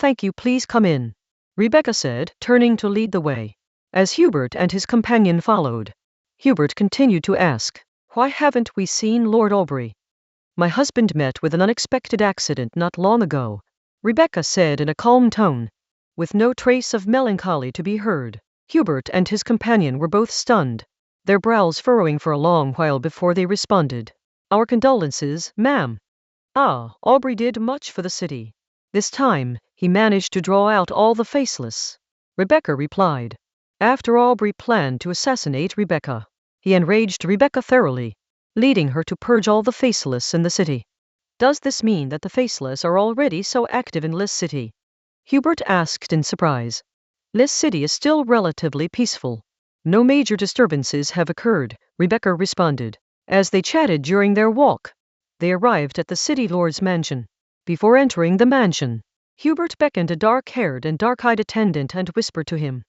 thank you, please come in," Rebecca said, turning to lead the way. As Hubert and his companion followed, Hubert continued to ask, "Why haven't we seen Lord Aubrey?" "My husband met with an unexpected accident not long ago," Rebecca said in a calm tone, with no trace of melancholy to be heard. Hubert and his companion were both stunned, their brows furrowing for a long while before they responded. "Our condolences, ma'am." "Ah, Aubrey did much for the city. This time, he managed to draw out all the faceless," Rebecca replied. After Aubrey planned to assassinate Rebecca, he enraged Rebecca thoroughly, leading her to purge all the faceless in the city. "Does this mean that the faceless are already so active in Lis City?" Hubert asked in surprise. "Lis City is still relatively peaceful. No major disturbances have occurred," Rebecca responded. As they chatted during their walk, they arrived at the city lord's mansion. Before entering the mansion, Hubert beckoned a dark-haired and dark-eyed attendant and whispered to him.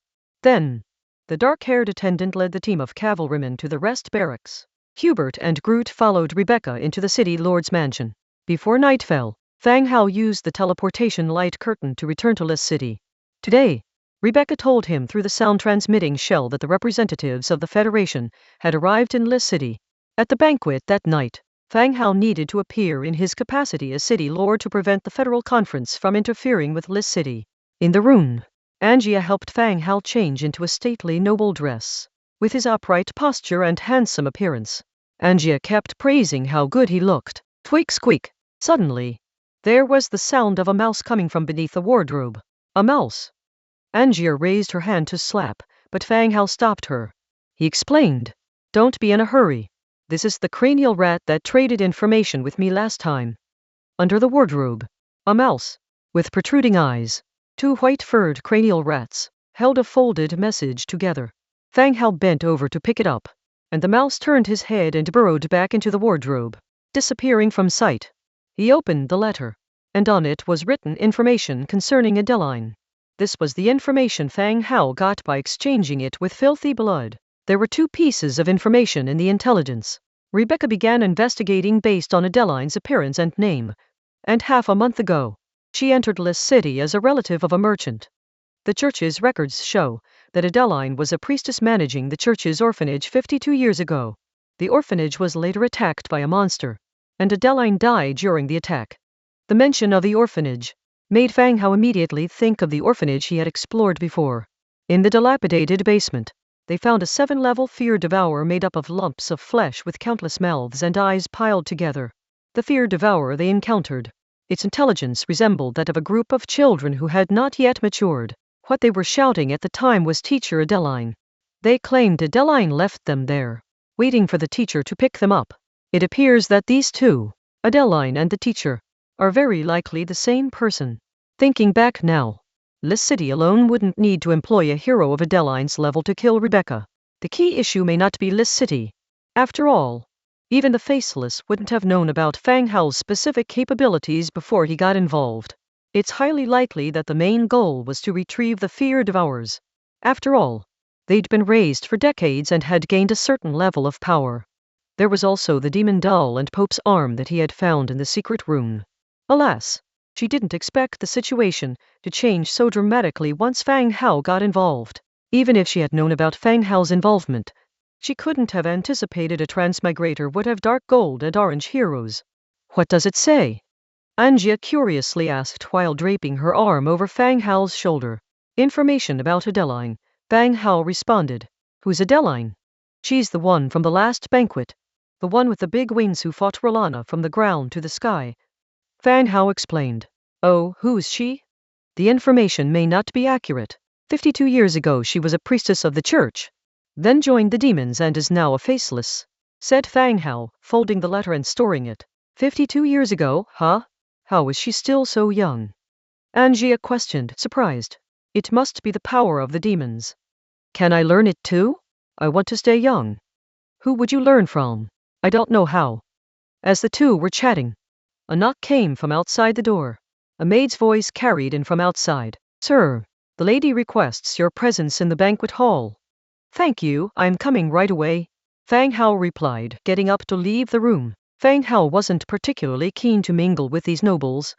Then, the dark-haired attendant led the team of cavalrymen to the rest barracks. Hubert and Groot followed Rebecca into the city lord's mansion. Before night fell, Fang Hao used the teleportation light curtain to return to Lis City. Today, Rebecca told him through the sound-transmitting shell that the representatives of the Federation had arrived in Lis City. At the banquet that night, Fang Hao needed to appear in his capacity as city lord to prevent the federal conference from interfering with Lis City. In the room, Angia helped Fang Hao change into a stately noble dress. With his upright posture and handsome appearance, Angia kept praising how good he looked. Tweak squeak. Suddenly, there was the sound of a mouse coming from beneath the wardrobe. A mouse. Angia raised her hand to slap, but Fang Hao stopped her. He explained, "Don't be in a hurry. This is the cranial rat that traded information with me last time." Under the wardrobe, a mouse, with protruding eyes, two white-furred cranial rats, held a folded message together. Fang Hao bent over to pick it up, and the mouse turned his head and burrowed back into the wardrobe, disappearing from sight. He opened the letter, and on it was written information concerning Adeline. This was the information Fang Hao got by exchanging it with Filthy Blood. There were 2 pieces of information in the intelligence. Rebecca began investigating based on Adeline's appearance and name, and half a month ago, she entered Lis City as a relative of a merchant. The church's records show that Adeline was a priestess managing the church's orphanage 52 years ago. The orphanage was later attacked by a monster, and Adeline died during the attack. The mention of the orphanage made Fang Hao immediately think of the orphanage he had explored before. In the dilapidated basement, they found a 7-level fear devourer made up of lumps of flesh with countless mouths and eyes piled together. The fear devourer they encountered, its intelligence resembled that of a group of children who had not yet matured. What they were shouting at the time was Teacher Adeline. They claimed Adeline left them there, waiting for the teacher to pick them up. It appears that these two, Adeline and the teacher, are very likely the same person. Thinking back now, Lis City alone wouldn't need to employ a hero of Adeline's level to kill Rebecca. The key issue may not be Lis City. After all, even the Faceless wouldn't have known about Fang Hao's specific capabilities before he got involved. It's highly likely that the main goal was to retrieve the fear devourers. After all, they'd been raised for decades and had gained a certain level of power. There was also the demon doll and Pope's arm that he had found in the secret room. Alas, she didn't expect the situation to change so dramatically once Fang Hao got involved. Even if she had known about Fang Hao's involvement, she couldn't have anticipated a Transmigrator would have dark gold and orange heroes. What does it say? Angia curiously asked while draping her arm over Fang Hao's shoulder. Information about Adeline, Fang Hao responded. Who's Adeline? She's the one from the last banquet. The one with the big wings who fought Rolana from the ground to the sky. Fang Hao explained. Oh, who's she? The information may not be accurate. 52 years ago she was a priestess of the church, then joined the demons and is now a faceless, said Fang Hao, folding the letter and storing it. 52 years ago, huh? How is she still so young? Angia questioned, surprised. It must be the power of the demons. Can I learn it too? I want to stay young. Who would you learn from? I don't know how. As the two were chatting, a knock came from outside the door. A maid's voice carried in from outside. Sir, the lady requests your presence in the banquet hall. Thank you, I'm coming right away, Fang Hao replied, getting up to leave the room. Fang Hao wasn't particularly keen to mingle with these nobles,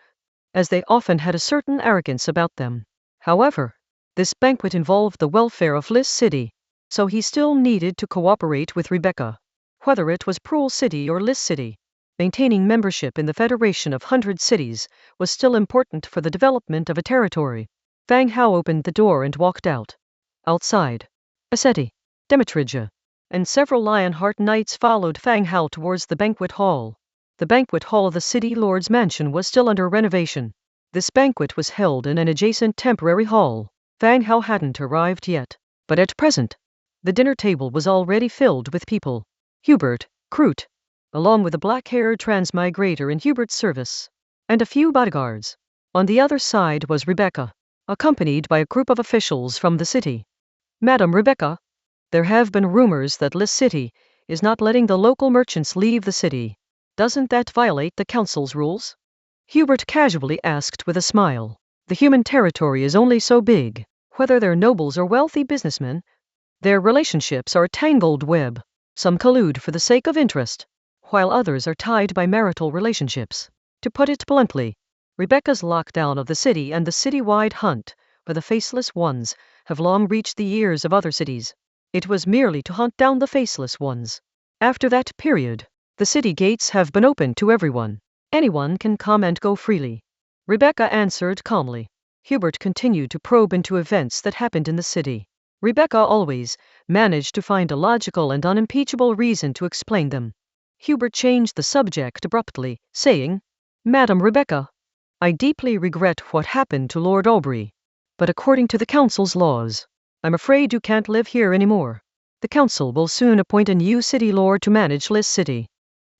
as they often had a certain arrogance about them. However, this banquet involved the welfare of Liss City, so he still needed to cooperate with Rebecca. Whether it was Pearl City or Liss City, maintaining membership in the Federation of 100 Cities was still important for the development of a territory. Fang Hao opened the door and walked out. Outside, Aseti, Demetrija, and several Lionheart Knights followed Fang Hao towards the banquet hall. The banquet hall of the city lord's mansion was still under renovation. This banquet was held in an adjacent temporary hall. Fang Hao hadn't arrived yet, but at present, the dinner table was already filled with people. Hubert, Kroot, along with a black-haired transmigrator in Hubert's service, and a few bodyguards. On the other side was Rebecca, accompanied by a group of officials from the city. Madam Rebecca, there have been rumors that Liss City is not letting the local merchants leave the city. Doesn't that violate the council's rules? Hubert casually asked with a smile. The human territory is only so big. Whether they're nobles or wealthy businessmen, their relationships are a tangled web. Some collude for the sake of interest, while others are tied by marital relationships. To put it bluntly, Rebecca's lockdown of the city and the city-wide hunt for the faceless ones have long reached the ears of other cities. It was merely to hunt down the faceless ones. After that period, the city gates have been opened to everyone. Anyone can come and go freely. Rebecca answered calmly. Hubert continued to probe into events that happened in the city. Rebecca always managed to find a logical and unimpeachable reason to explain them. Hubert changed the subject abruptly, saying, Madam Rebecca, I deeply regret what happened to Lord Aubrey, but according to the council's laws, I'm afraid you can't live here anymore. The council will soon appoint a new city lord to manage Liss City.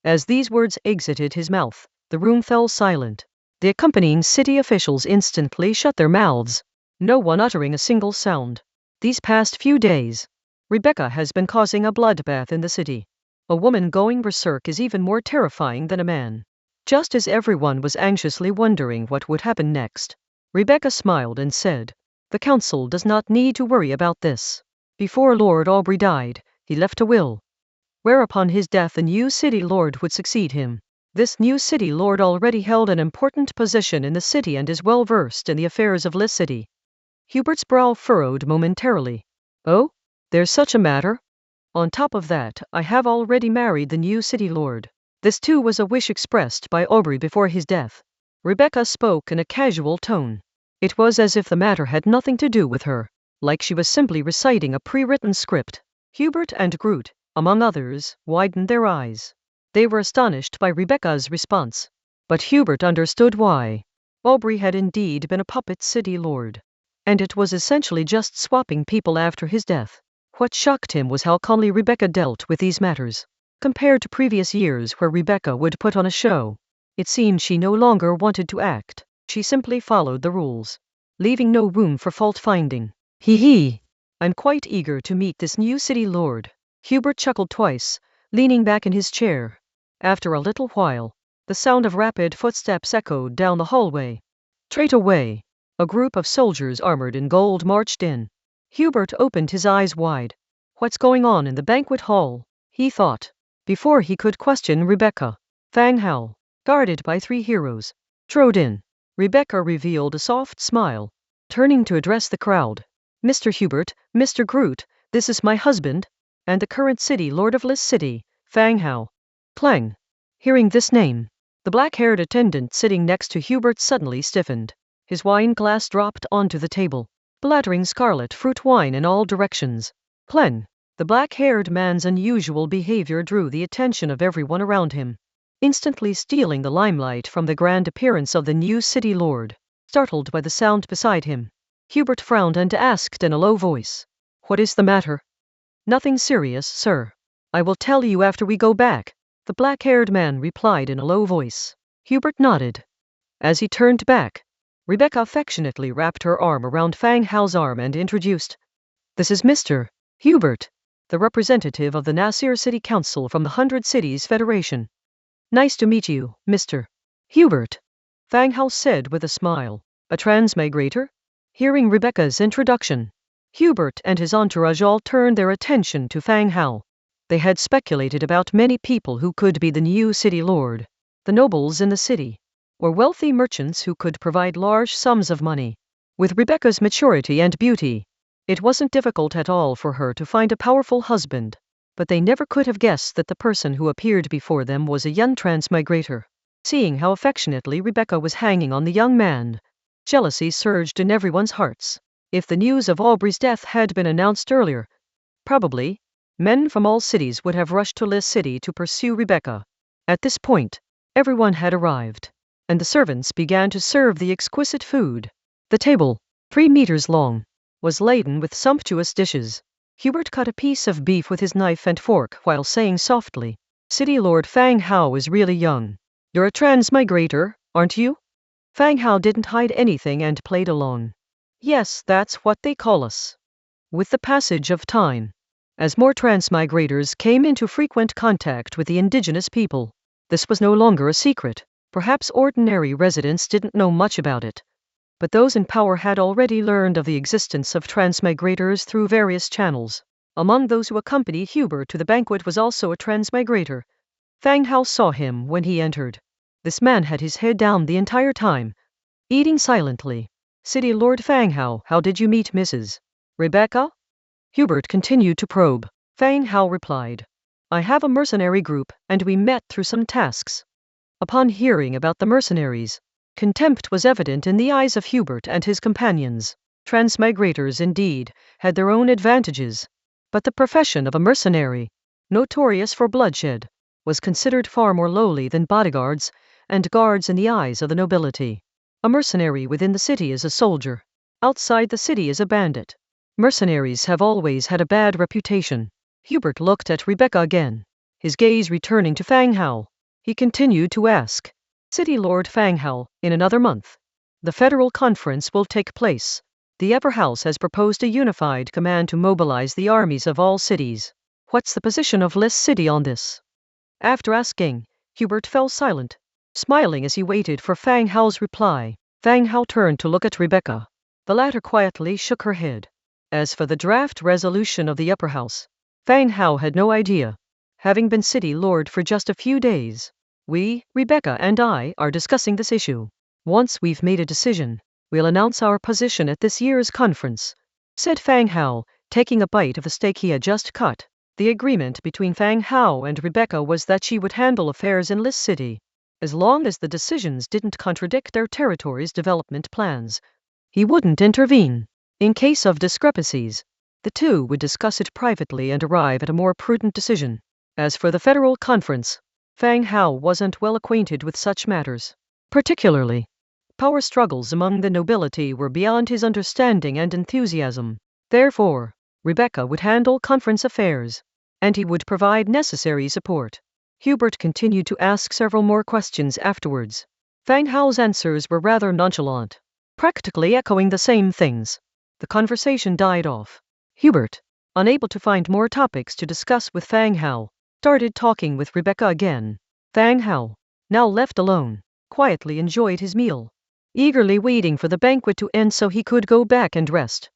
As these words exited his mouth, the room fell silent. The accompanying city officials instantly shut their mouths, no one uttering a single sound. These past few days, Rebecca has been causing a bloodbath in the city. A woman going berserk is even more terrifying than a man. Just as everyone was anxiously wondering what would happen next, Rebecca smiled and said, The council does not need to worry about this. Before Lord Aubrey died, he left a will, whereupon his death a new city lord would succeed him. This new city lord already held an important position in the city and is well versed in the affairs of Liss City. Hubert's brow furrowed momentarily. Oh, there's such a matter? On top of that, I have already married the new city lord. This too was a wish expressed by Aubrey before his death. Rebecca spoke in a casual tone. It was as if the matter had nothing to do with her, like she was simply reciting a pre-written script. Hubert and Groot, among others, widened their eyes. They were astonished by Rebecca's response. But Hubert understood why. Aubrey had indeed been a puppet city lord, and it was essentially just swapping people after his death. What shocked him was how calmly Rebecca dealt with these matters. Compared to previous years where Rebecca would put on a show, it seemed she no longer wanted to act. She simply followed the rules, leaving no room for fault-finding. Hee. I'm quite eager to meet this new city lord. Hubert chuckled twice, leaning back in his chair. After a little while, the sound of rapid footsteps echoed down the hallway. Straight away, a group of soldiers armored in gold marched in. Hubert opened his eyes wide. What's going on in the banquet hall? He thought, before he could question Rebecca. Fang Hao, guarded by 3 heroes, strode in. Rebecca revealed a soft smile, turning to address the crowd. Mr. Hubert, Mr. Groot, this is my husband, and the current city lord of Liss City, Fang Hao. Clang. Hearing this name, the black-haired attendant sitting next to Hubert suddenly stiffened. His wine glass dropped onto the table, blattering scarlet fruit wine in all directions. Clang. The black-haired man's unusual behavior drew the attention of everyone around him, instantly stealing the limelight from the grand appearance of the new city lord. Startled by the sound beside him, Hubert frowned and asked in a low voice, What is the matter? Nothing serious, sir. I will tell you after we go back, the black-haired man replied in a low voice. Hubert nodded. As he turned back, Rebecca affectionately wrapped her arm around Fang Hao's arm and introduced, This is Mr. Hubert, the representative of the Nasir City Council from the 100 Cities Federation. Nice to meet you, Mr. Hubert, Fang Hao said with a smile. A transmigrator? Hearing Rebecca's introduction, Hubert and his entourage all turned their attention to Fang Hao. They had speculated about many people who could be the new city lord. The nobles in the city, or wealthy merchants who could provide large sums of money. With Rebecca's maturity and beauty, it wasn't difficult at all for her to find a powerful husband, but they never could have guessed that the person who appeared before them was a young transmigrator. Seeing how affectionately Rebecca was hanging on the young man, jealousy surged in everyone's hearts. If the news of Aubrey's death had been announced earlier, probably, men from all cities would have rushed to Liz City to pursue Rebecca. At this point, everyone had arrived, and the servants began to serve the exquisite food. The table, 3 meters long, was laden with sumptuous dishes. Hubert cut a piece of beef with his knife and fork while saying softly, "City Lord Fang Hao is really young. You're a transmigrator, aren't you?" Fang Hao didn't hide anything and played along. "Yes, that's what they call us." With the passage of time, as more transmigrators came into frequent contact with the indigenous people, this was no longer a secret. Perhaps ordinary residents didn't know much about it, but those in power had already learned of the existence of transmigrators through various channels. Among those who accompanied Hubert to the banquet was also a transmigrator. Fang Hao saw him when he entered. This man had his head down the entire time, eating silently. "City Lord Fang Hao, how did you meet Mrs. Rebecca?" Hubert continued to probe. Fang Hao replied, "I have a mercenary group, and we met through some tasks." Upon hearing about the mercenaries, contempt was evident in the eyes of Hubert and his companions. Transmigrators, indeed, had their own advantages, but the profession of a mercenary, notorious for bloodshed, was considered far more lowly than bodyguards and guards in the eyes of the nobility. A mercenary within the city is a soldier. Outside the city is a bandit. Mercenaries have always had a bad reputation. Hubert looked at Rebecca again, his gaze returning to Fang Hao. He continued to ask, "City Lord Fang Hao, in another month, the federal conference will take place. The upper house has proposed a unified command to mobilize the armies of all cities. What's the position of Liz City on this?" After asking, Hubert fell silent, smiling as he waited for Fang Hao's reply. Fang Hao turned to look at Rebecca. The latter quietly shook her head. As for the draft resolution of the upper house, Fang Hao had no idea, having been city lord for just a few days. "We, Rebecca and I, are discussing this issue. Once we've made a decision, we'll announce our position at this year's conference," said Fang Hao, taking a bite of the steak he had just cut. The agreement between Fang Hao and Rebecca was that she would handle affairs in Liz City, as long as the decisions didn't contradict their territory's development plans. He wouldn't intervene. In case of discrepancies, the two would discuss it privately and arrive at a more prudent decision. As for the federal conference, Fang Hao wasn't well acquainted with such matters. Particularly, power struggles among the nobility were beyond his understanding and enthusiasm. Therefore, Rebecca would handle conference affairs, and he would provide necessary support. Hubert continued to ask several more questions afterwards. Fang Hao's answers were rather nonchalant, practically echoing the same things. The conversation died off. Hubert, unable to find more topics to discuss with Fang Hao, started talking with Rebecca again. Fang Hao, now left alone, quietly enjoyed his meal, eagerly waiting for the banquet to end so he could go back and rest.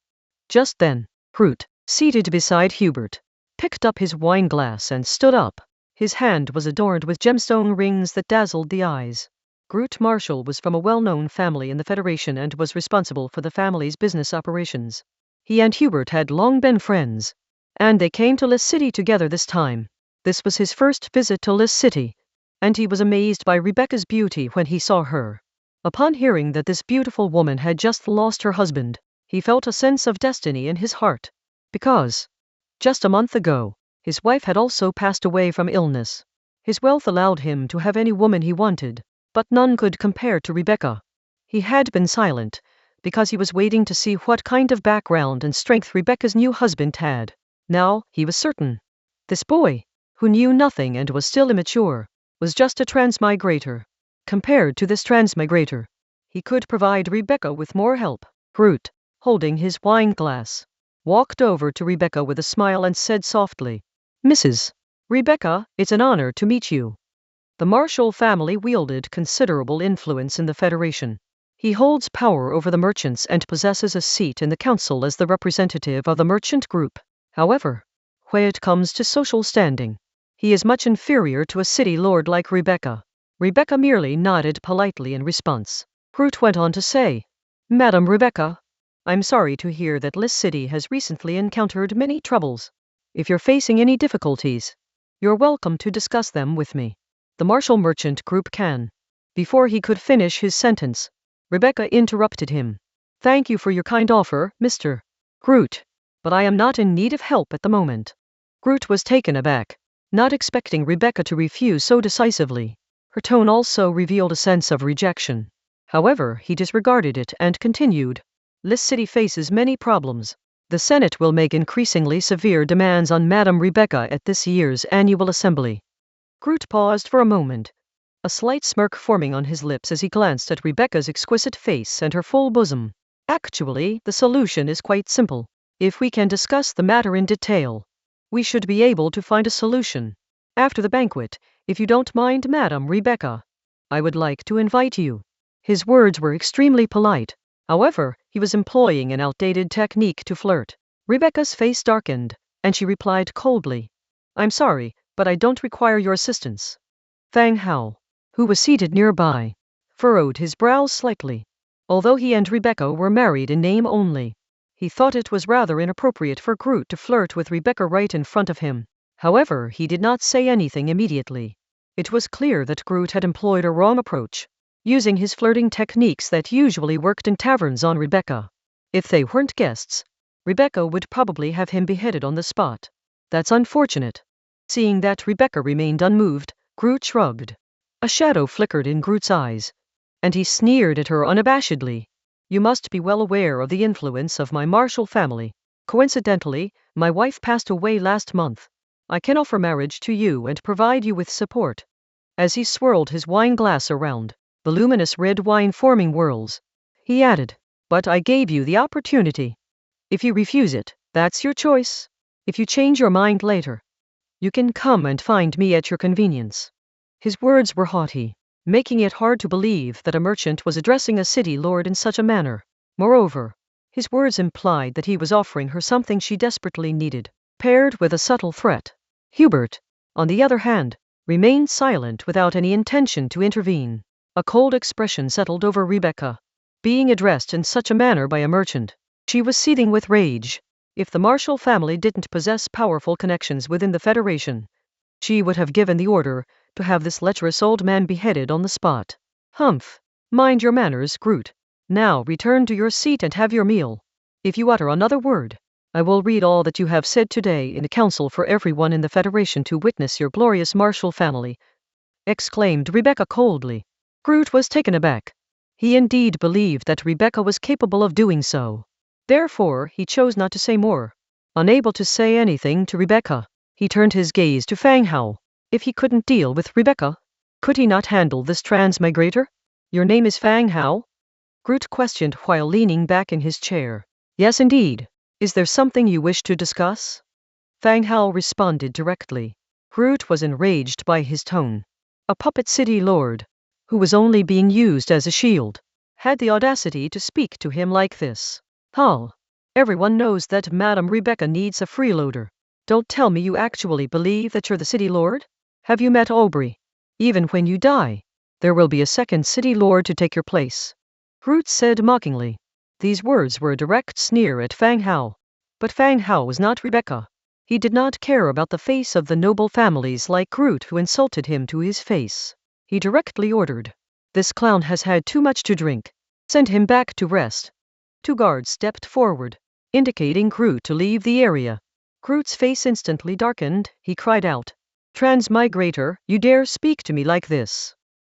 Just then, Groot, seated beside Hubert, picked up his wine glass and stood up. His hand was adorned with gemstone rings that dazzled the eyes. Groot Marshall was from a well-known family in the Federation and was responsible for the family's business operations. He and Hubert had long been friends, and they came to Liz City together this time. This was his first visit to Liz City, and he was amazed by Rebecca's beauty when he saw her. Upon hearing that this beautiful woman had just lost her husband, he felt a sense of destiny in his heart, because, just a month ago, his wife had also passed away from illness. His wealth allowed him to have any woman he wanted, but none could compare to Rebecca. He had been silent, because he was waiting to see what kind of background and strength Rebecca's new husband had. Now, he was certain. This boy, who knew nothing and was still immature, was just a transmigrator. Compared to this transmigrator, he could provide Rebecca with more help. Groot, holding his wine glass, walked over to Rebecca with a smile and said softly, "Mrs. Rebecca, it's an honor to meet you." The Marshall family wielded considerable influence in the Federation. He holds power over the merchants and possesses a seat in the council as the representative of the merchant group. However, when it comes to social standing, he is much inferior to a city lord like Rebecca. Rebecca merely nodded politely in response. Groot went on to say, Madam Rebecca, I'm sorry to hear that Liss City has recently encountered many troubles. If you're facing any difficulties, you're welcome to discuss them with me. The Martial Merchant Group can. Before he could finish his sentence, Rebecca interrupted him. Thank you for your kind offer, Mr. Groot, but I am not in need of help at the moment. Groot was taken aback, not expecting Rebecca to refuse so decisively. Her tone also revealed a sense of rejection. However, he disregarded it and continued. Liss City faces many problems. The Senate will make increasingly severe demands on Madam Rebecca at this year's annual assembly. Groot paused for a moment, a slight smirk forming on his lips as he glanced at Rebecca's exquisite face and her full bosom. Actually, the solution is quite simple. If we can discuss the matter in detail, we should be able to find a solution. After the banquet, if you don't mind, Madam Rebecca, I would like to invite you. His words were extremely polite. However, he was employing an outdated technique to flirt. Rebecca's face darkened, and she replied coldly, I'm sorry, but I don't require your assistance. Fang Hao, who was seated nearby, furrowed his brows slightly. Although he and Rebecca were married in name only, he thought it was rather inappropriate for Groot to flirt with Rebecca right in front of him. However, he did not say anything immediately. It was clear that Groot had employed a wrong approach, using his flirting techniques that usually worked in taverns on Rebecca. If they weren't guests, Rebecca would probably have him beheaded on the spot. That's unfortunate. Seeing that Rebecca remained unmoved, Groot shrugged. A shadow flickered in Groot's eyes, and he sneered at her unabashedly. You must be well aware of the influence of my martial family. Coincidentally, my wife passed away last month. I can offer marriage to you and provide you with support. As he swirled his wine glass around, the luminous red wine forming whirls, he added, but I gave you the opportunity. If you refuse it, that's your choice. If you change your mind later, you can come and find me at your convenience. His words were haughty, making it hard to believe that a merchant was addressing a city lord in such a manner. Moreover, his words implied that he was offering her something she desperately needed, paired with a subtle threat. Hubert, on the other hand, remained silent without any intention to intervene. A cold expression settled over Rebecca. Being addressed in such a manner by a merchant, she was seething with rage. If the Marshall family didn't possess powerful connections within the Federation, she would have given the order to have this lecherous old man beheaded on the spot. Humph! Mind your manners, Groot. Now return to your seat and have your meal. If you utter another word, I will read all that you have said today in the council for everyone in the Federation to witness your glorious Marshall family, exclaimed Rebecca coldly. Groot was taken aback. He indeed believed that Rebecca was capable of doing so. Therefore, he chose not to say more. Unable to say anything to Rebecca, he turned his gaze to Fang Hao. If he couldn't deal with Rebecca, could he not handle this transmigrator? Your name is Fang Hao? Groot questioned while leaning back in his chair. Yes, indeed. Is there something you wish to discuss? Fang Hao responded directly. Groot was enraged by his tone. A puppet city lord, who was only being used as a shield, had the audacity to speak to him like this. Hal, everyone knows that Madam Rebecca needs a freeloader. Don't tell me you actually believe that you're the city lord? Have you met Aubrey? Even when you die, there will be a second city lord to take your place. Groot said mockingly. These words were a direct sneer at Fang Hao. But Fang Hao was not Rebecca. He did not care about the face of the noble families like Groot who insulted him to his face. He directly ordered, this clown has had too much to drink. Send him back to rest. 2 guards stepped forward, indicating Groot to leave the area. Groot's face instantly darkened. He cried out, Transmigrator, you dare speak to me like this?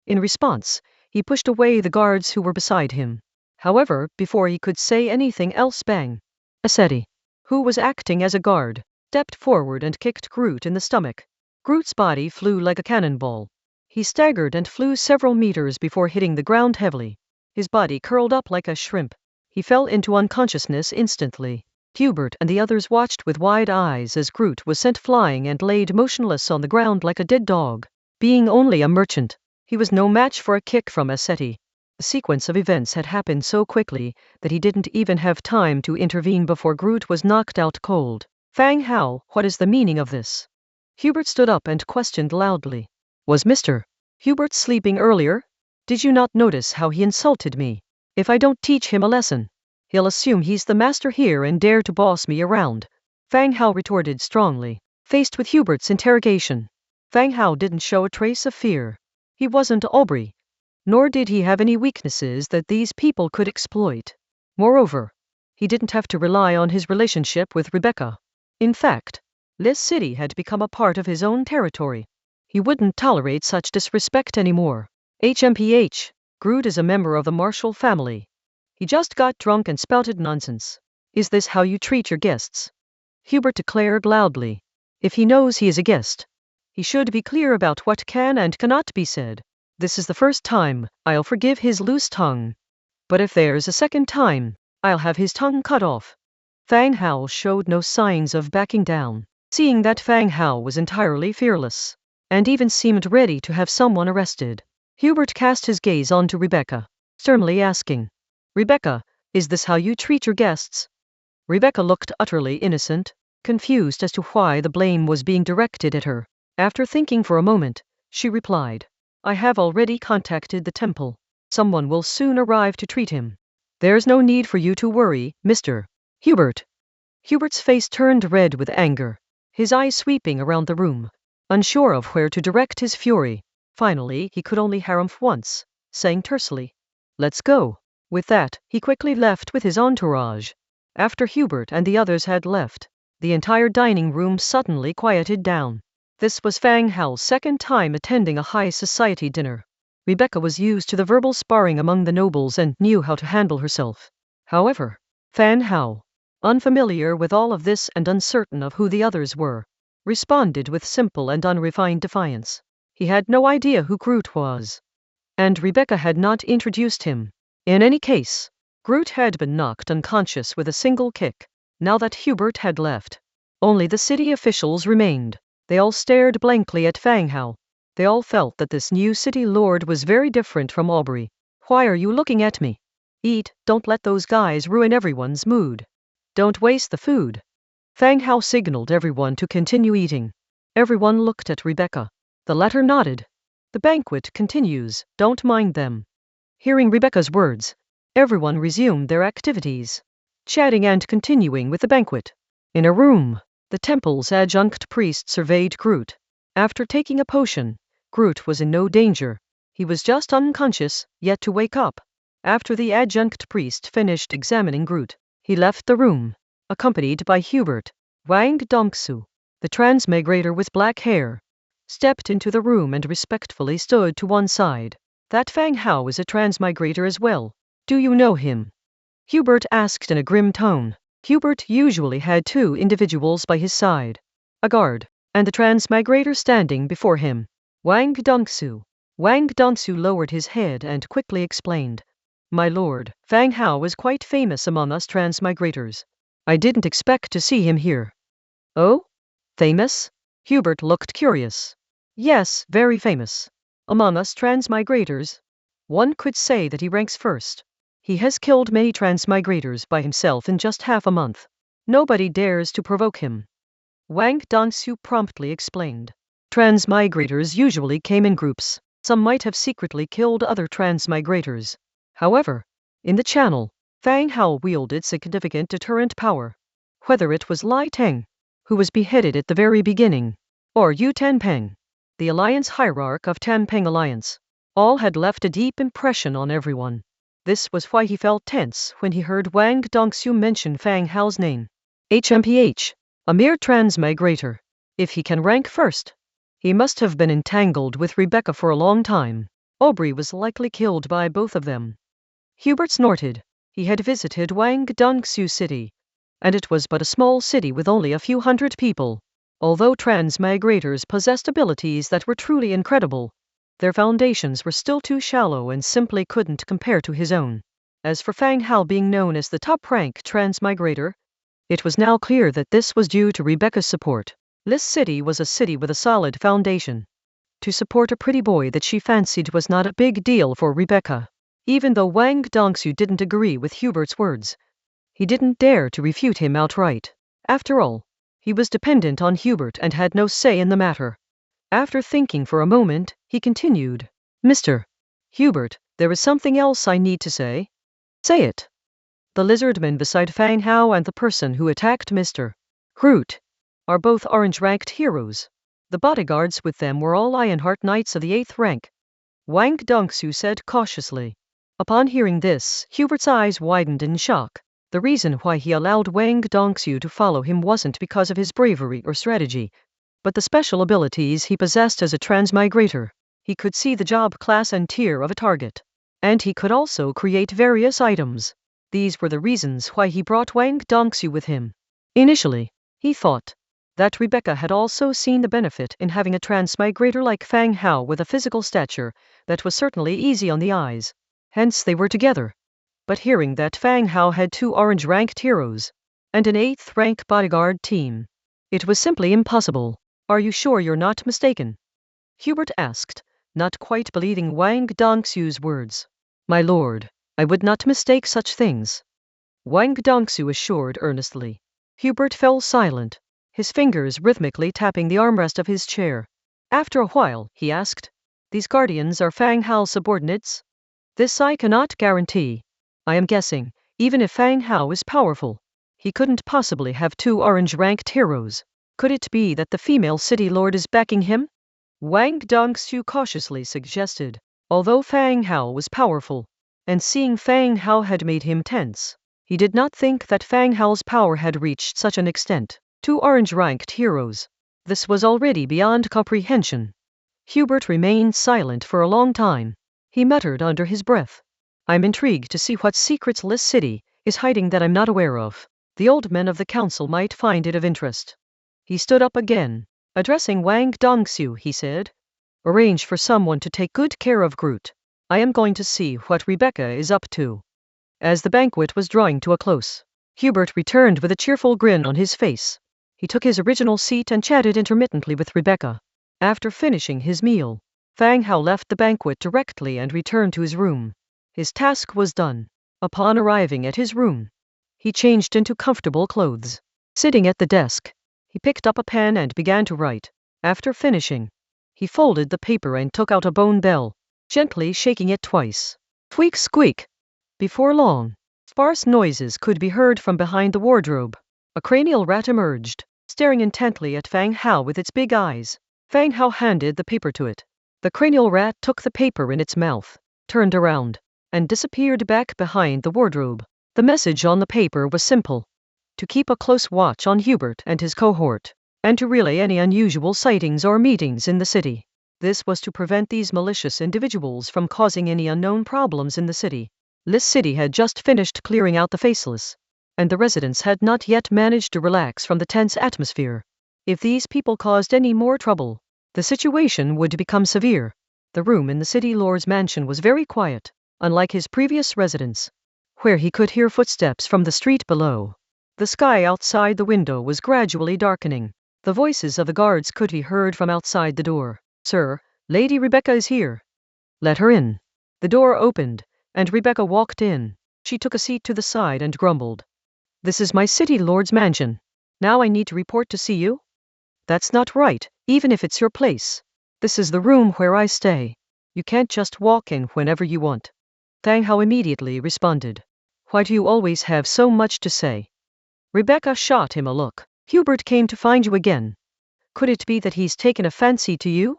In response, he pushed away the guards who were beside him. However, before he could say anything else, bang! Aseti, who was acting as a guard, stepped forward and kicked Groot in the stomach. Groot's body flew like a cannonball. He staggered and flew several meters before hitting the ground heavily. His body curled up like a shrimp. He fell into unconsciousness instantly. Hubert and the others watched with wide eyes as Groot was sent flying and laid motionless on the ground like a dead dog. Being only a merchant, he was no match for a kick from Aseti. The sequence of events had happened so quickly that he didn't even have time to intervene before Groot was knocked out cold. Fang Hao, what is the meaning of this? Hubert stood up and questioned loudly. Was Mr. Hubert sleeping earlier? Did you not notice how he insulted me? If I don't teach him a lesson, he'll assume he's the master here and dare to boss me around. Fang Hao retorted strongly. Faced with Hubert's interrogation, Fang Hao didn't show a trace of fear. He wasn't Aubrey, nor did he have any weaknesses that these people could exploit. Moreover, he didn't have to rely on his relationship with Rebecca. In fact, this city had become a part of his own territory. He wouldn't tolerate such disrespect anymore. HMPH, Groot is a member of the Marshall family. He just got drunk and spouted nonsense. Is this how you treat your guests? Hubert declared loudly. If he knows he is a guest, he should be clear about what can and cannot be said. This is the first time, I'll forgive his loose tongue. But if there's a second time, I'll have his tongue cut off. Fang Hao showed no signs of backing down, seeing that Fang Hao was entirely fearless, and even seemed ready to have someone arrested. Hubert cast his gaze onto Rebecca, sternly asking, Rebecca, is this how you treat your guests? Rebecca looked utterly innocent, confused as to why the blame was being directed at her. After thinking for a moment, she replied, I have already contacted the temple. Someone will soon arrive to treat him. There's no need for you to worry, Mr. Hubert. Hubert's face turned red with anger, his eyes sweeping around the room, unsure of where to direct his fury. Finally, he could only harumph once, saying tersely, Let's go. With that, he quickly left with his entourage. After Hubert and the others had left, the entire dining room suddenly quieted down. This was Fang Hao's second time attending a high society dinner. Rebecca was used to the verbal sparring among the nobles and knew how to handle herself. However, Fang Hao, unfamiliar with all of this and uncertain of who the others were, responded with simple and unrefined defiance. He had no idea who Groot was, and Rebecca had not introduced him. In any case, Groot had been knocked unconscious with a single kick. Now that Hubert had left, only the city officials remained. They all stared blankly at Fang Hao. They all felt that this new city lord was very different from Aubrey. Why are you looking at me? Eat, don't let those guys ruin everyone's mood. Don't waste the food. Fang Hao signaled everyone to continue eating. Everyone looked at Rebecca. The latter nodded. The banquet continues, don't mind them. Hearing Rebecca's words, everyone resumed their activities, chatting and continuing with the banquet. In a room, the temple's adjunct priest surveyed Groot. After taking a potion, Groot was in no danger. He was just unconscious, yet to wake up. After the adjunct priest finished examining Groot, he left the room, accompanied by Hubert. Wang Dongsu, the transmigrator with black hair, stepped into the room and respectfully stood to one side. That Fang Hao is a transmigrator as well. Do you know him? Hubert asked in a grim tone. Hubert usually had two individuals by his side, a guard, and the transmigrator standing before him. Wang Dongsu. Wang Dongsu lowered his head and quickly explained. My lord, Fang Hao is quite famous among us transmigrators. I didn't expect to see him here. Oh? Famous? Hubert looked curious. Yes, very famous. Among us transmigrators, one could say that he ranks first. He has killed many transmigrators by himself in just half a month. Nobody dares to provoke him. Wang Dongsu promptly explained. Transmigrators usually came in groups. Some might have secretly killed other transmigrators. However, in the channel, Fang Hao wielded significant deterrent power. Whether it was Lai Teng, who was beheaded at the very beginning, or Yu Tanpeng, the alliance hierarch of Tanpeng Alliance, all had left a deep impression on everyone. This was why he felt tense when he heard Wang Dongsu mention Fang Hao's name. HMPH, a mere transmigrator. If he can rank first, he must have been entangled with Rebecca for a long time. Aubrey was likely killed by both of them. Hubert snorted. He had visited Wang Dongsu City, and it was but a small city with only a few hundred people. Although transmigrators possessed abilities that were truly incredible, their foundations were still too shallow and simply couldn't compare to his own. As for Fang Hao being known as the top-rank transmigrator, it was now clear that this was due to Rebecca's support. This city was a city with a solid foundation. To support a pretty boy that she fancied was not a big deal for Rebecca. Even though Wang Dongsu didn't agree with Hubert's words, he didn't dare to refute him outright. After all, he was dependent on Hubert and had no say in the matter. After thinking for a moment, he continued. Mr. Hubert, there is something else I need to say. Say it. The lizardman beside Fang Hao and the person who attacked Mr. Groot are both orange-ranked heroes. The bodyguards with them were all Lionheart Knights of the 8th rank, Wang Dongsu said cautiously. Upon hearing this, Hubert's eyes widened in shock. The reason why he allowed Wang Dongsu to follow him wasn't because of his bravery or strategy, but the special abilities he possessed as a transmigrator. He could see the job class and tier of a target, and he could also create various items. These were the reasons why he brought Wang Dongsu with him. Initially, he thought that Rebecca had also seen the benefit in having a transmigrator like Fang Hao with a physical stature that was certainly easy on the eyes. Hence they were together. But hearing that Fang Hao had 2 orange-ranked heroes and an 8th rank bodyguard team, it was simply impossible. Are you sure you're not mistaken? Hubert asked, not quite believing Wang Dongsu's words. My lord, I would not mistake such things, Wang Dongsu assured earnestly. Hubert fell silent, his fingers rhythmically tapping the armrest of his chair. After a while, he asked, These guardians are Fang Hao's subordinates? This I cannot guarantee. I am guessing, even if Fang Hao is powerful, he couldn't possibly have 2 orange-ranked heroes. Could it be that the female city lord is backing him? Wang Dongsu cautiously suggested. Although Fang Hao was powerful, and seeing Fang Hao had made him tense, he did not think that Fang Hao's power had reached such an extent. 2 orange-ranked heroes. This was already beyond comprehension. Hubert remained silent for a long time. He muttered under his breath. I'm intrigued to see what secrets this city is hiding that I'm not aware of. The old men of the council might find it of interest. He stood up again. Addressing Wang Dongsu, he said, Arrange for someone to take good care of Groot. I am going to see what Rebecca is up to. As the banquet was drawing to a close, Hubert returned with a cheerful grin on his face. He took his original seat and chatted intermittently with Rebecca. After finishing his meal, Fang Hao left the banquet directly and returned to his room. His task was done. Upon arriving at his room, he changed into comfortable clothes. Sitting at the desk, he picked up a pen and began to write. After finishing, he folded the paper and took out a bone bell, gently shaking it twice. Squeak squeak. Before long, sparse noises could be heard from behind the wardrobe. A cranial rat emerged, staring intently at Fang Hao with its big eyes. Fang Hao handed the paper to it. The cranial rat took the paper in its mouth, turned around, and disappeared back behind the wardrobe. The message on the paper was simple: to keep a close watch on Hubert and his cohort, and to relay any unusual sightings or meetings in the city. This was to prevent these malicious individuals from causing any unknown problems in the city. This city had just finished clearing out the faceless, and the residents had not yet managed to relax from the tense atmosphere. If these people caused any more trouble, the situation would become severe. The room in the city lord's mansion was very quiet, unlike his previous residence, where he could hear footsteps from the street below. The sky outside the window was gradually darkening. The voices of the guards could be heard from outside the door. Sir, Lady Rebecca is here. Let her in. The door opened, and Rebecca walked in. She took a seat to the side and grumbled. This is my city lord's mansion. Now I need to report to see you? That's not right, even if it's your place. This is the room where I stay. You can't just walk in whenever you want. Fang Hao immediately responded. Why do you always have so much to say? Rebecca shot him a look. Hubert came to find you again. Could it be that he's taken a fancy to you?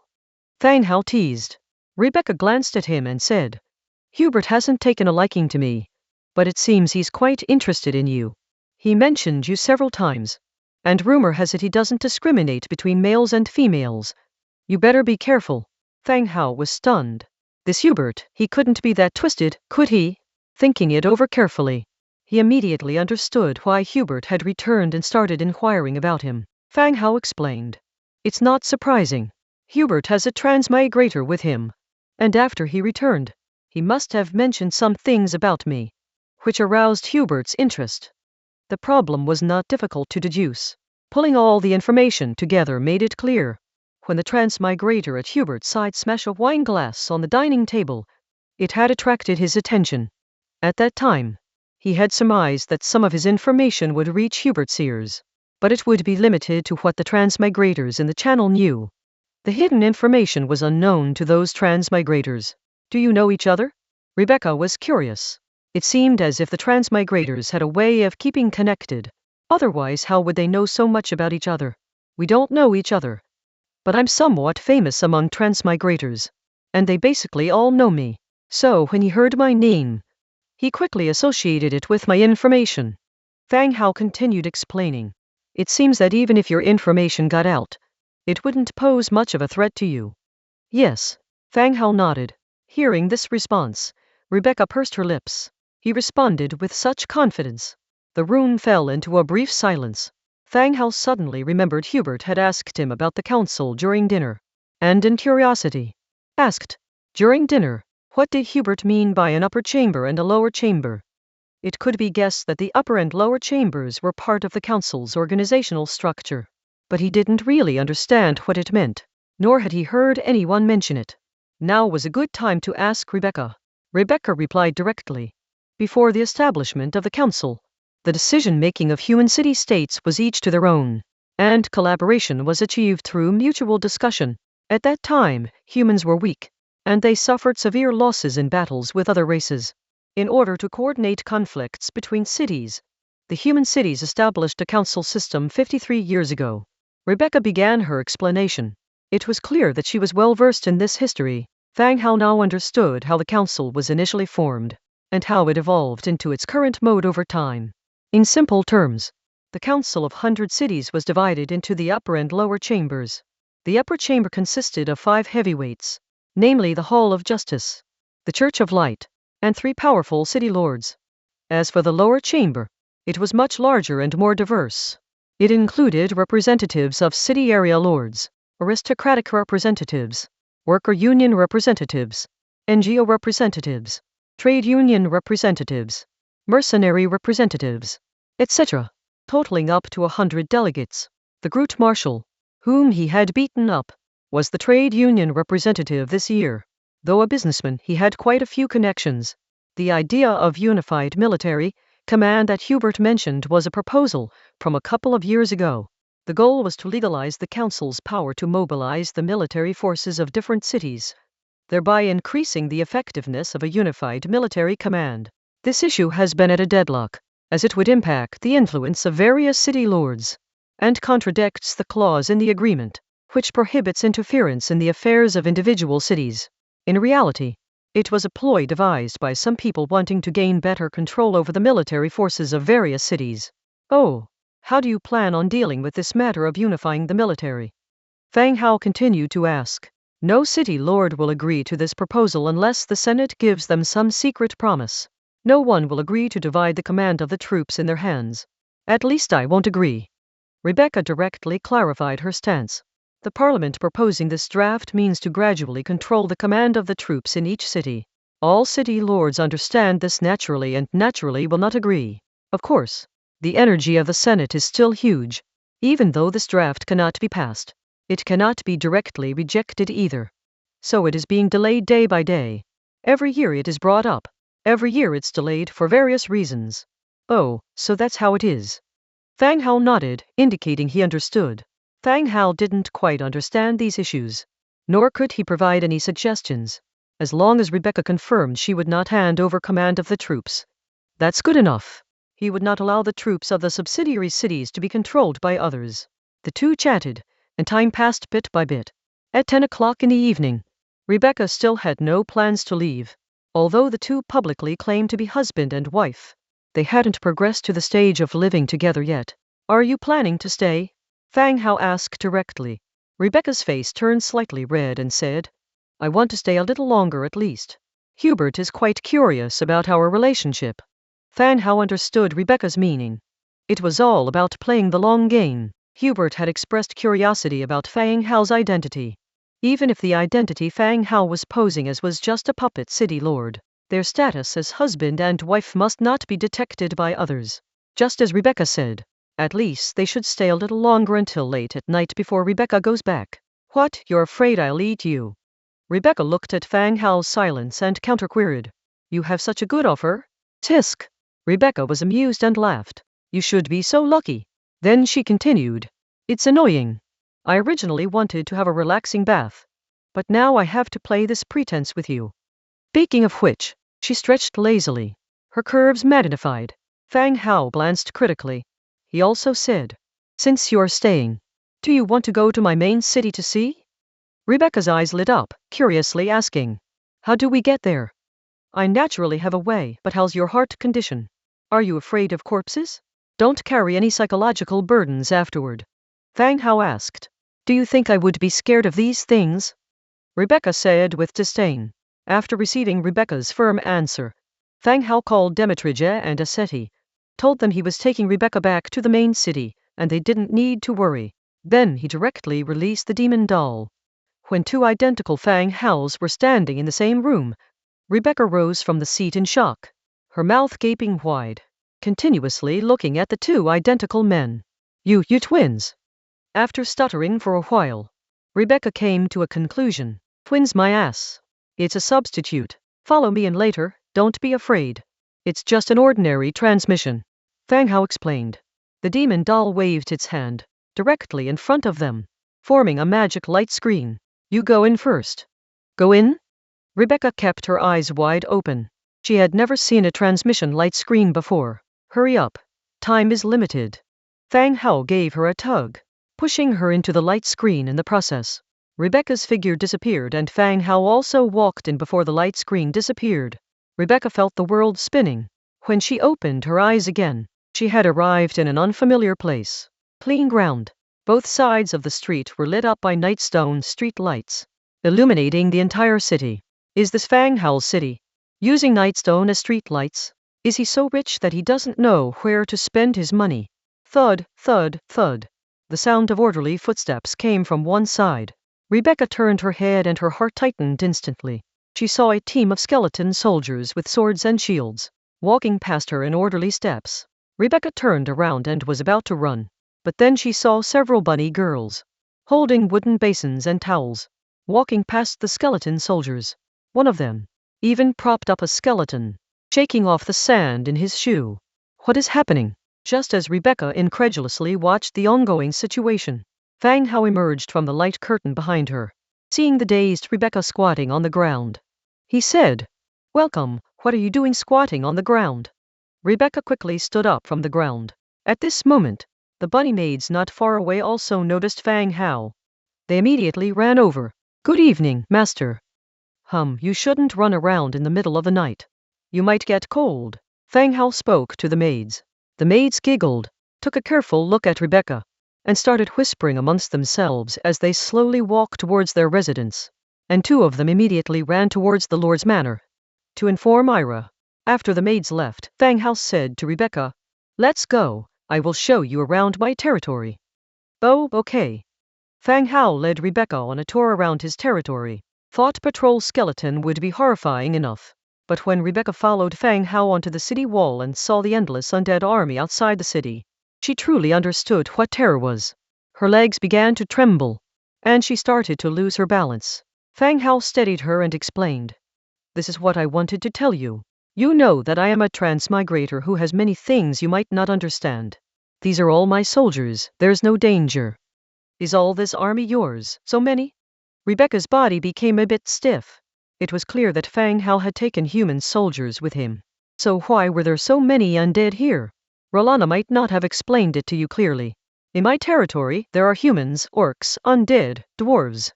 Fang Hao teased. Rebecca glanced at him and said, Hubert hasn't taken a liking to me, but it seems he's quite interested in you. He mentioned you several times, and rumor has it he doesn't discriminate between males and females. You better be careful. Fang Hao was stunned. This Hubert, he couldn't be that twisted, could he? Thinking it over carefully, he immediately understood why Hubert had returned and started inquiring about him. Fang Hao explained. It's not surprising. Hubert has a transmigrator with him, and after he returned, he must have mentioned some things about me, which aroused Hubert's interest. The problem was not difficult to deduce. Pulling all the information together made it clear. When the transmigrator at Hubert's side smashed a wine glass on the dining table, it had attracted his attention. At that time, he had surmised that some of his information would reach Hubert's ears, but it would be limited to what the transmigrators in the channel knew. The hidden information was unknown to those transmigrators. Do you know each other? Rebecca was curious. It seemed as if the transmigrators had a way of keeping connected. Otherwise, how would they know so much about each other? We don't know each other. But I'm somewhat famous among transmigrators. And they basically all know me. So when he heard my name, he quickly associated it with my information. Fang Hao continued explaining. It seems that even if your information got out, it wouldn't pose much of a threat to you. Yes. Fang Hao nodded. Hearing this response, Rebecca pursed her lips. He responded with such confidence. The room fell into a brief silence. Fang Hao suddenly remembered Hubert had asked him about the council during dinner. And in curiosity, asked, during dinner, what did Hubert mean by an upper chamber and a lower chamber? It could be guessed that the upper and lower chambers were part of the council's organizational structure. But he didn't really understand what it meant, nor had he heard anyone mention it. Now was a good time to ask Rebecca. Rebecca replied directly. Before the establishment of the council, the decision-making of human city-states was each to their own, and collaboration was achieved through mutual discussion. At that time, humans were weak, and they suffered severe losses in battles with other races. In order to coordinate conflicts between cities, the human cities established a council system 53 years ago. Rebecca began her explanation. It was clear that she was well versed in this history. Fang Hao now understood how the council was initially formed, and how it evolved into its current mode over time. In simple terms, the Council of 100 Cities was divided into the upper and lower chambers. The upper chamber consisted of 5 heavyweights, namely the Hall of Justice, the Church of Light, and 3 powerful city lords. As for the lower chamber, it was much larger and more diverse. It included representatives of city area lords, aristocratic representatives, worker union representatives, NGO representatives, trade union representatives, mercenary representatives, etc., totaling up to 100 delegates. The Groot Marshal, whom he had beaten up, was the trade union representative this year. Though a businessman, he had quite a few connections. The idea of unified military command that Hubert mentioned was a proposal from a couple of years ago. The goal was to legalize the council's power to mobilize the military forces of different cities, thereby increasing the effectiveness of a unified military command. This issue has been at a deadlock, as it would impact the influence of various city lords, and contradicts the clause in the agreement, which prohibits interference in the affairs of individual cities. In reality, it was a ploy devised by some people wanting to gain better control over the military forces of various cities. Oh, how do you plan on dealing with this matter of unifying the military? Fang Hao continued to ask. No city lord will agree to this proposal unless the Senate gives them some secret promise. No one will agree to divide the command of the troops in their hands. At least I won't agree. Rebecca directly clarified her stance. The parliament proposing this draft means to gradually control the command of the troops in each city. All city lords understand this naturally and naturally will not agree. Of course, the energy of the Senate is still huge. Even though this draft cannot be passed, it cannot be directly rejected either. So it is being delayed day by day. Every year it is brought up. Every year it's delayed for various reasons. Oh, so that's how it is. Fang Hao nodded, indicating he understood. Fang Hao didn't quite understand these issues, nor could he provide any suggestions. As long as Rebecca confirmed she would not hand over command of the troops, that's good enough. He would not allow the troops of the subsidiary cities to be controlled by others. The two chatted, and time passed bit by bit. At 10 o'clock in the evening, Rebecca still had no plans to leave. Although the two publicly claimed to be husband and wife, they hadn't progressed to the stage of living together yet. Are you planning to stay? Fang Hao asked directly. Rebecca's face turned slightly red and said, I want to stay a little longer at least. Hubert is quite curious about our relationship. Fang Hao understood Rebecca's meaning. It was all about playing the long game. Hubert had expressed curiosity about Fang Hao's identity. Even if the identity Fang Hao was posing as was just a puppet city lord, their status as husband and wife must not be detected by others. Just as Rebecca said, at least they should stay a little longer until late at night before Rebecca goes back. What, you're afraid I'll eat you? Rebecca looked at Fang Hao's silence and counterqueried. You have such a good offer? Tisk. Rebecca was amused and laughed. You should be so lucky. Then she continued. It's annoying. I originally wanted to have a relaxing bath, but now I have to play this pretense with you. Speaking of which, she stretched lazily, her curves magnified. Fang Hao glanced critically. He also said, since you're staying, do you want to go to my main city to see? Rebecca's eyes lit up, curiously asking, how do we get there? I naturally have a way, but how's your heart condition? Are you afraid of corpses? Don't carry any psychological burdens afterward. Fang Hao asked, do you think I would be scared of these things? Rebecca said with disdain. After receiving Rebecca's firm answer, Fang Hao called Demetrija and Aseti, told them he was taking Rebecca back to the main city, and they didn't need to worry. Then he directly released the demon doll. When two identical Fang Haos were standing in the same room, Rebecca rose from the seat in shock, her mouth gaping wide, continuously looking at the two identical men. You twins. After stuttering for a while, Rebecca came to a conclusion. Twins my ass. It's a substitute. Follow me in later, don't be afraid. It's just an ordinary transmission. Fang Hao explained. The demon doll waved its hand, directly in front of them, forming a magic light screen. You go in first. Go in? Rebecca kept her eyes wide open. She had never seen a transmission light screen before. Hurry up. Time is limited. Fang Hao gave her a tug, pushing her into the light screen in the process. Rebecca's figure disappeared and Fang Hao also walked in before the light screen disappeared. Rebecca felt the world spinning. When she opened her eyes again, she had arrived in an unfamiliar place. Clean ground. Both sides of the street were lit up by nightstone street lights, illuminating the entire city. Is this Fang Hao's city? Using nightstone as street lights? Is he so rich that he doesn't know where to spend his money? Thud, thud, thud. The sound of orderly footsteps came from one side. Rebecca turned her head and her heart tightened instantly. She saw a team of skeleton soldiers with swords and shields, walking past her in orderly steps. Rebecca turned around and was about to run, but then she saw several bunny girls, holding wooden basins and towels, walking past the skeleton soldiers. One of them even propped up a skeleton, shaking off the sand in his shoe. What is happening? Just as Rebecca incredulously watched the ongoing situation, Fang Hao emerged from the light curtain behind her, seeing the dazed Rebecca squatting on the ground. He said, welcome, what are you doing squatting on the ground? Rebecca quickly stood up from the ground. At this moment, the bunny maids not far away also noticed Fang Hao. They immediately ran over. Good evening, master. You shouldn't run around in the middle of the night. You might get cold. Fang Hao spoke to the maids. The maids giggled, took a careful look at Rebecca, and started whispering amongst themselves as they slowly walked towards their residence. And two of them immediately ran towards the Lord's manor to inform Ira. After the maids left, Fang Hao said to Rebecca, let's go, I will show you around my territory. Oh, okay. Fang Hao led Rebecca on a tour around his territory. Thought patrol skeleton would be horrifying enough. But when Rebecca followed Fang Hao onto the city wall and saw the endless undead army outside the city, she truly understood what terror was. Her legs began to tremble, and she started to lose her balance. Fang Hao steadied her and explained, this is what I wanted to tell you. You know that I am a transmigrator who has many things you might not understand. These are all my soldiers, there's no danger. Is all this army yours, so many? Rebecca's body became a bit stiff. It was clear that Fang Hao had taken human soldiers with him. So why were there so many undead here? Rolana might not have explained it to you clearly. In my territory, there are humans, orcs, undead, dwarves,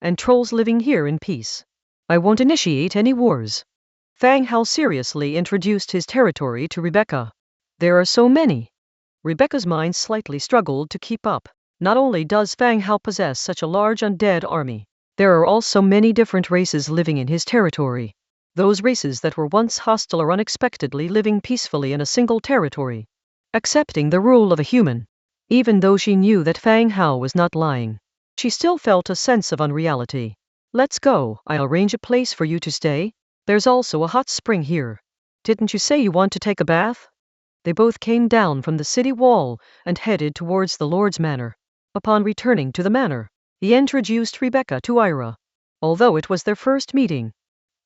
and trolls living here in peace. I won't initiate any wars. Fang Hao seriously introduced his territory to Rebecca. There are so many. Rebecca's mind slightly struggled to keep up. Not only does Fang Hao possess such a large undead army, there are also many different races living in his territory. Those races that were once hostile are unexpectedly living peacefully in a single territory, accepting the rule of a human. Even though she knew that Fang Hao was not lying, she still felt a sense of unreality. Let's go, I'll arrange a place for you to stay. There's also a hot spring here. Didn't you say you want to take a bath? They both came down from the city wall and headed towards the Lord's manor. Upon returning to the manor, he introduced Rebecca to Ira. Although it was their first meeting,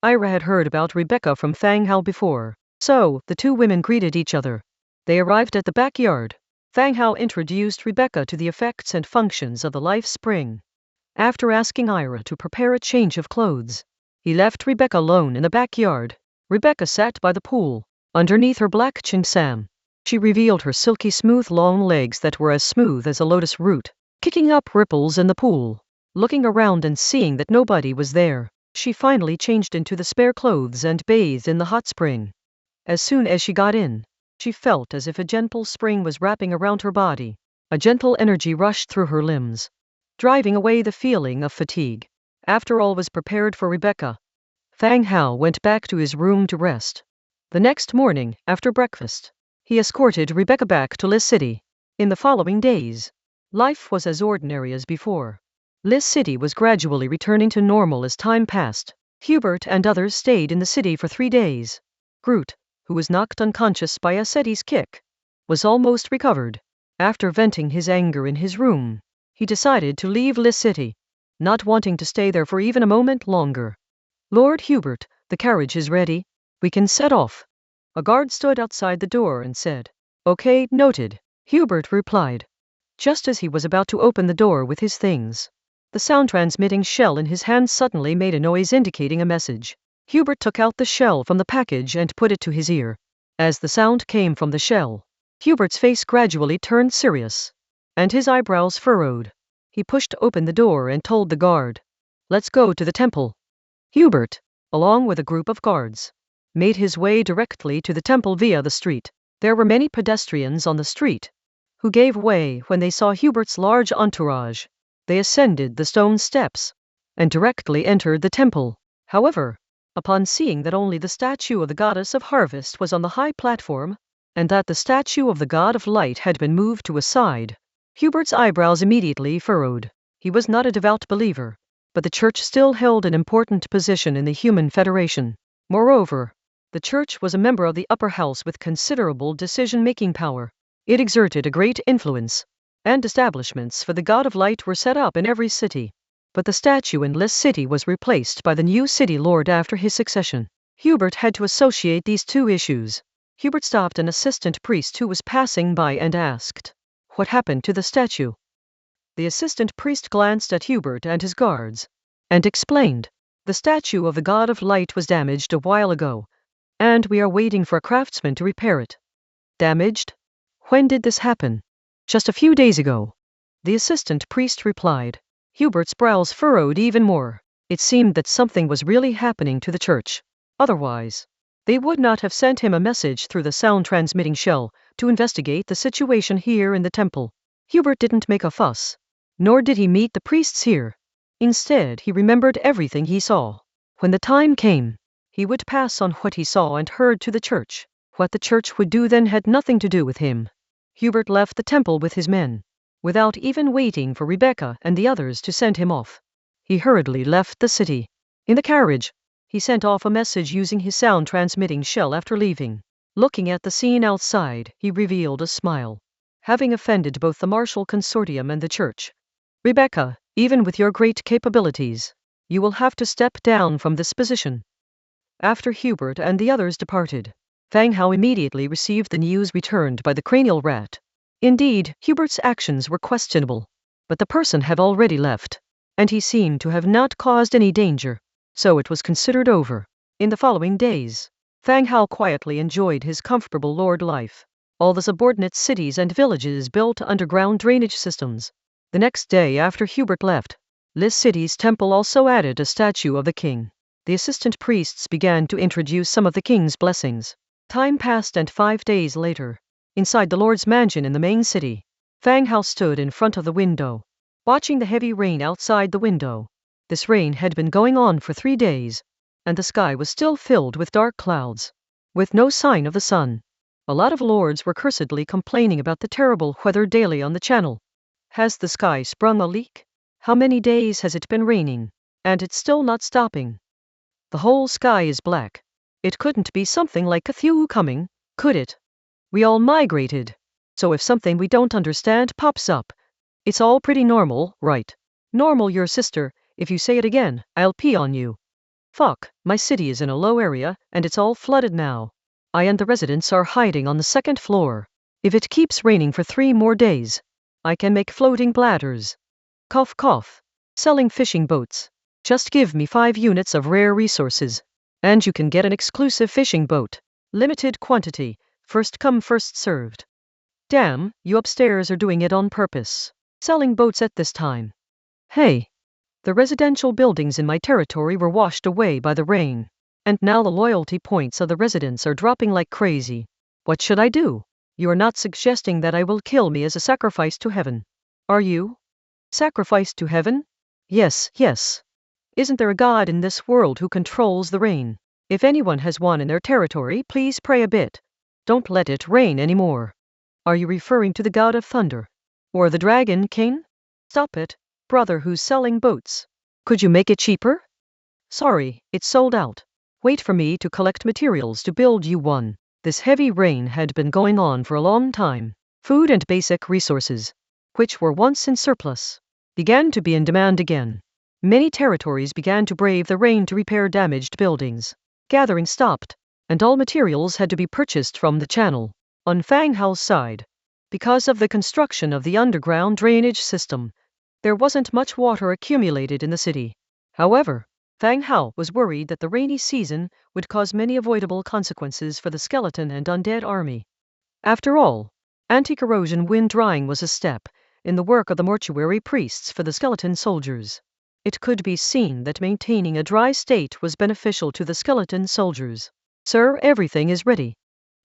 Ira had heard about Rebecca from Fang Hao before, so the two women greeted each other. They arrived at the backyard. Fang Hao introduced Rebecca to the effects and functions of the life spring. After asking Ira to prepare a change of clothes, he left Rebecca alone in the backyard. Rebecca sat by the pool, underneath her black cheongsam. She revealed her silky smooth long legs that were as smooth as a lotus root, kicking up ripples in the pool. Looking around and seeing that nobody was there, she finally changed into the spare clothes and bathed in the hot spring. As soon as she got in, she felt as if a gentle spring was wrapping around her body. A gentle energy rushed through her limbs, driving away the feeling of fatigue. After all was prepared for Rebecca, Fang Hao went back to his room to rest. The next morning, after breakfast, he escorted Rebecca back to Lis City. In the following days, life was as ordinary as before. Lis City was gradually returning to normal as time passed. Hubert and others stayed in the city for 3 days. Groot, who was knocked unconscious by Aseti's kick, was almost recovered. After venting his anger in his room, he decided to leave Lis City, not wanting to stay there for even a moment longer. Lord Hubert, the carriage is ready. We can set off. A guard stood outside the door and said, "Okay, noted," Hubert replied. Just as he was about to open the door with his things, the sound-transmitting shell in his hand suddenly made a noise indicating a message. Hubert took out the shell from the package and put it to his ear. As the sound came from the shell, Hubert's face gradually turned serious, and his eyebrows furrowed. He pushed open the door and told the guard, "Let's go to the temple." Hubert, along with a group of guards, made his way directly to the temple via the street. There were many pedestrians on the street, who gave way when they saw Hubert's large entourage. They ascended the stone steps, and directly entered the temple. However, upon seeing that only the statue of the goddess of harvest was on the high platform, and that the statue of the god of light had been moved to a side, Hubert's eyebrows immediately furrowed. He was not a devout believer, but the church still held an important position in the human federation. Moreover, the church was a member of the upper house with considerable decision-making power. It exerted a great influence, and establishments for the god of light were set up in every city. But the statue in Lis City was replaced by the new city lord after his succession. Hubert had to associate these two issues. Hubert stopped an assistant priest who was passing by and asked, "What happened to the statue?" The assistant priest glanced at Hubert and his guards, and explained, "The statue of the god of light was damaged a while ago, and we are waiting for a craftsman to repair it." "Damaged? When did this happen?" "Just a few days ago," the assistant priest replied. Hubert's brows furrowed even more. It seemed that something was really happening to the church. Otherwise, they would not have sent him a message through the sound-transmitting shell to investigate the situation here in the temple. Hubert didn't make a fuss, nor did he meet the priests here. Instead, he remembered everything he saw. When the time came, he would pass on what he saw and heard to the church. What the church would do then had nothing to do with him. Hubert left the temple with his men, without even waiting for Rebecca and the others to send him off. He hurriedly left the city. In the carriage, he sent off a message using his sound-transmitting shell after leaving. Looking at the scene outside, he revealed a smile. Having offended both the martial consortium and the church, "Rebecca, even with your great capabilities, you will have to step down from this position." After Hubert and the others departed, Fang Hao immediately received the news returned by the cranial rat. Indeed, Hubert's actions were questionable, but the person had already left, and he seemed to have not caused any danger, so it was considered over. In the following days, Fang Hao quietly enjoyed his comfortable lord life. All the subordinate cities and villages built underground drainage systems. The next day after Hubert left, Lis City's temple also added a statue of the king. The assistant priests began to introduce some of the king's blessings. Time passed and 5 days later, inside the Lord's mansion in the main city, Fang Hao stood in front of the window, watching the heavy rain outside the window. This rain had been going on for 3 days, and the sky was still filled with dark clouds, with no sign of the sun. A lot of lords were cursedly complaining about the terrible weather daily on the channel. Has the sky sprung a leak? How many days has it been raining? And it's still not stopping. The whole sky is black. It couldn't be something like Cthulhu coming, could it? We all migrated. So if something we don't understand pops up, it's all pretty normal, right? Normal your sister, if you say it again, I'll pee on you. Fuck, my city is in a low area, and it's all flooded now. I and the residents are hiding on the 2nd floor. If it keeps raining for 3 more days, I can make floating bladders. Cough cough. Selling fishing boats. Just give me 5 units of rare resources, and you can get an exclusive fishing boat. Limited quantity, first come first served. Damn, you upstairs are doing it on purpose. Selling boats at this time. Hey. The residential buildings in my territory were washed away by the rain, and now the loyalty points of the residents are dropping like crazy. What should I do? You are not suggesting that I will kill me as a sacrifice to heaven, are you? Sacrifice to heaven? Yes, yes. Isn't there a God in this world who controls the rain? If anyone has one in their territory, please pray a bit. Don't let it rain anymore. Are you referring to the God of thunder? Or the Dragon King? Stop it, brother who's selling boats. Could you make it cheaper? Sorry, it's sold out. Wait for me to collect materials to build you one. This heavy rain had been going on for a long time. Food and basic resources, which were once in surplus, began to be in demand again. Many territories began to brave the rain to repair damaged buildings. Gathering stopped, and all materials had to be purchased from the channel. On Fang Hao's side, because of the construction of the underground drainage system, there wasn't much water accumulated in the city. However, Fang Hao was worried that the rainy season would cause many avoidable consequences for the skeleton and undead army. After all, anti-corrosion wind drying was a step in the work of the mortuary priests for the skeleton soldiers. It could be seen that maintaining a dry state was beneficial to the skeleton soldiers. Sir, everything is ready.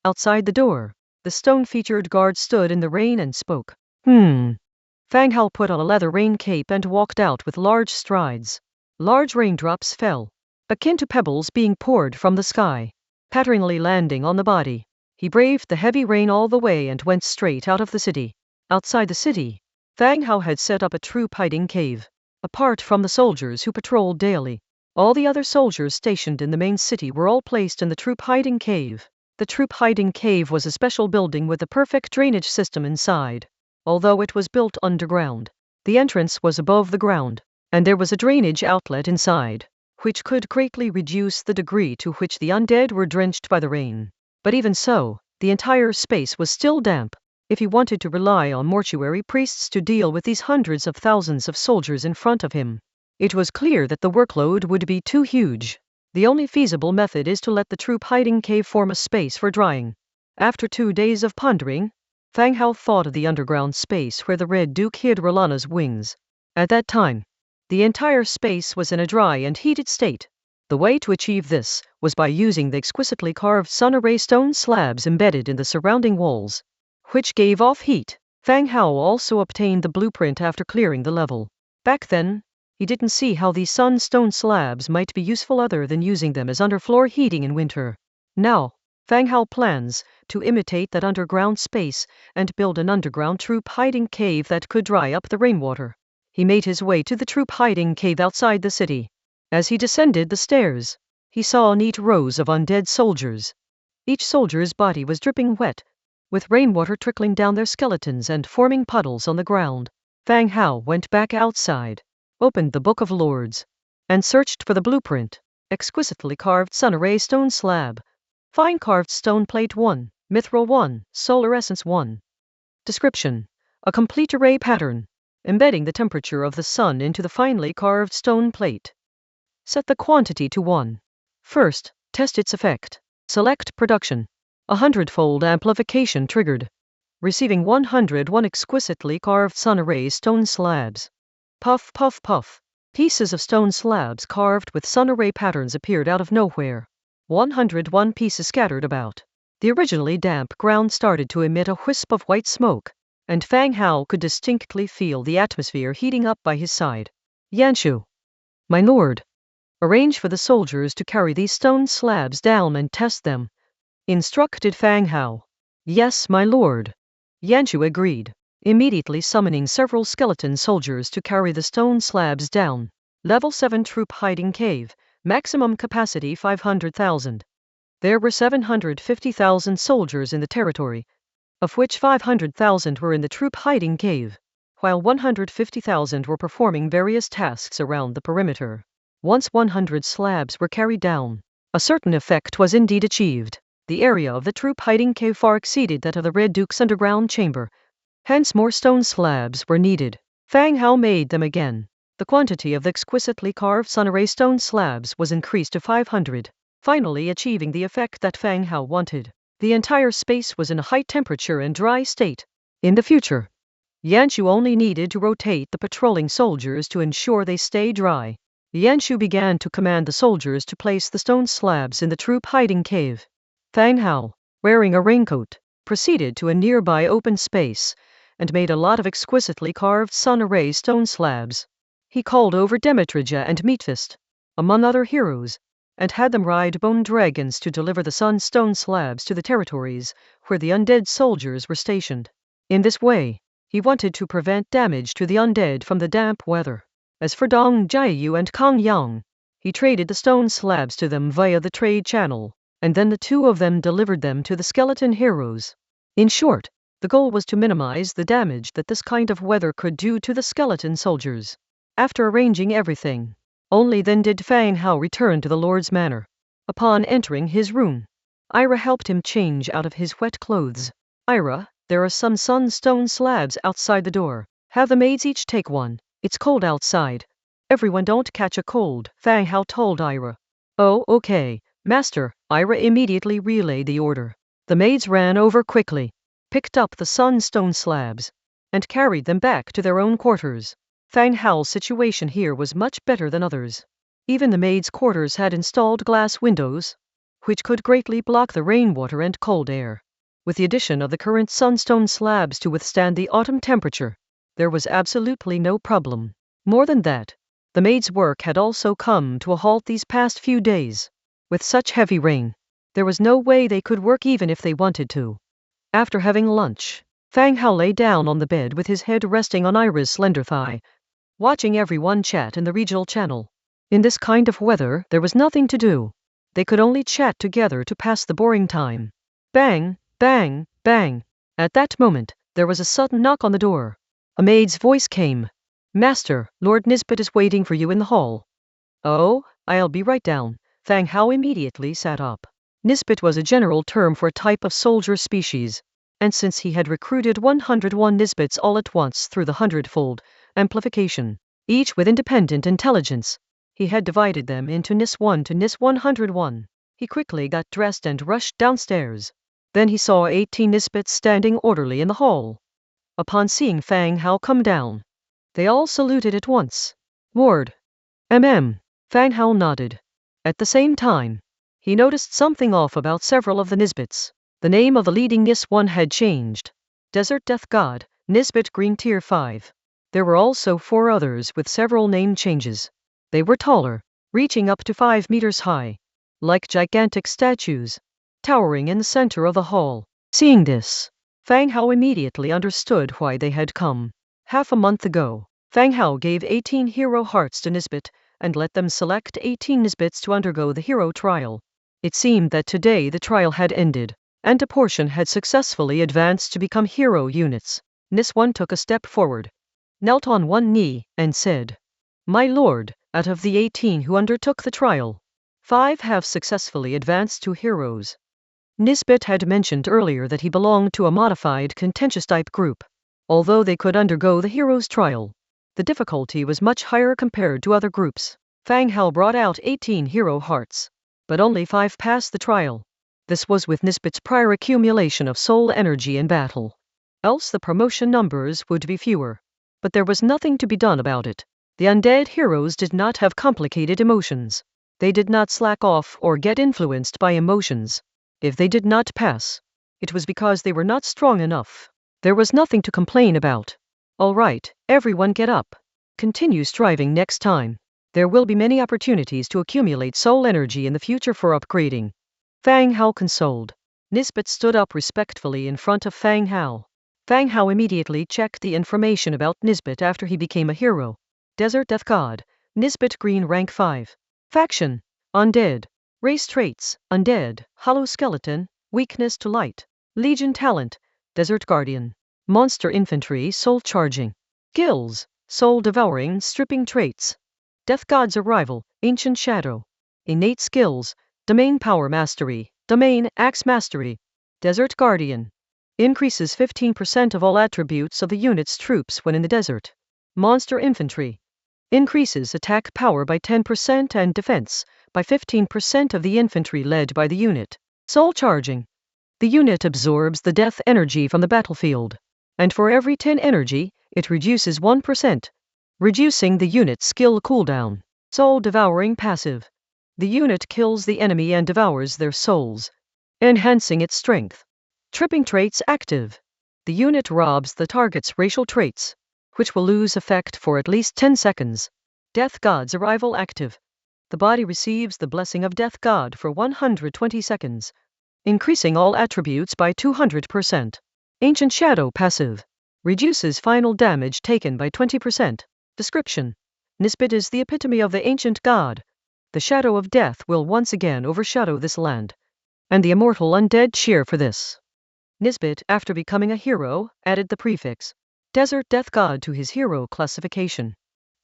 Outside the door, the stone-featured guard stood in the rain and spoke. Fang Hao put on a leather rain cape and walked out with large strides. Large raindrops fell, akin to pebbles being poured from the sky, patteringly landing on the body. He braved the heavy rain all the way and went straight out of the city. Outside the city, Fang Hao had set up a troop hiding cave. Apart from the soldiers who patrolled daily, all the other soldiers stationed in the main city were all placed in the troop hiding cave. The troop hiding cave was a special building with a perfect drainage system inside. Although it was built underground, the entrance was above the ground, and there was a drainage outlet inside, which could greatly reduce the degree to which the undead were drenched by the rain. But even so, the entire space was still damp. If he wanted to rely on mortuary priests to deal with these hundreds of thousands of soldiers in front of him, it was clear that the workload would be too huge. The only feasible method is to let the troop hiding cave form a space for drying. After 2 days of pondering, Fang Hao thought of the underground space where the Red Duke hid Rolana's wings. At that time, the entire space was in a dry and heated state. The way to achieve this was by using the exquisitely carved sun-array stone slabs embedded in the surrounding walls, which gave off heat. Fang Hao also obtained the blueprint after clearing the level. Back then, he didn't see how these sun-stone slabs might be useful other than using them as underfloor heating in winter. Now, Fang Hao plans to imitate that underground space and build an underground troop hiding cave that could dry up the rainwater. He made his way to the troop hiding cave outside the city. As he descended the stairs, he saw neat rows of undead soldiers. Each soldier's body was dripping wet, with rainwater trickling down their skeletons and forming puddles on the ground. Fang Hao went back outside, opened the Book of Lords, and searched for the blueprint. Exquisitely carved sun-array stone slab. Fine carved stone plate 1, mithril 1, solar essence 1. Description: a complete array pattern, embedding the temperature of the sun into the finely carved stone plate. Set the quantity to 1. First, test its effect. Select production. 100-fold amplification triggered. Receiving 101 exquisitely carved sun-array stone slabs. Puff, puff, puff. Pieces of stone slabs carved with sun-array patterns appeared out of nowhere. 101 pieces scattered about. The originally damp ground started to emit a wisp of white smoke, and Fang Hao could distinctly feel the atmosphere heating up by his side. Yanshu, my lord, arrange for the soldiers to carry these stone slabs down and test them, instructed Fang Hao. Yes, my lord. Yanshu agreed, immediately summoning several skeleton soldiers to carry the stone slabs down. Level 7 troop hiding cave, maximum capacity 500,000. There were 750,000 soldiers in the territory, of which 500,000 were in the troop hiding cave, while 150,000 were performing various tasks around the perimeter. Once 100 slabs were carried down, a certain effect was indeed achieved. The area of the troop hiding cave far exceeded that of the Red Duke's underground chamber. Hence more stone slabs were needed. Fang Hao made them again. The quantity of the exquisitely carved sunray stone slabs was increased to 500, finally achieving the effect that Fang Hao wanted. The entire space was in a high temperature and dry state. In the future, Yanshu only needed to rotate the patrolling soldiers to ensure they stay dry. Yanshu began to command the soldiers to place the stone slabs in the troop hiding cave. Fang Hao, wearing a raincoat, proceeded to a nearby open space and made a lot of exquisitely carved sun-array stone slabs. He called over Demetrija and Meatfist, among other heroes, and had them ride bone dragons to deliver the sunstone slabs to the territories where the undead soldiers were stationed. In this way, he wanted to prevent damage to the undead from the damp weather. As for Dong Jiayu and Kong Yang, he traded the stone slabs to them via the trade channel, and then the two of them delivered them to the skeleton heroes. In short, the goal was to minimize the damage that this kind of weather could do to the skeleton soldiers. After arranging everything, only then did Fang Hao return to the Lord's manor. Upon entering his room, Ira helped him change out of his wet clothes. Ira, there are some sunstone slabs outside the door. Have the maids each take one. It's cold outside. Everyone don't catch a cold, Fang Hao told Ira. Oh, okay, master. Ira immediately relayed the order. The maids ran over quickly, picked up the sunstone slabs, and carried them back to their own quarters. Fang Hao's situation here was much better than others. Even the maids' quarters had installed glass windows, which could greatly block the rainwater and cold air. With the addition of the current sunstone slabs to withstand the autumn temperature, there was absolutely no problem. More than that, the maids' work had also come to a halt these past few days. With such heavy rain, there was no way they could work even if they wanted to. After having lunch, Fang Hao lay down on the bed with his head resting on Ira's slender thigh, watching everyone chat in the regional channel. In this kind of weather, there was nothing to do. They could only chat together to pass the boring time. Bang, bang, bang. At that moment, there was a sudden knock on the door. A maid's voice came. Master, Lord Nisbet is waiting for you in the hall. Oh, I'll be right down. Fang Hao immediately sat up. Nisbet was a general term for a type of soldier species, and since he had recruited 101 Nisbets all at once through the hundredfold amplification, each with independent intelligence, he had divided them into Nis 1 to Nis 101. He quickly got dressed and rushed downstairs. Then he saw 18 Nisbets standing orderly in the hall. Upon seeing Fang Hao come down, they all saluted at once. Ward. Fang Hao nodded. At the same time, he noticed something off about several of the Nisbets. The name of the leading Nis 1 had changed. Desert Death God, Nisbet Green Tier 5. There were also 4 others with several name changes. They were taller, reaching up to 5 meters high, like gigantic statues, towering in the center of the hall. Seeing this, Fang Hao immediately understood why they had come. Half a month ago, Fang Hao gave 18 hero hearts to Nisbet and let them select 18 Nisbets to undergo the hero trial. It seemed that today the trial had ended, and a portion had successfully advanced to become hero units. Nis 1 took a step forward, knelt on one knee, and said, My lord, out of the 18 who undertook the trial, 5 have successfully advanced to heroes. Nisbet had mentioned earlier that he belonged to a modified contentious type group. Although they could undergo the hero's trial, the difficulty was much higher compared to other groups. Fang Hao brought out 18 hero hearts, but only 5 passed the trial. This was with Nisbet's prior accumulation of soul energy in battle. Else the promotion numbers would be fewer. But there was nothing to be done about it. The undead heroes did not have complicated emotions. They did not slack off or get influenced by emotions. If they did not pass, it was because they were not strong enough. There was nothing to complain about. All right, everyone get up. Continue striving next time. There will be many opportunities to accumulate soul energy in the future for upgrading. Fang Hao consoled. Nisbet stood up respectfully in front of Fang Hao. Fang Hao immediately checked the information about Nisbet after he became a hero. Desert Death God, Nisbet Green Rank 5. Faction, Undead. Race traits, Undead, Hollow Skeleton, Weakness to Light. Legion Talent, Desert Guardian. Monster Infantry Soul Charging. Skills, Soul Devouring Stripping Traits. Death God's Arrival, Ancient Shadow. Innate Skills, Domain Power Mastery. Domain, Axe Mastery. Desert Guardian. Increases 15% of all attributes of the unit's troops when in the desert. Monster Infantry. Increases attack power by 10% and defense by 15% of the infantry led by the unit. Soul Charging. The unit absorbs the death energy from the battlefield, and for every 10 energy, it reduces 1%, reducing the unit's skill cooldown. Soul Devouring Passive. The unit kills the enemy and devours their souls, enhancing its strength. Tripping Traits Active. The unit robs the target's racial traits, which will lose effect for at least 10 seconds. Death God's Arrival Active. The body receives the blessing of Death God for 120 seconds, increasing all attributes by 200%. Ancient Shadow Passive. Reduces final damage taken by 20%. Description. Nisbet is the epitome of the ancient god. The shadow of death will once again overshadow this land, and the immortal undead cheer for this. Nisbet, after becoming a hero, added the prefix Desert Death God to his hero classification.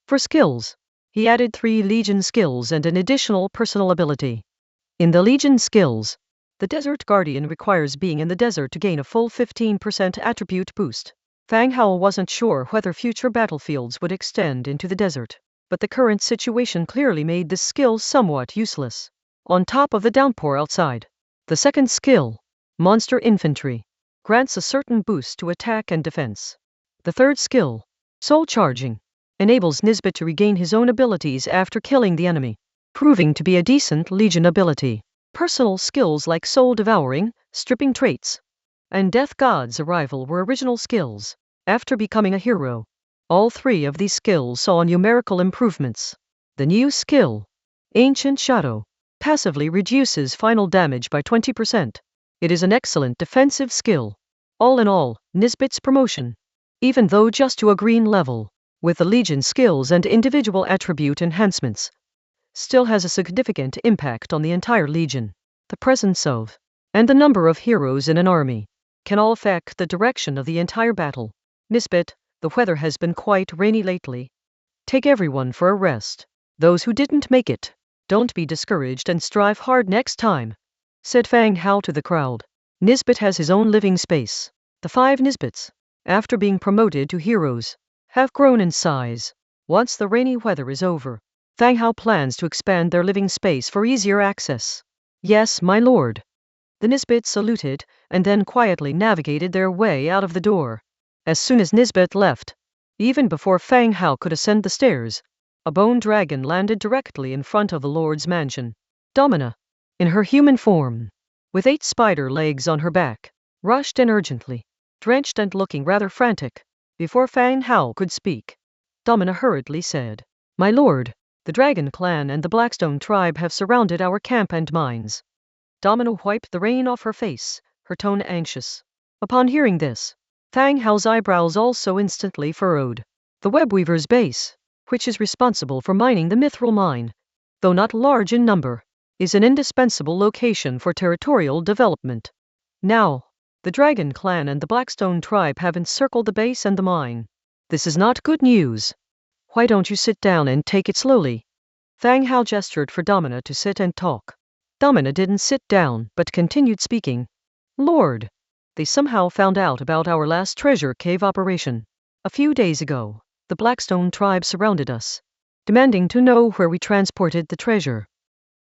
For skills, he added 3 Legion skills and an additional personal ability. In the Legion skills, the Desert Guardian requires being in the desert to gain a full 15% attribute boost. Fang Hao wasn't sure whether future battlefields would extend into the desert, but the current situation clearly made this skill somewhat useless. On top of the downpour outside, the second skill, Monster Infantry, grants a certain boost to attack and defense. The third skill, Soul Charging, enables Nisbet to regain his own abilities after killing the enemy, proving to be a decent Legion ability. Personal skills like Soul Devouring, Stripping Traits, and Death God's Arrival were original skills. After becoming a hero, all 3 of these skills saw numerical improvements. The new skill, Ancient Shadow, passively reduces final damage by 20%. It is an excellent defensive skill. All in all, Nisbet's promotion, even though just to a green level, with the Legion skills and individual attribute enhancements, still has a significant impact on the entire Legion. The presence of, and the number of heroes in an army, can all affect the direction of the entire battle. Nisbet, the weather has been quite rainy lately. Take everyone for a rest. Those who didn't make it, don't be discouraged and strive hard next time, said Fang Hao to the crowd. Nisbet has his own living space. The 5 Nisbets, after being promoted to heroes, have grown in size. Once the rainy weather is over, Fang Hao plans to expand their living space for easier access. Yes, my lord. The Nisbets saluted, and then quietly navigated their way out of the door. As soon as Nisbet left, even before Fang Hao could ascend the stairs, a bone dragon landed directly in front of the lord's mansion. Domina, in her human form, with 8 spider legs on her back, rushed in urgently, drenched and looking rather frantic. Before Fang Hao could speak, Domina hurriedly said, "My lord, the Dragon Clan and the Blackstone tribe have surrounded our camp and mines." Domina wiped the rain off her face, her tone anxious. Upon hearing this, Fang Hao's eyebrows also instantly furrowed. The Webweaver's base, which is responsible for mining the Mithril mine, though not large in number, is an indispensable location for territorial development. Now, the Dragon Clan and the Blackstone tribe have encircled the base and the mine. This is not good news. Why don't you sit down and take it slowly? Fang Hao gestured for Domina to sit and talk. Domina didn't sit down, but continued speaking. Lord, they somehow found out about our last treasure cave operation. A few days ago, the Blackstone tribe surrounded us, demanding to know where we transported the treasure.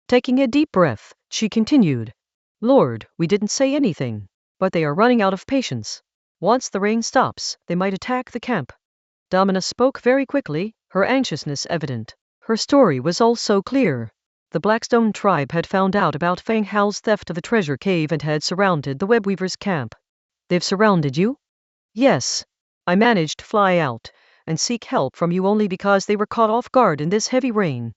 Taking a deep breath, she continued, Lord, we didn't say anything, but they are running out of patience. Once the rain stops, they might attack the camp. Domina spoke very quickly, her anxiousness evident. Her story was also clear. The Blackstone tribe had found out about Fang Hao's theft of the treasure cave and had surrounded the Webweaver's camp. They've surrounded you? Yes. I managed to fly out and seek help from you only because they were caught off guard in this heavy rain,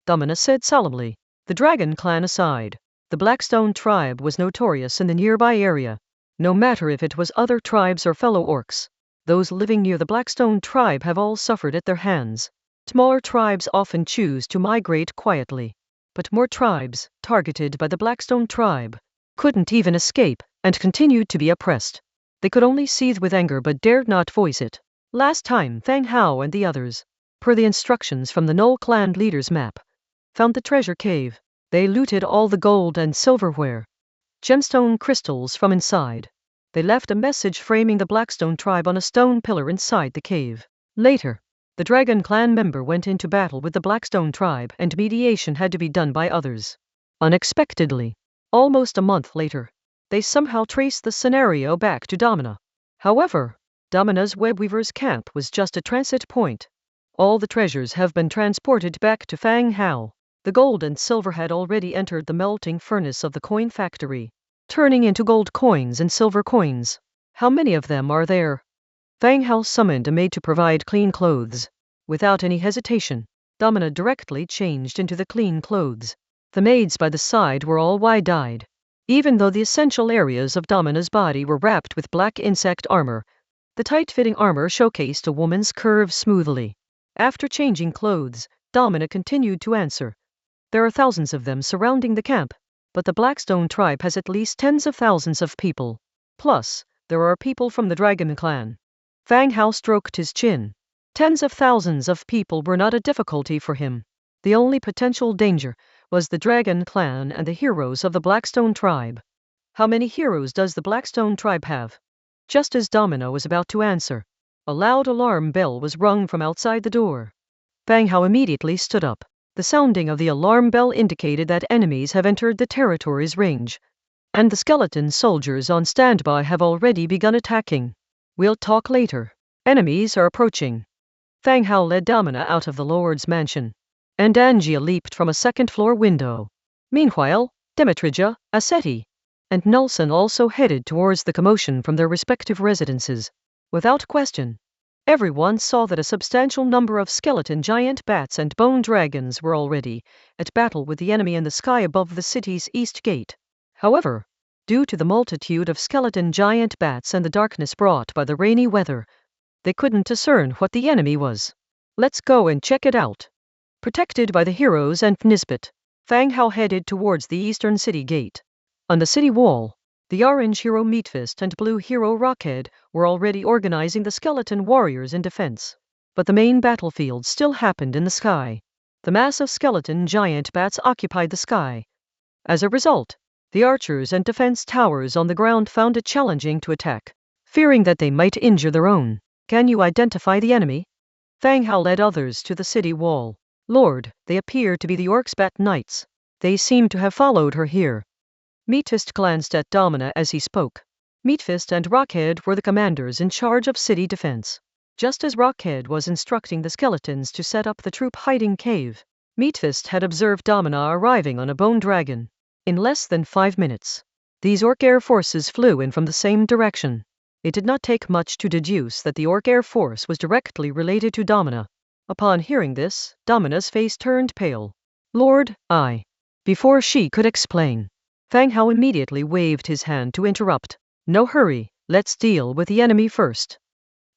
Domina said solemnly. The Dragon Clan aside, the Blackstone tribe was notorious in the nearby area. No matter if it was other tribes or fellow orcs, those living near the Blackstone tribe have all suffered at their hands. Smaller tribes often choose to migrate quietly, but more tribes, targeted by the Blackstone tribe, couldn't even escape and continued to be oppressed. They could only seethe with anger but dared not voice it. Last time Fang Hao and the others, per the instructions from the Knoll Clan leader's map, found the treasure cave, they looted all the gold and silverware, gemstone crystals from inside. They left a message framing the Blackstone tribe on a stone pillar inside the cave. Later, the Dragon clan member went into battle with the Blackstone tribe and mediation had to be done by others. Unexpectedly, almost a month later, they somehow traced the scenario back to Domina. However, Domina's webweaver's camp was just a transit point. All the treasures have been transported back to Fang Hao. The gold and silver had already entered the melting furnace of the coin factory, turning into gold coins and silver coins. How many of them are there? Fang Hao summoned a maid to provide clean clothes. Without any hesitation, Domina directly changed into the clean clothes. The maids by the side were all wide-eyed. Even though the essential areas of Domina's body were wrapped with black insect armor, the tight-fitting armor showcased a woman's curves smoothly. After changing clothes, Domina continued to answer. There are thousands of them surrounding the camp, but the Blackstone tribe has at least tens of thousands of people. Plus, there are people from the Dragon clan. Fang Hao stroked his chin. Tens of thousands of people were not a difficulty for him. The only potential danger was the Dragon clan and the heroes of the Blackstone tribe. How many heroes does the Blackstone tribe have? Just as Domino was about to answer, a loud alarm bell was rung from outside the door. Fang Hao immediately stood up. The sounding of the alarm bell indicated that enemies have entered the territory's range, and the skeleton soldiers on standby have already begun attacking. We'll talk later. Enemies are approaching. Fang Hao led Domina out of the Lord's mansion, and Angia leaped from a second-floor window. Meanwhile, Demetrija, Aseti, and Nelson also headed towards the commotion from their respective residences. Without question, everyone saw that a substantial number of skeleton giant bats and bone dragons were already at battle with the enemy in the sky above the city's east gate. However, due to the multitude of skeleton giant bats and the darkness brought by the rainy weather, they couldn't discern what the enemy was. Let's go and check it out. Protected by the heroes and Nisbet, Fang Hao headed towards the eastern city gate. On the city wall, the orange hero Meatfist and blue hero Rockhead were already organizing the skeleton warriors in defense. But the main battlefield still happened in the sky. The mass of skeleton giant bats occupied the sky. As a result, the archers and defense towers on the ground found it challenging to attack, fearing that they might injure their own. Can you identify the enemy? Fang Hao led others to the city wall. Lord, they appear to be the Orcs Bat Knights. They seem to have followed her here. Meatfist glanced at Domina as he spoke. Meatfist and Rockhead were the commanders in charge of city defense. Just as Rockhead was instructing the skeletons to set up the troop hiding cave, Meatfist had observed Domina arriving on a bone dragon. In less than 5 minutes, these Orc air forces flew in from the same direction. It did not take much to deduce that the Orc air force was directly related to Domina. Upon hearing this, Domina's face turned pale. Lord, Before she could explain, Fang Hao immediately waved his hand to interrupt. No hurry, let's deal with the enemy first.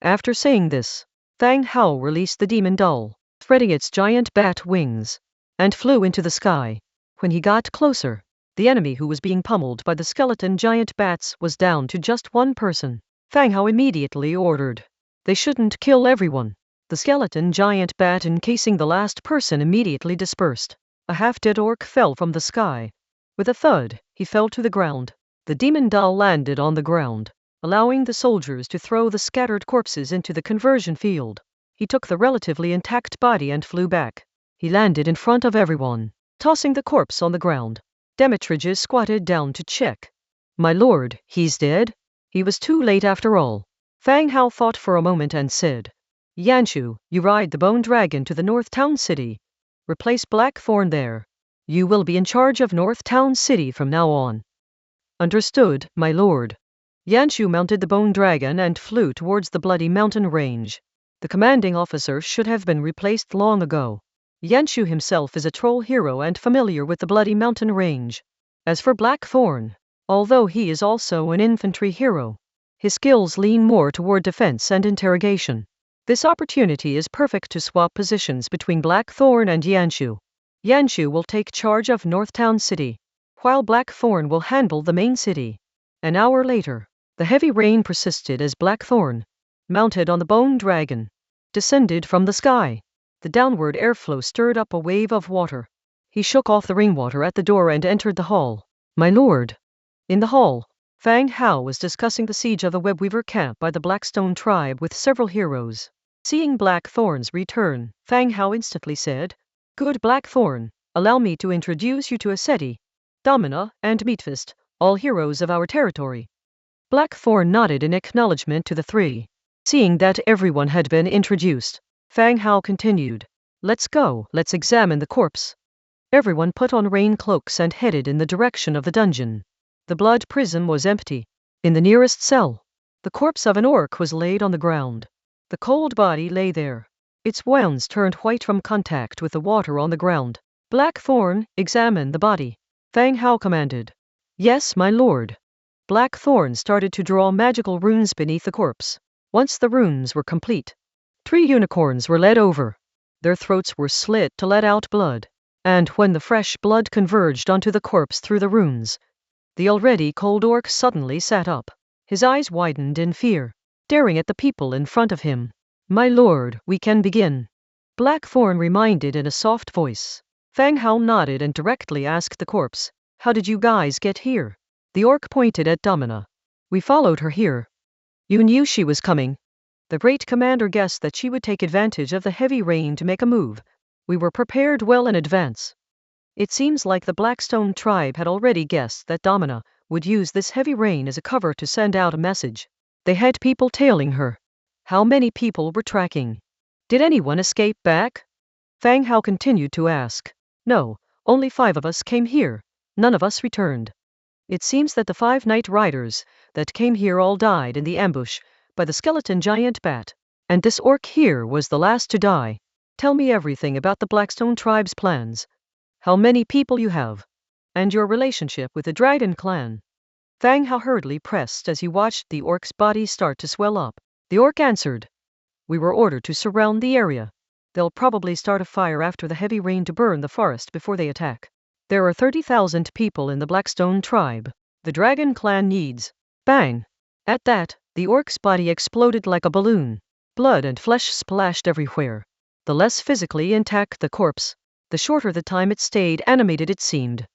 After saying this, Fang Hao released the demon doll, spreading its giant bat wings, and flew into the sky. When he got closer, the enemy who was being pummeled by the skeleton giant bats was down to just one person. Fang Hao immediately ordered. They shouldn't kill everyone. The skeleton giant bat encasing the last person immediately dispersed. A half-dead orc fell from the sky. With a thud, he fell to the ground. The demon doll landed on the ground, allowing the soldiers to throw the scattered corpses into the conversion field. He took the relatively intact body and flew back. He landed in front of everyone, tossing the corpse on the ground. Demetrija squatted down to check. My lord, he's dead? He was too late after all. Fang Hao thought for a moment and said, Yanshu, you ride the bone dragon to the North Town City. Replace Blackthorn there. You will be in charge of North Town City from now on. Understood, my lord. Yanshu mounted the bone dragon and flew towards the Bloody Mountain range. The commanding officer should have been replaced long ago. Yanshu himself is a troll hero and familiar with the Bloody Mountain range. As for Blackthorn, although he is also an infantry hero, his skills lean more toward defense and interrogation. This opportunity is perfect to swap positions between Blackthorn and Yanshu. Yanshu will take charge of Northtown City, while Blackthorn will handle the main city. An hour later, the heavy rain persisted as Blackthorn, mounted on the bone dragon, descended from the sky. The downward airflow stirred up a wave of water. He shook off the rainwater at the door and entered the hall. My lord. In the hall, Fang Hao was discussing the siege of the Webweaver camp by the Blackstone tribe with several heroes. Seeing Blackthorn's return, Fang Hao instantly said, "Good Blackthorn, allow me to introduce you to Aseti, Domina, and Meatfist, all heroes of our territory." Blackthorn nodded in acknowledgement to the three. Seeing that everyone had been introduced, Fang Hao continued, "Let's go, let's examine the corpse." Everyone put on rain cloaks and headed in the direction of the dungeon. The blood prism was empty. In the nearest cell, the corpse of an orc was laid on the ground. The cold body lay there. Its wounds turned white from contact with the water on the ground. "Blackthorn, examine the body," Fang Hao commanded. "Yes, my lord." Blackthorn started to draw magical runes beneath the corpse. Once the runes were complete, 3 unicorns were led over. Their throats were slit to let out blood. And when the fresh blood converged onto the corpse through the runes, the already cold orc suddenly sat up. His eyes widened in fear, staring at the people in front of him. "My lord, we can begin," Blackthorn reminded in a soft voice. Fang Hao nodded and directly asked the corpse, "How did you guys get here?" The orc pointed at Domina. "We followed her here." "You knew she was coming?" The great commander guessed that she would take advantage of the heavy rain to make a move. "We were prepared well in advance." It seems like the Blackstone tribe had already guessed that Domina would use this heavy rain as a cover to send out a message. They had people tailing her. How many people were tracking? Did anyone escape back? Fang Hao continued to ask. "No, only 5 of us came here. None of us returned." It seems that the 5 night riders that came here all died in the ambush by the skeleton giant bat. And this orc here was the last to die. Tell me everything about the Blackstone tribe's plans. How many people you have, and your relationship with the Dragon clan. Fang Hao hurriedly pressed as he watched the orc's body start to swell up. The orc answered, "We were ordered to surround the area. They'll probably start a fire after the heavy rain to burn the forest before they attack. There are 30,000 people in the Blackstone tribe. The Dragon clan needs." Bang! At that, the orc's body exploded like a balloon. Blood and flesh splashed everywhere. The less physically intact the corpse, the shorter the time it stayed animated it seemed.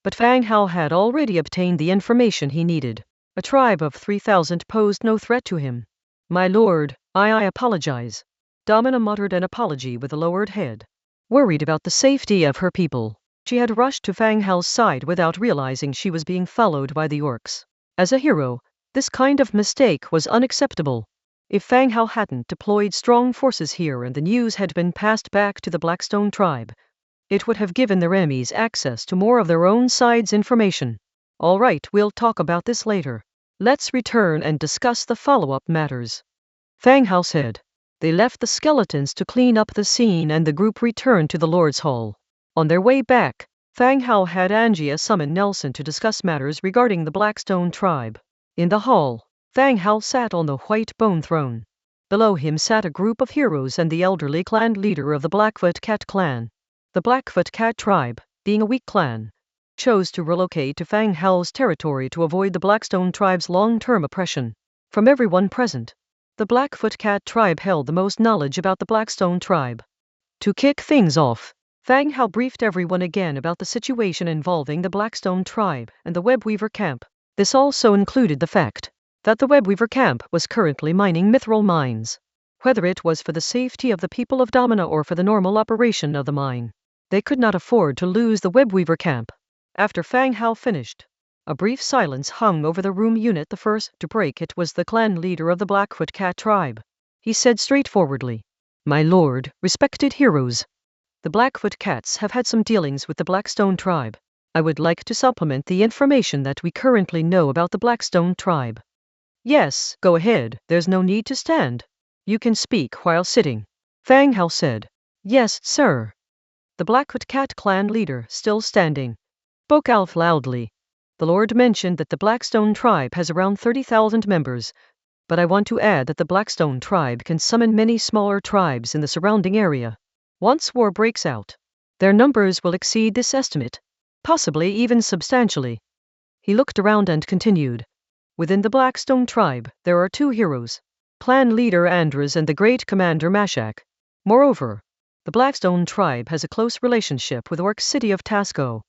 But Fang Hao had already obtained the information he needed. A tribe of 3,000 posed no threat to him. "My lord, I apologize." Domina muttered an apology with a lowered head. Worried about the safety of her people, she had rushed to Fang Hao's side without realizing she was being followed by the orcs. As a hero, this kind of mistake was unacceptable. If Fang Hao hadn't deployed strong forces here and the news had been passed back to the Blackstone tribe, it would have given their enemies access to more of their own side's information. "All right, we'll talk about this later. Let's return and discuss the follow-up matters," Fang Hao said. They left the skeletons to clean up the scene and the group returned to the Lord's Hall. On their way back, Fang Hao had Angia summon Nelson to discuss matters regarding the Blackstone tribe. In the hall, Fang Hao sat on the white bone throne. Below him sat a group of heroes and the elderly clan leader of the Blackfoot Cat clan. The Blackfoot Cat tribe, being a weak clan, chose to relocate to Fang Hao's territory to avoid the Blackstone tribe's long-term oppression. From everyone present, the Blackfoot Cat tribe held the most knowledge about the Blackstone tribe. To kick things off, Fang Hao briefed everyone again about the situation involving the Blackstone tribe and the Webweaver camp. This also included the fact that the Webweaver camp was currently mining mithril mines. Whether it was for the safety of the people of Domina or for the normal operation of the mine, they could not afford to lose the Webweaver camp. After Fang Hao finished, a brief silence hung over the room unit. The first to break it was the clan leader of the Blackfoot Cat tribe. He said straightforwardly, "My lord, respected heroes, the Blackfoot Cats have had some dealings with the Blackstone tribe. I would like to supplement the information that we currently know about the Blackstone tribe." "Yes, go ahead, there's no need to stand. You can speak while sitting," Fang Hao said. "Yes, sir." The Blackfoot Cat clan leader, still standing, spoke out loudly. "The Lord mentioned that the Blackstone tribe has around 30,000 members, but I want to add that the Blackstone tribe can summon many smaller tribes in the surrounding area. Once war breaks out, their numbers will exceed this estimate, possibly even substantially." He looked around and continued, "Within the Blackstone tribe, there are 2 heroes, clan leader Andras and the great commander Mashak. Moreover, the Blackstone tribe has a close relationship with Orc city of Tasco."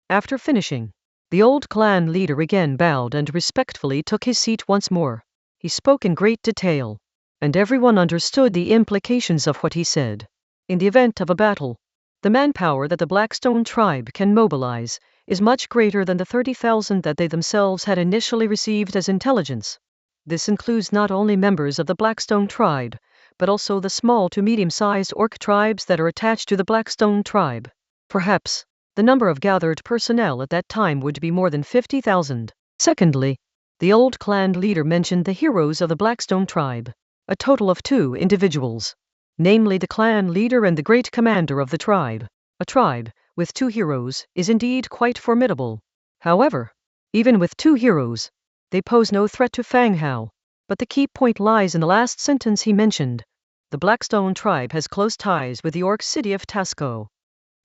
After finishing, The old clan leader again bowed and respectfully took his seat once more. He spoke in great detail, and everyone understood the implications of what he said. In the event of a battle, the manpower that the Blackstone tribe can mobilize is much greater than the 30,000 that they themselves had initially received as intelligence. This includes not only members of the Blackstone tribe, but also the small to medium-sized orc tribes that are attached to the Blackstone tribe. Perhaps the number of gathered personnel at that time would be more than 50,000. Secondly, the old clan leader mentioned the heroes of the Blackstone tribe, a total of 2 individuals, namely the clan leader and the great commander of the tribe. A tribe with 2 heroes is indeed quite formidable. However, even with 2 heroes, they pose no threat to Fang Hao. But the key point lies in the last sentence he mentioned. The Blackstone tribe has close ties with the orc city of Tasco.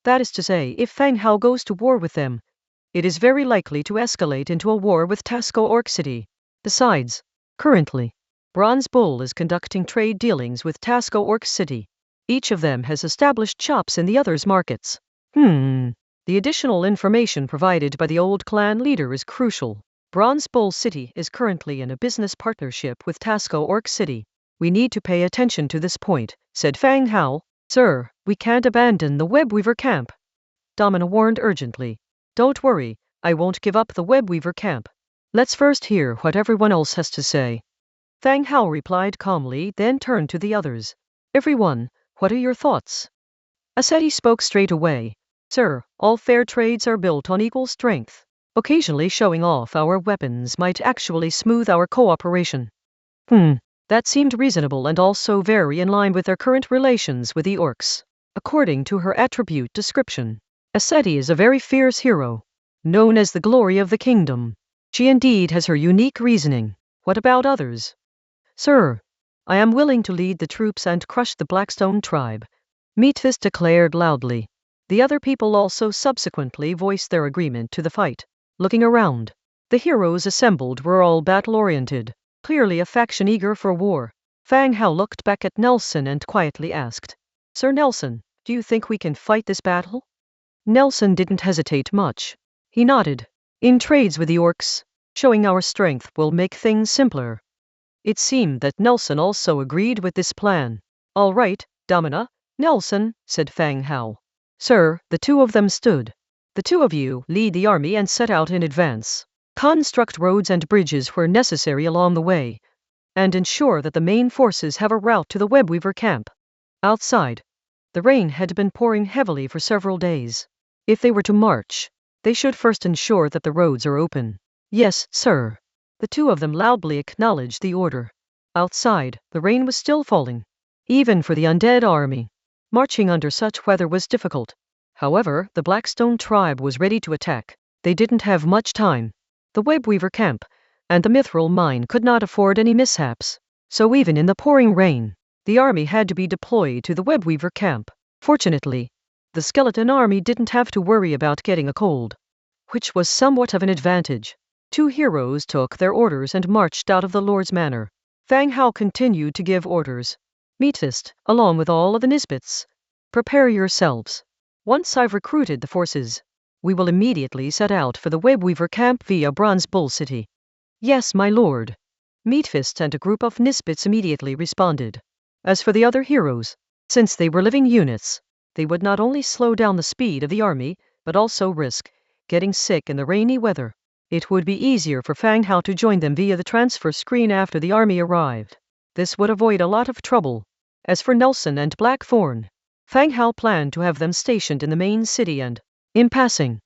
That is to say, if Fang Hao goes to war with them, it is very likely to escalate into a war with Tasco Orc City. Besides, currently, Bronze Bull is conducting trade dealings with Tasco Orc City. Each of them has established shops in the other's markets. The additional information provided by the old clan leader is crucial. Bronze Bull City is currently in a business partnership with Tasco Orc City. We need to pay attention to this point, said Fang Hao. Sir, we can't abandon the Webweaver camp, Domina warned urgently. Don't worry, I won't give up the Webweaver camp. Let's first hear what everyone else has to say. Fang Hao replied calmly, then turned to the others. Everyone, what are your thoughts? Aseti spoke straight away. Sir, all fair trades are built on equal strength. Occasionally showing off our weapons might actually smooth our cooperation. That seemed reasonable and also very in line with their current relations with the orcs. According to her attribute description, Aseti is a very fierce hero, known as the glory of the kingdom. She indeed has her unique reasoning. What about others? Sir, I am willing to lead the troops and crush the Blackstone tribe, Meatfist declared loudly. The other people also subsequently voiced their agreement to the fight. Looking around, the heroes assembled were all battle-oriented, clearly a faction eager for war. Fang Hao looked back at Nelson and quietly asked, Sir Nelson, do you think we can fight this battle? Nelson didn't hesitate much. He nodded. In trades with the orcs, showing our strength will make things simpler. It seemed that Nelson also agreed with this plan. All right, Domina, Nelson, said Fang Hao. Sir, the 2 of them stood. The 2 of you lead the army and set out in advance. Construct roads and bridges where necessary along the way, and ensure that the main forces have a route to the Webweaver camp. Outside, the rain had been pouring heavily for several days. If they were to march, they should first ensure that the roads are open. Yes, sir. The 2 of them loudly acknowledged the order. Outside, the rain was still falling. Even for the Undead army, marching under such weather was difficult. However, the Blackstone tribe was ready to attack. They didn't have much time. The Webweaver camp and the Mithril mine could not afford any mishaps. So even in the pouring rain, the army had to be deployed to the Webweaver camp. Fortunately, the skeleton army didn't have to worry about getting a cold, which was somewhat of an advantage. 2 heroes took their orders and marched out of the Lord's manor. Fang Hao continued to give orders. Meatfist, along with all of the Nisbets, prepare yourselves. Once I've recruited the forces, we will immediately set out for the Webweaver camp via Bronze Bull City. Yes, my lord. Meatfist and a group of Nisbets immediately responded. As for the other heroes, since they were living units, they would not only slow down the speed of the army, but also risk getting sick in the rainy weather. It would be easier for Fang Hao to join them via the transfer screen after the army arrived. This would avoid a lot of trouble. As for Nelson and Blackthorn, Fang Hao planned to have them stationed in the main city and, in passing,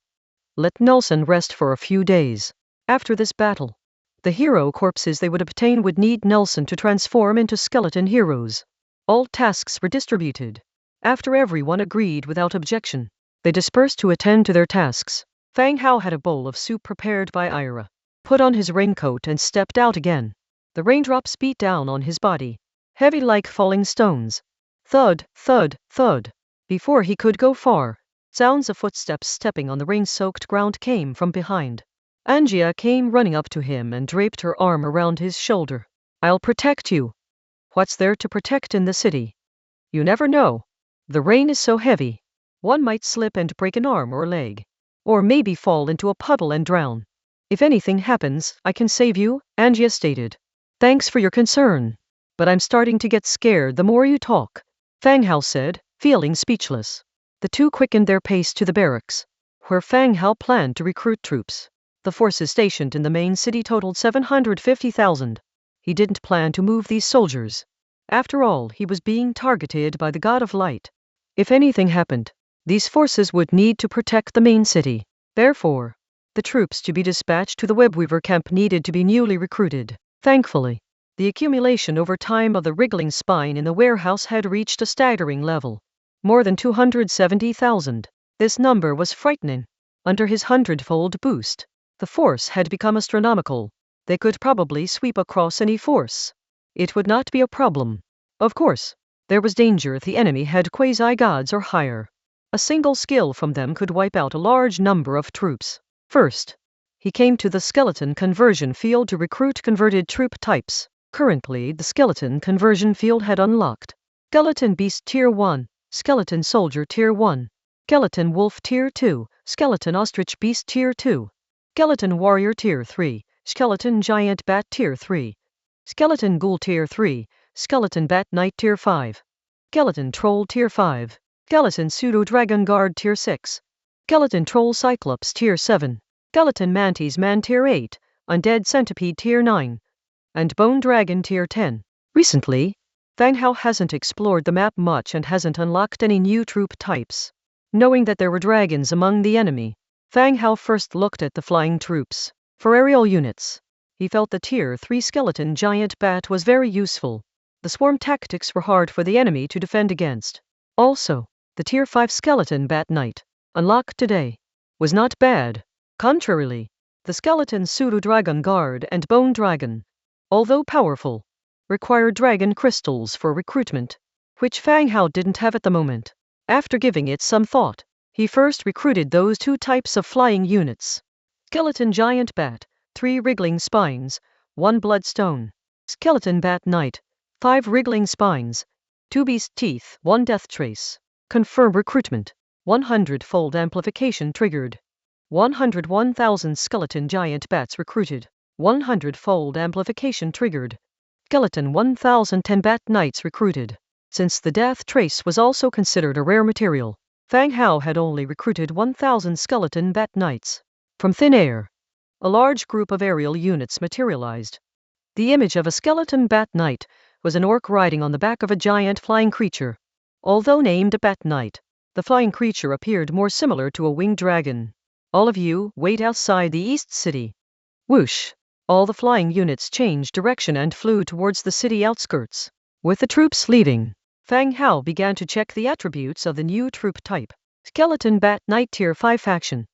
let Nelson rest for a few days. After this battle, the hero corpses they would obtain would need Nelson to transform into skeleton heroes. All tasks were distributed. After everyone agreed without objection, they dispersed to attend to their tasks. Fang Hao had a bowl of soup prepared by Ira, put on his raincoat and stepped out again. The raindrops beat down on his body, heavy like falling stones. Thud, thud, thud. Before he could go far, sounds of footsteps stepping on the rain-soaked ground came from behind. Angia came running up to him and draped her arm around his shoulder. I'll protect you. What's there to protect in the city? You never know. The rain is so heavy, one might slip and break an arm or leg. or maybe fall into a puddle and drown. If anything happens, I can save you, Angia stated. Thanks for your concern. But I'm starting to get scared the more you talk, Fang Hao said, feeling speechless. The two quickened their pace to the barracks, where Fang Hao planned to recruit troops. The forces stationed in the main city totaled 750,000. He didn't plan to move these soldiers. After all, he was being targeted by the God of Light. If anything happened, these forces would need to protect the main city. Therefore, the troops to be dispatched to the Webweaver camp needed to be newly recruited. Thankfully, the accumulation over time of the wriggling spine in the warehouse had reached a staggering level. More than 270,000. This number was frightening. Under his 100-fold boost, the force had become astronomical. They could probably sweep across any force. It would not be a problem. Of course, there was danger if the enemy had quasi-gods or higher. A single skill from them could wipe out a large number of troops. First, he came to the skeleton conversion field to recruit converted troop types. Currently, the skeleton conversion field had unlocked Skeleton Beast Tier 1, Skeleton Soldier Tier 1, Skeleton Wolf Tier 2, Skeleton Ostrich Beast Tier 2, Skeleton Warrior Tier 3, Skeleton Giant Bat Tier 3, Skeleton Ghoul Tier 3, Skeleton Bat Knight Tier 5, Skeleton Troll Tier 5, Skeleton Pseudo Dragon Guard Tier 6, Skeleton Troll Cyclops Tier 7, Skeleton Mantis Man Tier 8, Undead Centipede Tier 9, and Bone Dragon Tier 10. Recently, Fang Hao hasn't explored the map much and hasn't unlocked any new troop types. Knowing that there were dragons among the enemy, Fang Hao first looked at the flying troops. For aerial units, he felt the Tier 3 Skeleton Giant Bat was very useful. The swarm tactics were hard for the enemy to defend against. Also, the Tier 5 Skeleton Bat Knight, unlocked today, was not bad. Contrarily, the Skeleton Pseudo Dragon Guard and Bone Dragon, although powerful, required dragon crystals for recruitment, which Fang Hao didn't have at the moment. After giving it some thought, he first recruited those two types of flying units. Skeleton Giant Bat, 3 wriggling spines, 1 bloodstone. Skeleton Bat Knight, 5 wriggling spines, 2 beast teeth, 1 death trace. Confirm recruitment. 100-fold amplification triggered. 101,000 skeleton giant bats recruited. 100-fold amplification triggered. Skeleton 1010 bat knights recruited. Since the death trace was also considered a rare material, Fang Hao had only recruited 1,000 skeleton bat knights. From thin air, a large group of aerial units materialized. The image of a skeleton bat knight was an orc riding on the back of a giant flying creature. Although named a bat knight, the flying creature appeared more similar to a winged dragon. All of you, wait outside the East City. Whoosh! All the flying units changed direction and flew towards the city outskirts. With the troops leaving, Fang Hao began to check the attributes of the new troop type. Skeleton Bat Knight Tier 5 Faction.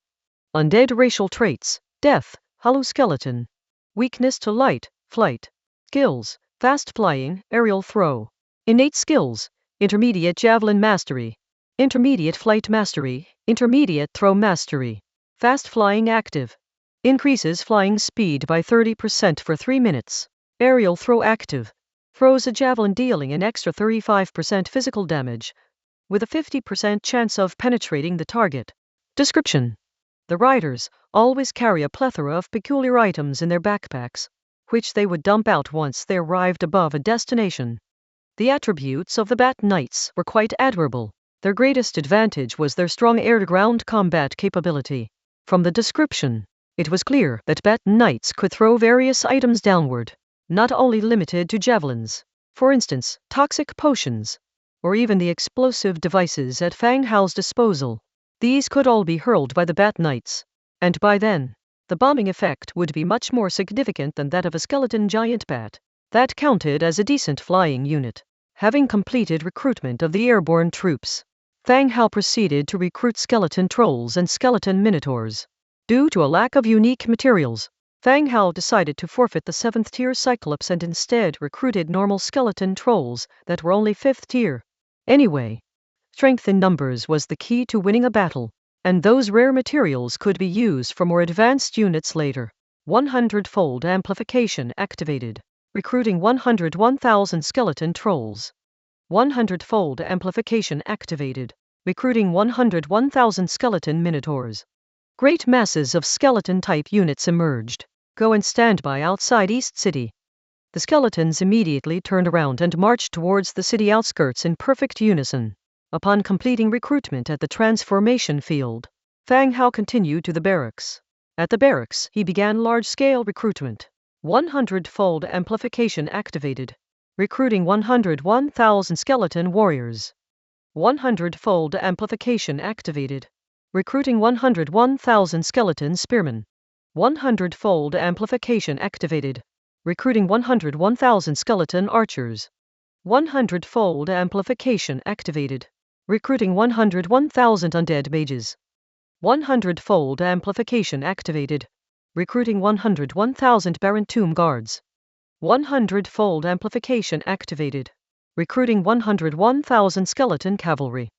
Undead racial traits: Death, Hollow Skeleton. Weakness to Light, Flight. Skills: Fast Flying, Aerial Throw. Innate Skills: Intermediate Javelin Mastery, Intermediate Flight Mastery, Intermediate Throw Mastery. Fast Flying Active. Increases flying speed by 30% for 3 minutes. Aerial Throw Active. Throws a javelin dealing an extra 35% physical damage, with a 50% chance of penetrating the target. Description: the riders always carry a plethora of peculiar items in their backpacks, which they would dump out once they arrived above a destination. The attributes of the Bat Knights were quite admirable. Their greatest advantage was their strong air-to-ground combat capability. From the description, it was clear that Bat Knights could throw various items downward, not only limited to javelins, for instance, toxic potions, or even the explosive devices at Fang Hao's disposal. These could all be hurled by the Bat Knights, and by then, the bombing effect would be much more significant than that of a skeleton giant bat. That counted as a decent flying unit. Having completed recruitment of the airborne troops, Fang Hao proceeded to recruit skeleton trolls and skeleton minotaurs. Due to a lack of unique materials, Fang Hao decided to forfeit the 7th tier Cyclops and instead recruited normal skeleton trolls that were only 5th tier. Anyway, strength in numbers was the key to winning a battle, and those rare materials could be used for more advanced units later. 100-fold amplification activated. Recruiting 101,000 skeleton trolls. 100-fold amplification activated. Recruiting 101,000 skeleton minotaurs. Great masses of skeleton-type units emerged. Go and stand by outside East City. The skeletons immediately turned around and marched towards the city outskirts in perfect unison. Upon completing recruitment at the transformation field, Fang Hao continued to the barracks. At the barracks, he began large-scale recruitment. 100-fold amplification activated. Recruiting 101,000 skeleton warriors. 100-fold amplification activated. Recruiting 101,000 skeleton spearmen. 100-fold amplification activated. Recruiting 101,000 skeleton archers. 100-fold amplification activated. Recruiting 101,000 undead mages. 100-fold amplification activated. Recruiting 101,000 Baron Tomb guards. 100-fold amplification activated. Recruiting 101,000 skeleton cavalry.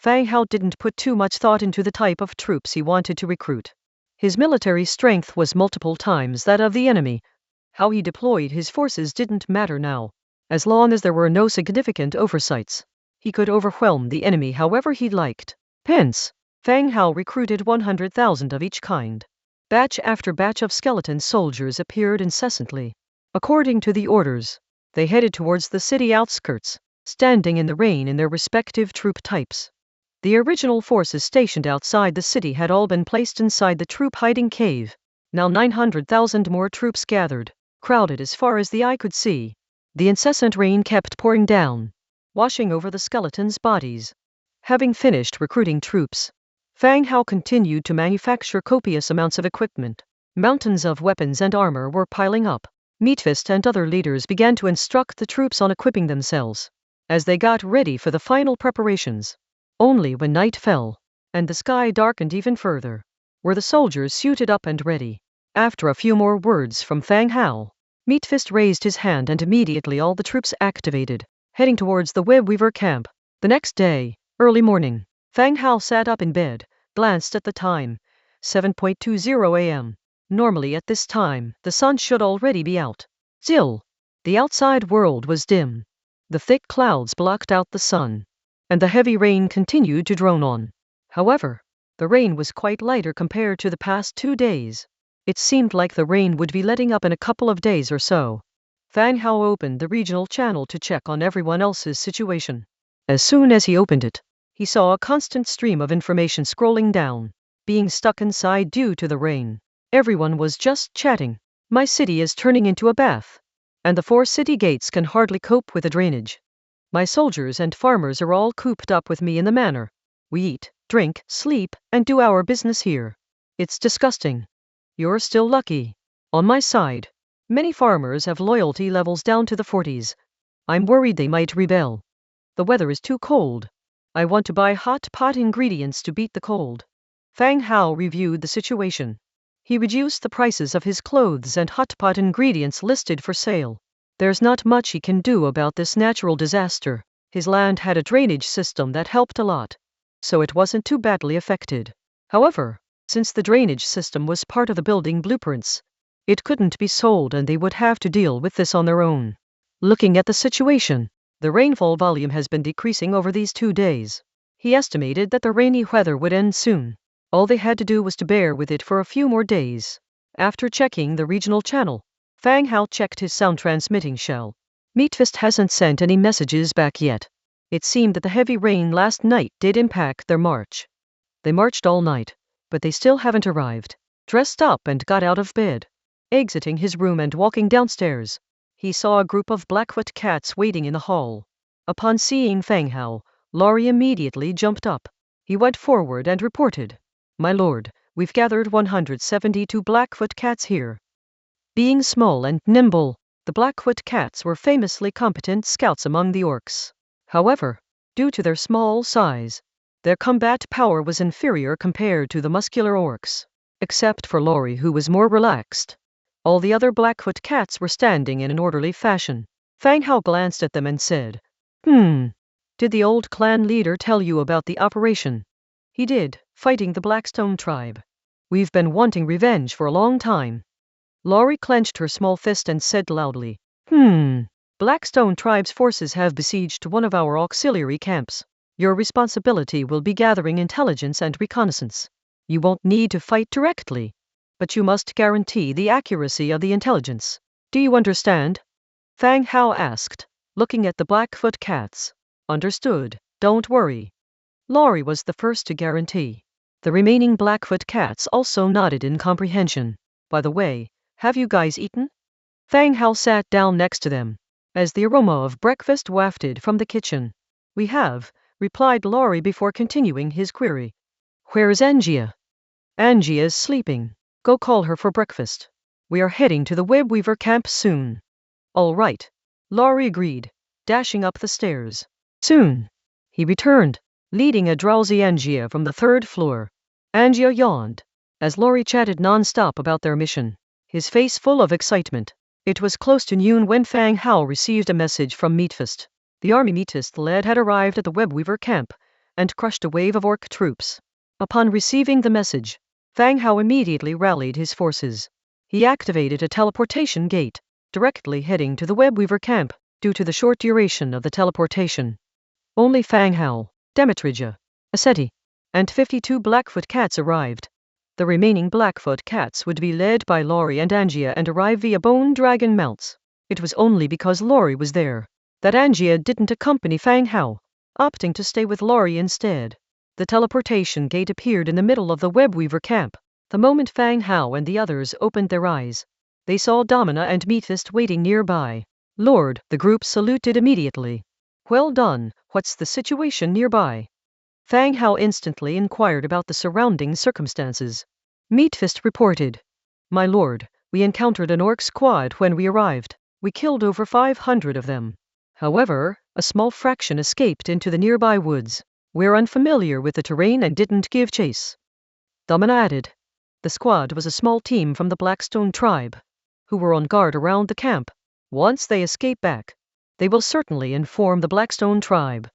Fang Hao didn't put too much thought into the type of troops he wanted to recruit. His military strength was multiple times that of the enemy. How he deployed his forces didn't matter now. As long as there were no significant oversights, he could overwhelm the enemy however he liked. Hence, Fang Hao recruited 100,000 of each kind. Batch after batch of skeleton soldiers appeared incessantly. According to the orders, they headed towards the city outskirts, standing in the rain in their respective troop types. The original forces stationed outside the city had all been placed inside the troop hiding cave. Now 900,000 more troops gathered, crowded as far as the eye could see. The incessant rain kept pouring down, washing over the skeletons' bodies. Having finished recruiting troops, Fang Hao continued to manufacture copious amounts of equipment. Mountains of weapons and armor were piling up. Meatfist and other leaders began to instruct the troops on equipping themselves. As they got ready for the final preparations, only when night fell, and the sky darkened even further, were the soldiers suited up and ready. After a few more words from Fang Hao, Meatfist raised his hand and immediately all the troops activated, heading towards the Web Weaver camp. The next day, early morning, Fang Hao sat up in bed, glanced at the time, 7:20 a.m. Normally at this time, the sun should already be out. Still, the outside world was dim. The thick clouds blocked out the sun, and the heavy rain continued to drone on. However, the rain was quite lighter compared to the past 2 days. It seemed like the rain would be letting up in a couple of days or so. Fang Hao opened the regional channel to check on everyone else's situation. As soon as he opened it, he saw a constant stream of information scrolling down. Being stuck inside due to the rain, everyone was just chatting. My city is turning into a bath, and the 4 city gates can hardly cope with the drainage. My soldiers and farmers are all cooped up with me in the manor. We eat, drink, sleep, and do our business here. It's disgusting. You're still lucky. On my side, many farmers have loyalty levels down to the 40s. I'm worried they might rebel. The weather is too cold. I want to buy hot pot ingredients to beat the cold. Fang Hao reviewed the situation. He reduced the prices of his clothes and hot pot ingredients listed for sale. There's not much he can do about this natural disaster. His land had a drainage system that helped a lot, so it wasn't too badly affected. However, since the drainage system was part of the building blueprints, it couldn't be sold and they would have to deal with this on their own. Looking at the situation, the rainfall volume has been decreasing over these 2 days. He estimated that the rainy weather would end soon. All they had to do was to bear with it for a few more days. After checking the regional channel, Fang Hao checked his sound transmitting shell. Meatfist hasn't sent any messages back yet. It seemed that the heavy rain last night did impact their march. They marched all night, but they still haven't arrived. Dressed up and got out of bed. Exiting his room and walking downstairs, he saw a group of Blackfoot cats waiting in the hall. Upon seeing Fang Hao, Laurie immediately jumped up. He went forward and reported, "My lord, we've gathered 172 Blackfoot cats here." Being small and nimble, the Blackfoot cats were famously competent scouts among the orcs. However, due to their small size, their combat power was inferior compared to the muscular orcs. Except for Laurie, who was more relaxed, all the other Blackfoot cats were standing in an orderly fashion. Fang Hao glanced at them and said, Did the old clan leader tell you about the operation?" "He did, fighting the Blackstone tribe. We've been wanting revenge for a long time." Laurie clenched her small fist and said loudly, "Blackstone tribe's forces have besieged one of our auxiliary camps. Your responsibility will be gathering intelligence and reconnaissance. You won't need to fight directly, but you must guarantee the accuracy of the intelligence. Do you understand? Fang Hao asked, looking at the Blackfoot cats. Understood, don't worry. Laurie was the first to guarantee. The remaining Blackfoot cats also nodded in comprehension. By the way, have you guys eaten? Fang Hao sat down next to them, as the aroma of breakfast wafted from the kitchen. We have, replied Laurie before continuing his query. Where's Angia? Angia is sleeping. Go call her for breakfast. We are heading to the Webweaver camp soon. All right. Laurie agreed, dashing up the stairs. Soon. He returned, leading a drowsy Angia from the 3rd floor. Angia yawned, as Laurie chatted non-stop about their mission, his face full of excitement. It was close to noon when Fang Hao received a message from Meatfist. The army Meatfist led had arrived at the Webweaver camp, and crushed a wave of orc troops. Upon receiving the message, Fang Hao immediately rallied his forces. He activated a teleportation gate, directly heading to the Webweaver camp, due to the short duration of the teleportation. Only Fang Hao, Demetrija, Aseti, and 52 Blackfoot cats arrived. The remaining Blackfoot cats would be led by Laurie and Angia and arrive via Bone Dragon mounts. It was only because Laurie was there that Angia didn't accompany Fang Hao, opting to stay with Laurie instead. The teleportation gate appeared in the middle of the Webweaver camp. The moment Fang Hao and the others opened their eyes, they saw Domina and Meatfist waiting nearby. Lord, the group saluted immediately. Well done, what's the situation nearby? Fang Hao instantly inquired about the surrounding circumstances. Meatfist reported. My lord, we encountered an orc squad when we arrived. We killed over 500 of them. However, a small fraction escaped into the nearby woods. We're unfamiliar with the terrain and didn't give chase. Domina added. The squad was a small team from the Blackstone tribe, who were on guard around the camp. Once they escape back, they will certainly inform the Blackstone tribe.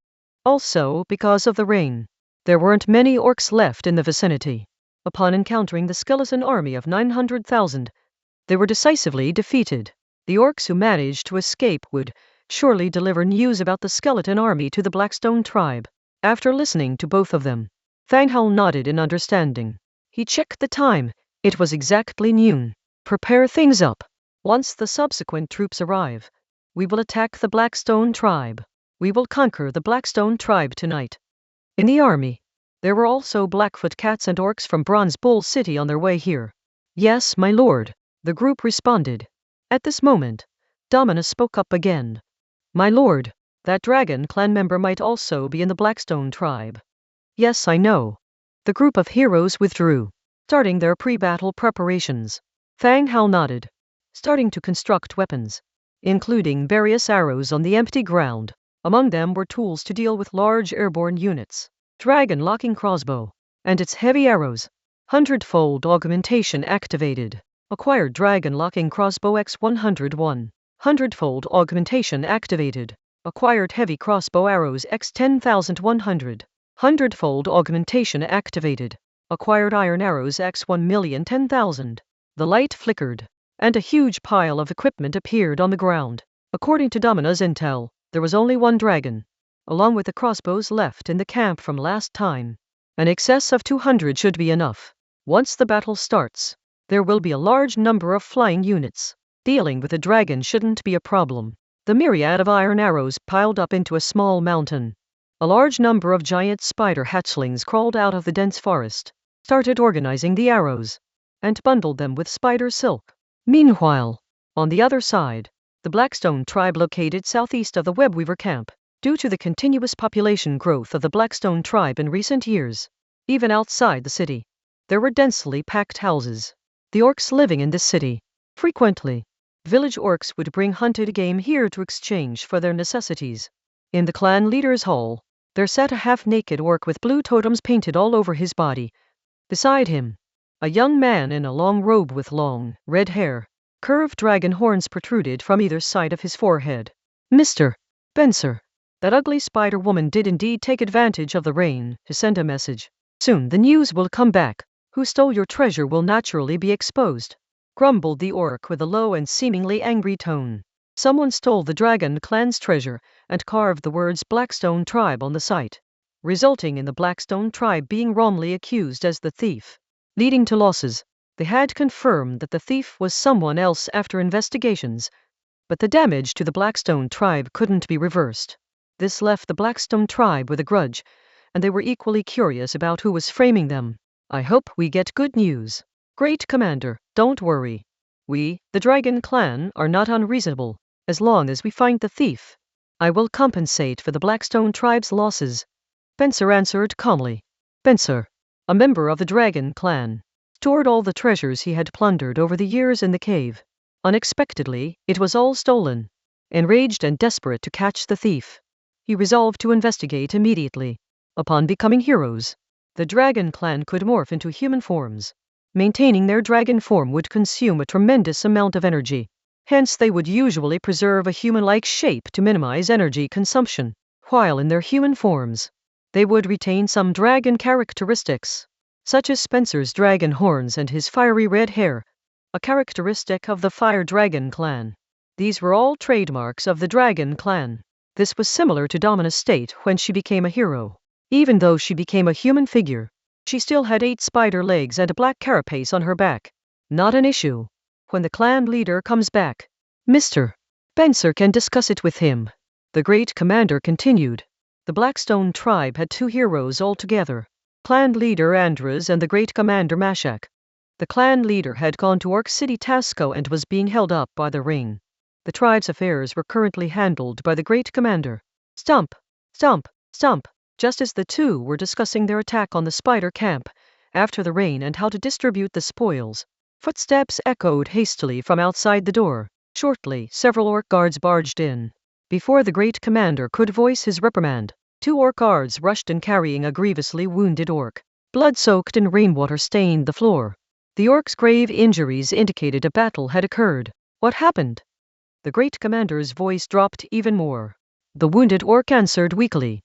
Also, because of the rain, there weren't many orcs left in the vicinity. Upon encountering the skeleton army of 900,000, they were decisively defeated. The orcs who managed to escape would surely deliver news about the skeleton army to the Blackstone tribe. After listening to both of them, Fang Hao nodded in understanding. He checked the time. It was exactly noon. Prepare things up. Once the subsequent troops arrive, we will attack the Blackstone tribe. We will conquer the Blackstone tribe tonight. In the army, there were also Blackfoot cats and orcs from Bronze Bull City on their way here. Yes, my lord, the group responded. At this moment, Domina spoke up again. My lord, that dragon clan member might also be in the Blackstone tribe. Yes, I know. The group of heroes withdrew, starting their pre-battle preparations. Fang Hao nodded, starting to construct weapons, including various arrows on the empty ground. Among them were tools to deal with large airborne units, dragon locking crossbow, and its heavy arrows. 100-fold augmentation activated. Acquired dragon locking crossbow X101. 100-fold augmentation activated. Acquired heavy crossbow arrows X10,100. 100-fold augmentation activated. Acquired iron arrows X1,010,000. The light flickered, and a huge pile of equipment appeared on the ground. According to Domina's intel, there was only one dragon, along with the crossbows left in the camp from last time. An excess of 200 should be enough. Once the battle starts, there will be a large number of flying units. Dealing with a dragon shouldn't be a problem. The myriad of iron arrows piled up into a small mountain. A large number of giant spider hatchlings crawled out of the dense forest, started organizing the arrows, and bundled them with spider silk. Meanwhile, on the other side, the Blackstone tribe located southeast of the Webweaver camp. Due to the continuous population growth of the Blackstone tribe in recent years, even outside the city, there were densely packed houses. The orcs living in this city, frequently, village orcs would bring hunted game here to exchange for their necessities. In the clan leader's hall, there sat a half-naked orc with blue totems painted all over his body. Beside him, a young man in a long robe with long, red hair. Curved dragon horns protruded from either side of his forehead. Mr. Benser. That ugly spider woman did indeed take advantage of the rain to send a message. Soon the news will come back. Who stole your treasure will naturally be exposed, grumbled the orc with a low and seemingly angry tone. Someone stole the dragon clan's treasure and carved the words Blackstone tribe on the site, resulting in the Blackstone tribe being wrongly accused as the thief. leading to losses. They had confirmed that the thief was someone else after investigations, but the damage to the Blackstone tribe couldn't be reversed. This left the Blackstone tribe with a grudge, and they were equally curious about who was framing them. I hope we get good news. Great Commander, don't worry. We, the Dragon Clan, are not unreasonable. As long as we find the thief, I will compensate for the Blackstone tribe's losses. Spencer answered calmly. Spencer, a member of the Dragon Clan, stored all the treasures he had plundered over the years in the cave. Unexpectedly, it was all stolen. Enraged and desperate to catch the thief, he resolved to investigate immediately. Upon becoming heroes, the Dragon Clan could morph into human forms. Maintaining their dragon form would consume a tremendous amount of energy. Hence they would usually preserve a human-like shape to minimize energy consumption. While in their human forms, they would retain some dragon characteristics, such as Spencer's dragon horns and his fiery red hair, a characteristic of the Fire Dragon Clan. These were all trademarks of the Dragon Clan. This was similar to Domina's state when she became a hero. Even though she became a human figure, she still had 8 spider legs and a black carapace on her back. Not an issue. When the clan leader comes back, Mr. Spencer can discuss it with him. The great commander continued. The Blackstone tribe had 2 heroes altogether, clan leader Andras and the great commander Mashak. The clan leader had gone to Orc City Tasco and was being held up by the ring. The tribe's affairs were currently handled by the great commander. Stump, stump, stump. Just as the two were discussing their attack on the spider camp after the rain and how to distribute the spoils, footsteps echoed hastily from outside the door. Shortly, several orc guards barged in. Before the great commander could voice his reprimand, 2 orc guards rushed in carrying a grievously wounded orc. Blood soaked and rainwater stained the floor. The orc's grave injuries indicated a battle had occurred. What happened? The great commander's voice dropped even more. The wounded orc answered weakly.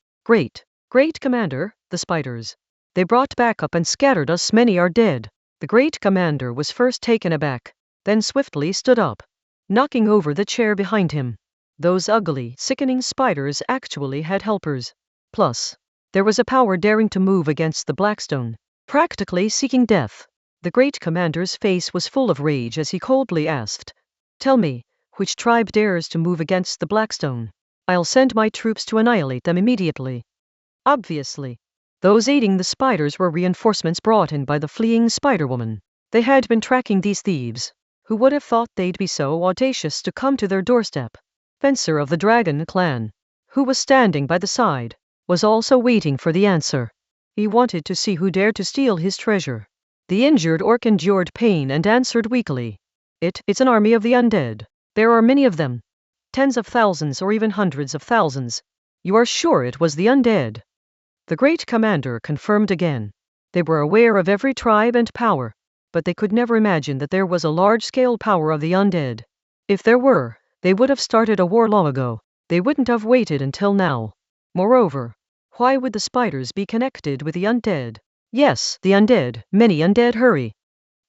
Great commander, the spiders. They brought backup and scattered us. Many are dead. The great commander was first taken aback, then swiftly stood up, knocking over the chair behind him. Those ugly, sickening spiders actually had helpers. Plus, there was a power daring to move against the Blackstone, practically seeking death. The great commander's face was full of rage as he coldly asked, "Tell me, which tribe dares to move against the Blackstone? I'll send my troops to annihilate them immediately." Obviously, those aiding the spiders were reinforcements brought in by the fleeing Spider-Woman. They had been tracking these thieves. Who would have thought they'd be so audacious to come to their doorstep? Spencer of the Dragon Clan, who was standing by the side, was also waiting for the answer. He wanted to see who dared to steal his treasure. The injured orc endured pain and answered weakly. It's an army of the undead. There are many of them. Tens of thousands or even hundreds of thousands. You are sure it was the undead? The great commander confirmed again. They were aware of every tribe and power, but they could never imagine that there was a large-scale power of the undead. If there were, they would have started a war long ago. They wouldn't have waited until now. Moreover, why would the spiders be connected with the undead? Yes, the undead, many undead. Hurry.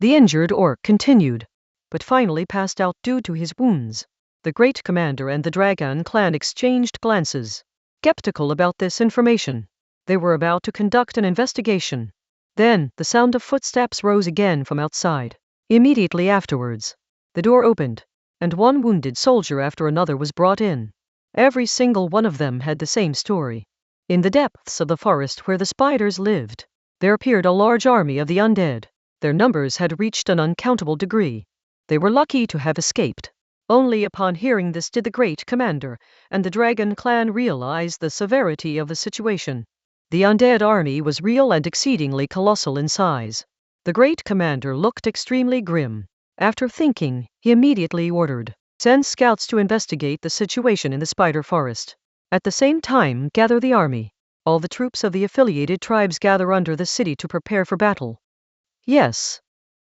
The injured orc continued, but finally passed out due to his wounds. The great commander and the Dragon Clan exchanged glances, skeptical about this information. They were about to conduct an investigation. Then, the sound of footsteps rose again from outside. Immediately afterwards, the door opened, and one wounded soldier after another was brought in. Every single one of them had the same story. In the depths of the forest where the spiders lived, there appeared a large army of the undead. Their numbers had reached an uncountable degree. They were lucky to have escaped. Only upon hearing this did the great commander and the Dragon Clan realize the severity of the situation. The undead army was real and exceedingly colossal in size. The great commander looked extremely grim. After thinking, he immediately ordered, "Send scouts to investigate the situation in the spider forest. At the same time, gather the army. All the troops of the affiliated tribes gather under the city to prepare for battle." Yes.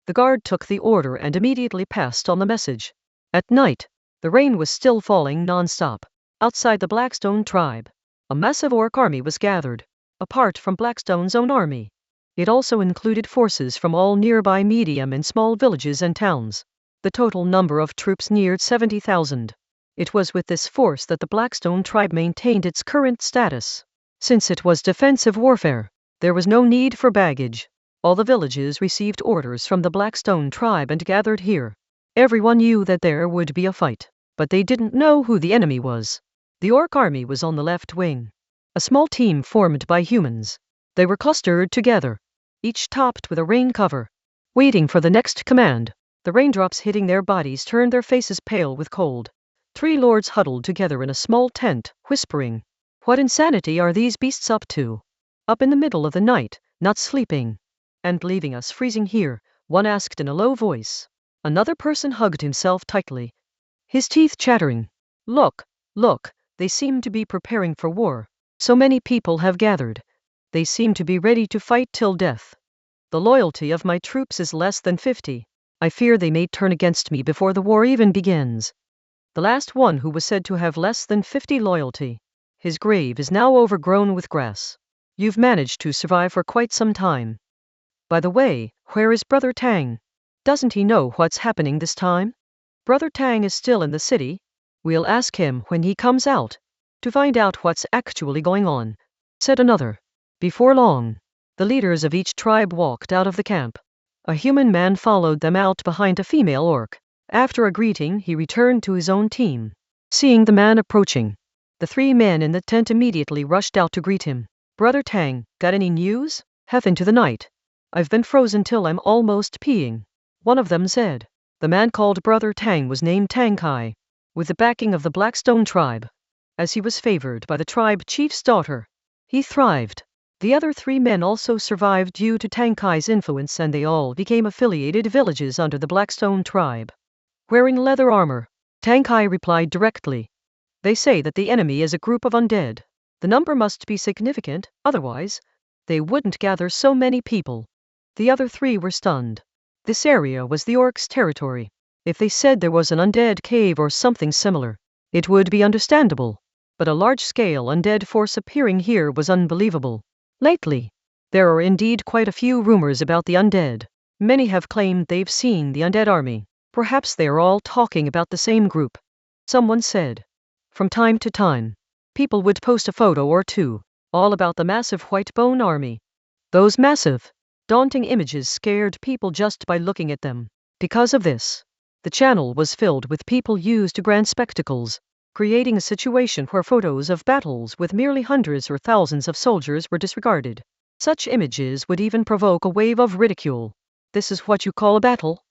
The guard took the order and immediately passed on the message. At night, the rain was still falling non-stop. Outside the Blackstone tribe, a massive orc army was gathered. Apart from Blackstone's own army, it also included forces from all nearby medium and small villages and towns. The total number of troops neared 70,000. It was with this force that the Blackstone tribe maintained its current status. Since it was defensive warfare, there was no need for baggage. All the villages received orders from the Blackstone tribe and gathered here. Everyone knew that there would be a fight, but they didn't know who the enemy was. The orc army was on the left wing. A small team formed by humans. They were clustered together, each topped with a rain cover, waiting for the next command. The raindrops hitting their bodies turned their faces pale with cold. 3 lords huddled together in a small tent, whispering, "What insanity are these beasts up to? Up in the middle of the night, not sleeping, and leaving us freezing here," one asked in a low voice. Another person hugged himself tightly, his teeth chattering. Look, they seem to be preparing for war. So many people have gathered. They seem to be ready to fight till death. The loyalty of my troops is less than 50. I fear they may turn against me before the war even begins." The last one, who was said to have less than 50 loyalty, his grave is now overgrown with grass. "You've managed to survive for quite some time. By the way, where is Brother Tang? Doesn't he know what's happening this time?" "Brother Tang is still in the city. We'll ask him when he comes out, to find out what's actually going on," said another. Before long, the leaders of each tribe walked out of the camp. A human man followed them out behind a female orc. After a greeting, he returned to his own team. Seeing the man approaching, the 3 men in the tent immediately rushed out to greet him. "Brother Tang, got any news?" "Half into the night. I've been frozen till I'm almost peeing," one of them said. The man called Brother Tang was named Tang Kai, with the backing of the Blackstone tribe, as he was favored by the tribe chief's daughter. He thrived. The other 3 men also survived due to Tang Kai's influence, and they all became affiliated villages under the Blackstone tribe. Wearing leather armor, Tang Kai replied directly, "They say that the enemy is a group of undead. The number must be significant, otherwise they wouldn't gather so many people." The other 3 were stunned. This area was the orcs' territory. If they said there was an undead cave or something similar, it would be understandable. But a large-scale undead force appearing here was unbelievable. Lately, there are indeed quite a few rumors about the undead. Many have claimed they've seen the undead army. Perhaps they are all talking about the same group, someone said. From time to time, people would post a photo or two, all about the massive white bone army. Those massive, daunting images scared people just by looking at them. Because of this, the channel was filled with people used to grand spectacles, creating a situation where photos of battles with merely hundreds or thousands of soldiers were disregarded. Such images would even provoke a wave of ridicule. "This is what you call a battle?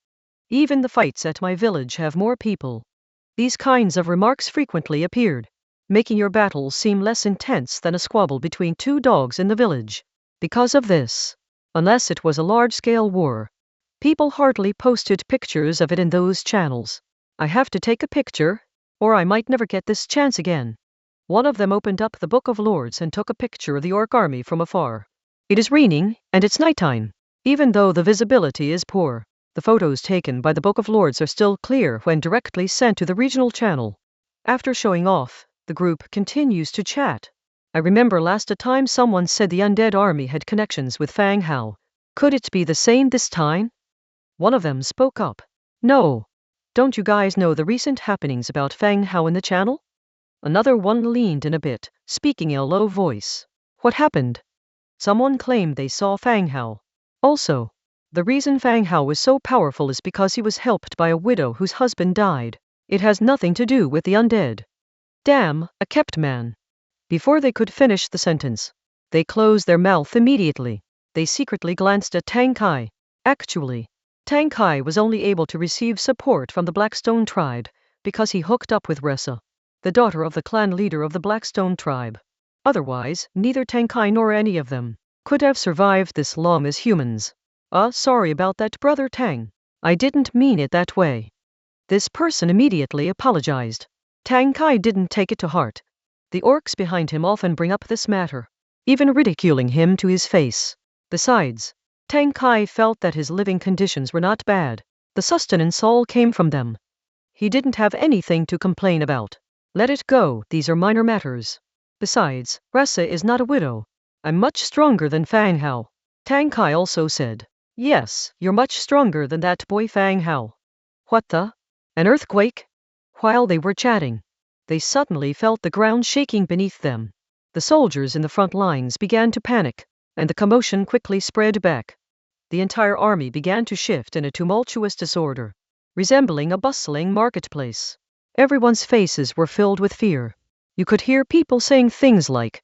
Even the fights at my village have more people." These kinds of remarks frequently appeared, making your battles seem less intense than a squabble between 2 dogs in the village. Because of this, unless it was a large-scale war, people hardly posted pictures of it in those channels. "I have to take a picture, or I might never get this chance again." One of them opened up the Book of Lords and took a picture of the orc army from afar. It is raining, and it's nighttime. Even though the visibility is poor, the photos taken by the Book of Lords are still clear when directly sent to the regional channel. After showing off, the group continues to chat. "I remember last time someone said the undead army had connections with Fang Hao. Could it be the same this time?" One of them spoke up. "No. Don't you guys know the recent happenings about Fang Hao in the channel?" Another one leaned in a bit, speaking in a low voice. "What happened?" Someone claimed they saw Fang Hao. Also, the reason Fang Hao was so powerful is because he was helped by a widow whose husband died. It has nothing to do with the undead. Damn, a kept man. Before they could finish the sentence, they closed their mouth immediately. They secretly glanced at Tang Kai. Actually, Tang Kai was only able to receive support from the Blackstone tribe because he hooked up with Ressa, the daughter of the clan leader of the Blackstone tribe. Otherwise, neither Tang Kai nor any of them could have survived this long as humans. Sorry about that, Brother Tang. I didn't mean it that way." This person immediately apologized. Tang Kai didn't take it to heart. The orcs behind him often bring up this matter, even ridiculing him to his face. Besides, Tang Kai felt that his living conditions were not bad. The sustenance all came from them. He didn't have anything to complain about. Let it go, these are minor matters. Besides, Ressa is not a widow. I'm much stronger than Fang Hao. Tang Kai also said. Yes, you're much stronger than that boy Fang Hao. What the? An earthquake? While they were chatting, they suddenly felt the ground shaking beneath them. The soldiers in the front lines began to panic, and the commotion quickly spread back. the entire army began to shift in a tumultuous disorder, resembling a bustling marketplace. Everyone's faces were filled with fear. You could hear people saying things like,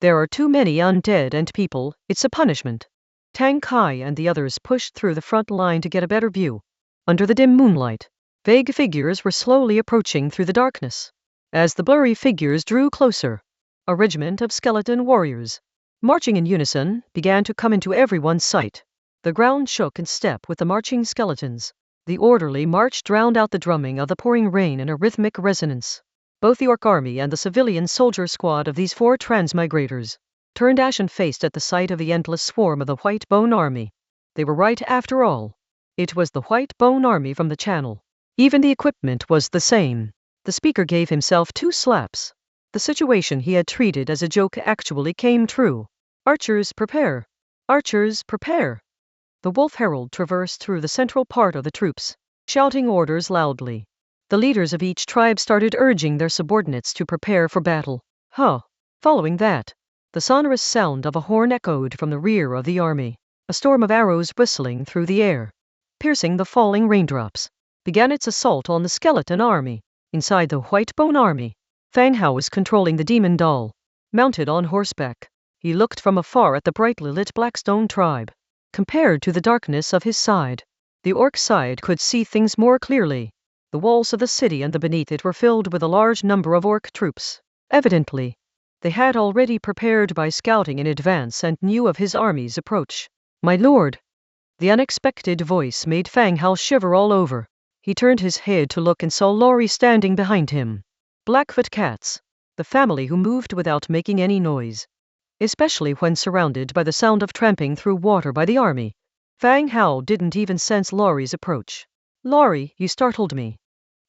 "There are too many undead and people, it's a punishment." Tang Kai and the others pushed through the front line to get a better view. Under the dim moonlight, vague figures were slowly approaching through the darkness. As the blurry figures drew closer, a regiment of skeleton warriors, marching in unison, began to come into everyone's sight. The ground shook in step with the marching skeletons. The orderly march drowned out the drumming of the pouring rain in a rhythmic resonance. Both the orc army and the civilian soldier squad of these 4 transmigrators turned ashen-faced at the sight of the endless swarm of the White Bone Army. They were right after all. It was the White Bone Army from the channel. Even the equipment was the same. The speaker gave himself 2 slaps. The situation he had treated as a joke actually came true. Archers, prepare! Archers, prepare! The Wolf Herald traversed through the central part of the troops, shouting orders loudly. The leaders of each tribe started urging their subordinates to prepare for battle. Following that, the sonorous sound of a horn echoed from the rear of the army. A storm of arrows whistling through the air, piercing the falling raindrops, began its assault on the skeleton army. Inside the White Bone Army, Fang Hao was controlling the demon doll, mounted on horseback. He looked from afar at the brightly lit Blackstone tribe. Compared to the darkness of his side, the orc side could see things more clearly. The walls of the city and the beneath it were filled with a large number of orc troops. Evidently, they had already prepared by scouting in advance and knew of his army's approach. "My lord!" The unexpected voice made Fang Hao shiver all over. He turned his head to look and saw Laurie standing behind him. Blackfoot cats, the family who moved without making any noise, especially when surrounded by the sound of tramping through water by the army. Fang Hao didn't even sense Laurie's approach. "Laurie, you startled me."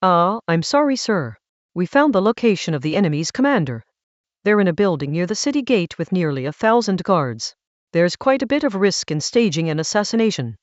I'm sorry, sir. We found the location of the enemy's commander. They're in a building near the city gate with nearly 1,000 guards. There's quite a bit of risk in staging an assassination."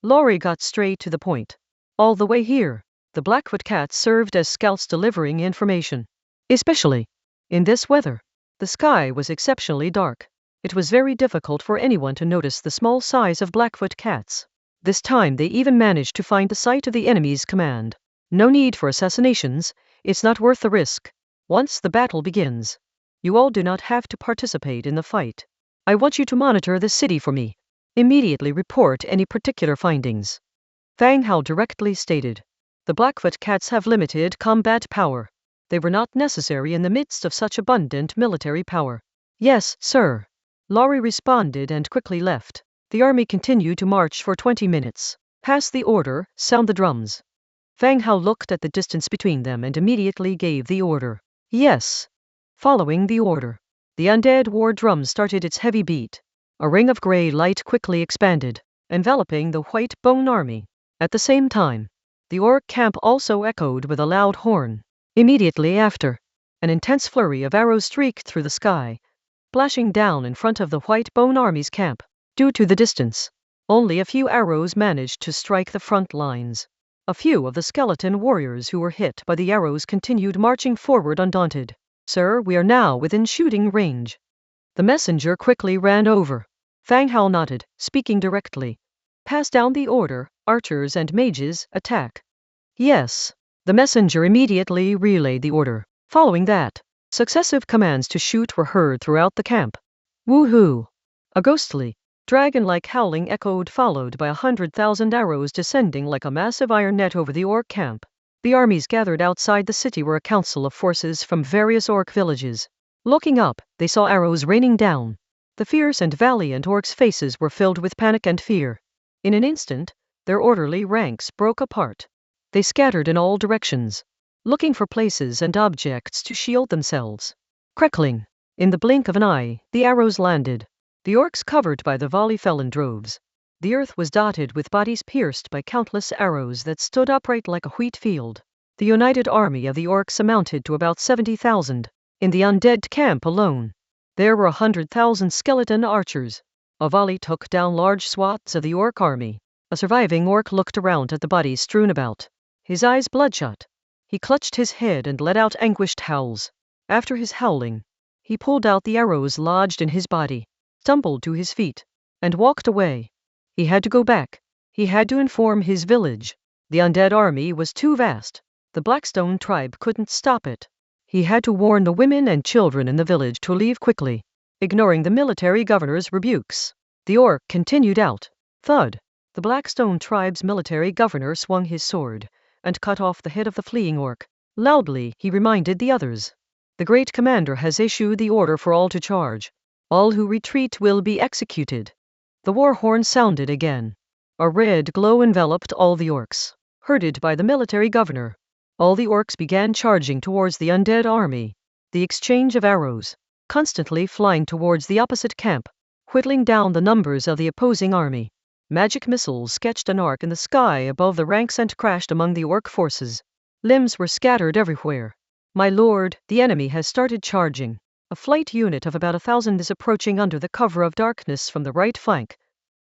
Laurie got straight to the point. All the way here, the Blackfoot cats served as scouts delivering information. Especially in this weather. The sky was exceptionally dark. It was very difficult for anyone to notice the small size of Blackfoot cats. This time they even managed to find the site of the enemy's command. No need for assassinations, it's not worth the risk. Once the battle begins, you all do not have to participate in the fight. I want you to monitor the city for me. Immediately report any particular findings. Fang Hao directly stated. The Blackfoot cats have limited combat power. They were not necessary in the midst of such abundant military power. "Yes, sir," Laurie responded and quickly left. The army continued to march for 20 minutes. "Pass the order, sound the drums." Fang Hao looked at the distance between them and immediately gave the order. "Yes." Following the order, the undead war drum started its heavy beat. A ring of gray light quickly expanded, enveloping the White Bone Army. At the same time, the orc camp also echoed with a loud horn. Immediately after, an intense flurry of arrows streaked through the sky, splashing down in front of the White Bone Army's camp. Due to the distance, only a few arrows managed to strike the front lines. A few of the skeleton warriors who were hit by the arrows continued marching forward undaunted. "Sir, we are now within shooting range." The messenger quickly ran over. Fang Hao nodded, speaking directly. "Pass down the order, archers and mages, attack." "Yes." The messenger immediately relayed the order. Following that, successive commands to shoot were heard throughout the camp. Woohoo! A ghostly, dragon-like howling echoed, followed by 100,000 arrows descending like a massive iron net over the orc camp. The armies gathered outside the city were a council of forces from various orc villages. Looking up, they saw arrows raining down. The fierce and valiant orcs' faces were filled with panic and fear. In an instant, their orderly ranks broke apart. They scattered in all directions, looking for places and objects to shield themselves. Crackling, in the blink of an eye, the arrows landed. The orcs covered by the volley fell in droves. The earth was dotted with bodies pierced by countless arrows that stood upright like a wheat field. The united army of the orcs amounted to about 70,000. In the undead camp alone, there were 100,000 skeleton archers. A volley took down large swaths of the orc army. A surviving orc looked around at the bodies strewn about, his eyes bloodshot. He clutched his head and let out anguished howls. After his howling, he pulled out the arrows lodged in his body, stumbled to his feet, and walked away. He had to go back. He had to inform his village. The undead army was too vast. The Blackstone tribe couldn't stop it. He had to warn the women and children in the village to leave quickly. Ignoring the military governor's rebukes, the orc continued out. Thud! The Blackstone tribe's military governor swung his sword and cut off the head of the fleeing orc. Loudly, he reminded the others. The great commander has issued the order for all to charge. All who retreat will be executed. The war horn sounded again. A red glow enveloped all the orcs. Herded by the military governor, all the orcs began charging towards the undead army. The exchange of arrows, constantly flying towards the opposite camp, whittling down the numbers of the opposing army. Magic missiles sketched an arc in the sky above the ranks and crashed among the orc forces. Limbs were scattered everywhere. My lord, the enemy has started charging. A flight unit of about 1,000 is approaching under the cover of darkness from the right flank.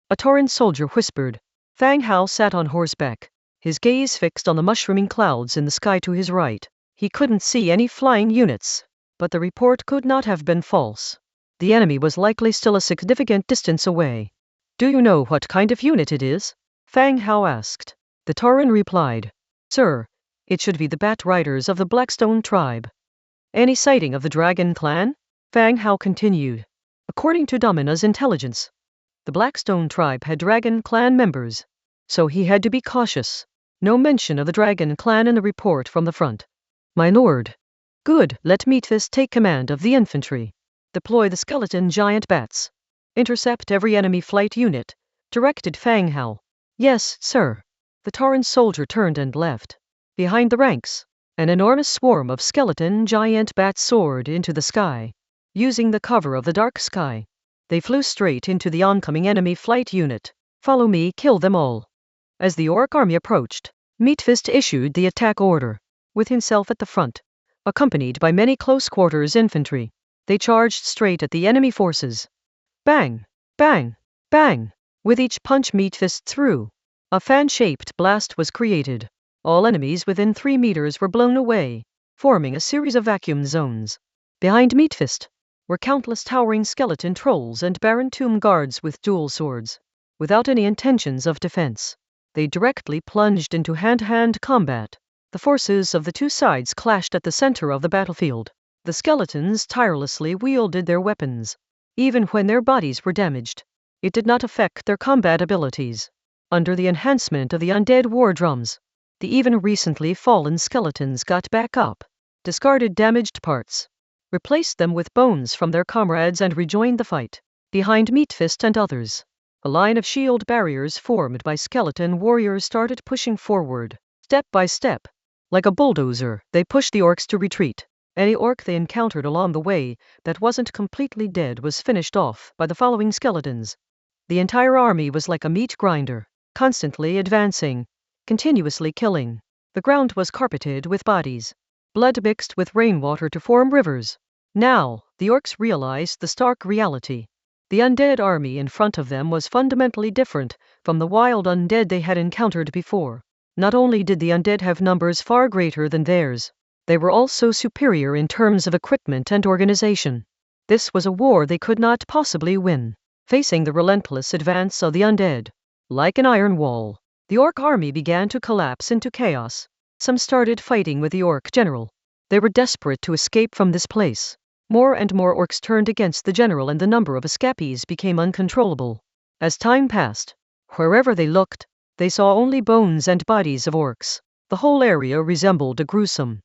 A Tauren soldier whispered. Fang Hao sat on horseback, his gaze fixed on the mushrooming clouds in the sky to his right. He couldn't see any flying units, but the report could not have been false. The enemy was likely still a significant distance away. Do you know what kind of unit it is? Fang Hao asked. The Tauren replied. Sir, it should be the Bat Riders of the Blackstone tribe. Any sighting of the Dragon clan? Fang Hao continued. According to Domina's intelligence, the Blackstone tribe had Dragon clan members, so he had to be cautious. No mention of the Dragon clan in the report from the front. My lord. Good, let Meatfist take command of the infantry. Deploy the skeleton giant bats. Intercept every enemy flight unit, directed Fang Hao. Yes, sir. The Tauren soldier turned and left. Behind the ranks, an enormous swarm of skeleton giant bats soared into the sky. Using the cover of the dark sky, they flew straight into the oncoming enemy flight unit. Follow me, kill them all. As the orc army approached, Meatfist issued the attack order. With himself at the front, accompanied by many close-quarters infantry, they charged straight at the enemy forces. Bang! Bang! Bang! With each punch Meatfist threw, a fan-shaped blast was created. All enemies within 3 meters were blown away, forming a series of vacuum zones. Behind Meatfist were countless towering skeleton trolls and barren tomb guards with dual swords. Without any intentions of defense, they directly plunged into hand-to-hand combat. The forces of the two sides clashed at the center of the battlefield. The skeletons tirelessly wielded their weapons, even when their bodies were damaged. It did not affect their combat abilities. Under the enhancement of the undead war drums, the even recently fallen skeletons got back up, discarded damaged parts, replaced them with bones from their comrades and rejoined the fight. Behind Meatfist and others, a line of shield barriers formed by skeleton warriors started pushing forward. Step by step, like a bulldozer, they pushed the orcs to retreat. Any orc they encountered along the way that wasn't completely dead was finished off by the following skeletons. The entire army was like a meat grinder, constantly advancing, continuously killing. The ground was carpeted with bodies, blood mixed with rainwater to form rivers. Now, the orcs realized the stark reality. The undead army in front of them was fundamentally different from the wild undead they had encountered before. Not only did the undead have numbers far greater than theirs, they were also superior in terms of equipment and organization. This was a war they could not possibly win. Facing the relentless advance of the undead, like an iron wall, the orc army began to collapse into chaos. Some started fighting with the orc general. They were desperate to escape from this place. More and more orcs turned against the general and the number of escapees became uncontrollable. As time passed, wherever they looked, they saw only bones and bodies of orcs. The whole area resembled a gruesome,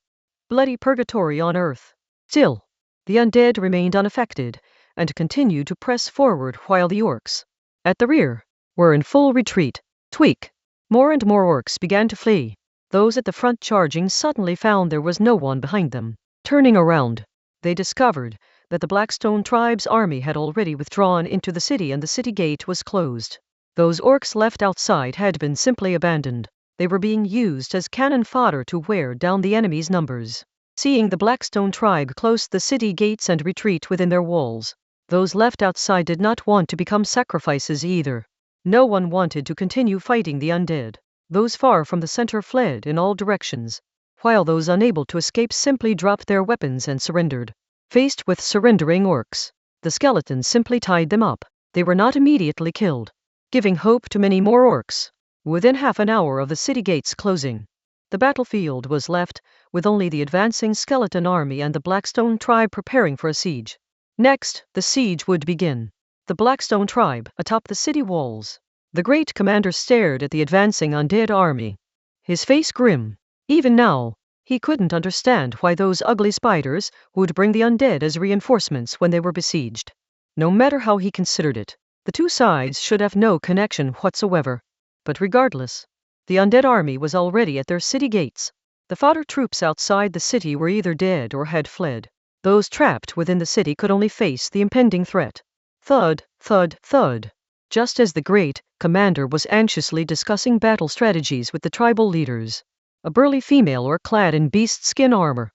bloody purgatory on earth. Still, the undead remained unaffected and continued to press forward while the orcs, at the rear, were in full retreat. Tweak! More and more orcs began to flee. Those at the front charging suddenly found there was no one behind them. Turning around, they discovered that the Blackstone tribe's army had already withdrawn into the city and the city gate was closed. Those orcs left outside had been simply abandoned. They were being used as cannon fodder to wear down the enemy's numbers. Seeing the Blackstone tribe close the city gates and retreat within their walls, those left outside did not want to become sacrifices either. No one wanted to continue fighting the undead. Those far from the center fled in all directions, while those unable to escape simply dropped their weapons and surrendered. Faced with surrendering orcs, the skeletons simply tied them up. They were not immediately killed. giving hope to many more orcs. Within half an hour of the city gates closing, the battlefield was left, with only the advancing skeleton army and the Blackstone tribe preparing for a siege. Next, the siege would begin. The Blackstone tribe, atop the city walls. The great commander stared at the advancing undead army, his face grim. Even now, he couldn't understand why those ugly spiders would bring the undead as reinforcements when they were besieged. No matter how he considered it, the two sides should have no connection whatsoever. But regardless, the undead army was already at their city gates. The fodder troops outside the city were either dead or had fled. Those trapped within the city could only face the impending threat. Thud, thud, thud. Just as the great commander was anxiously discussing battle strategies with the tribal leaders, a burly female orc clad in beast skin armor,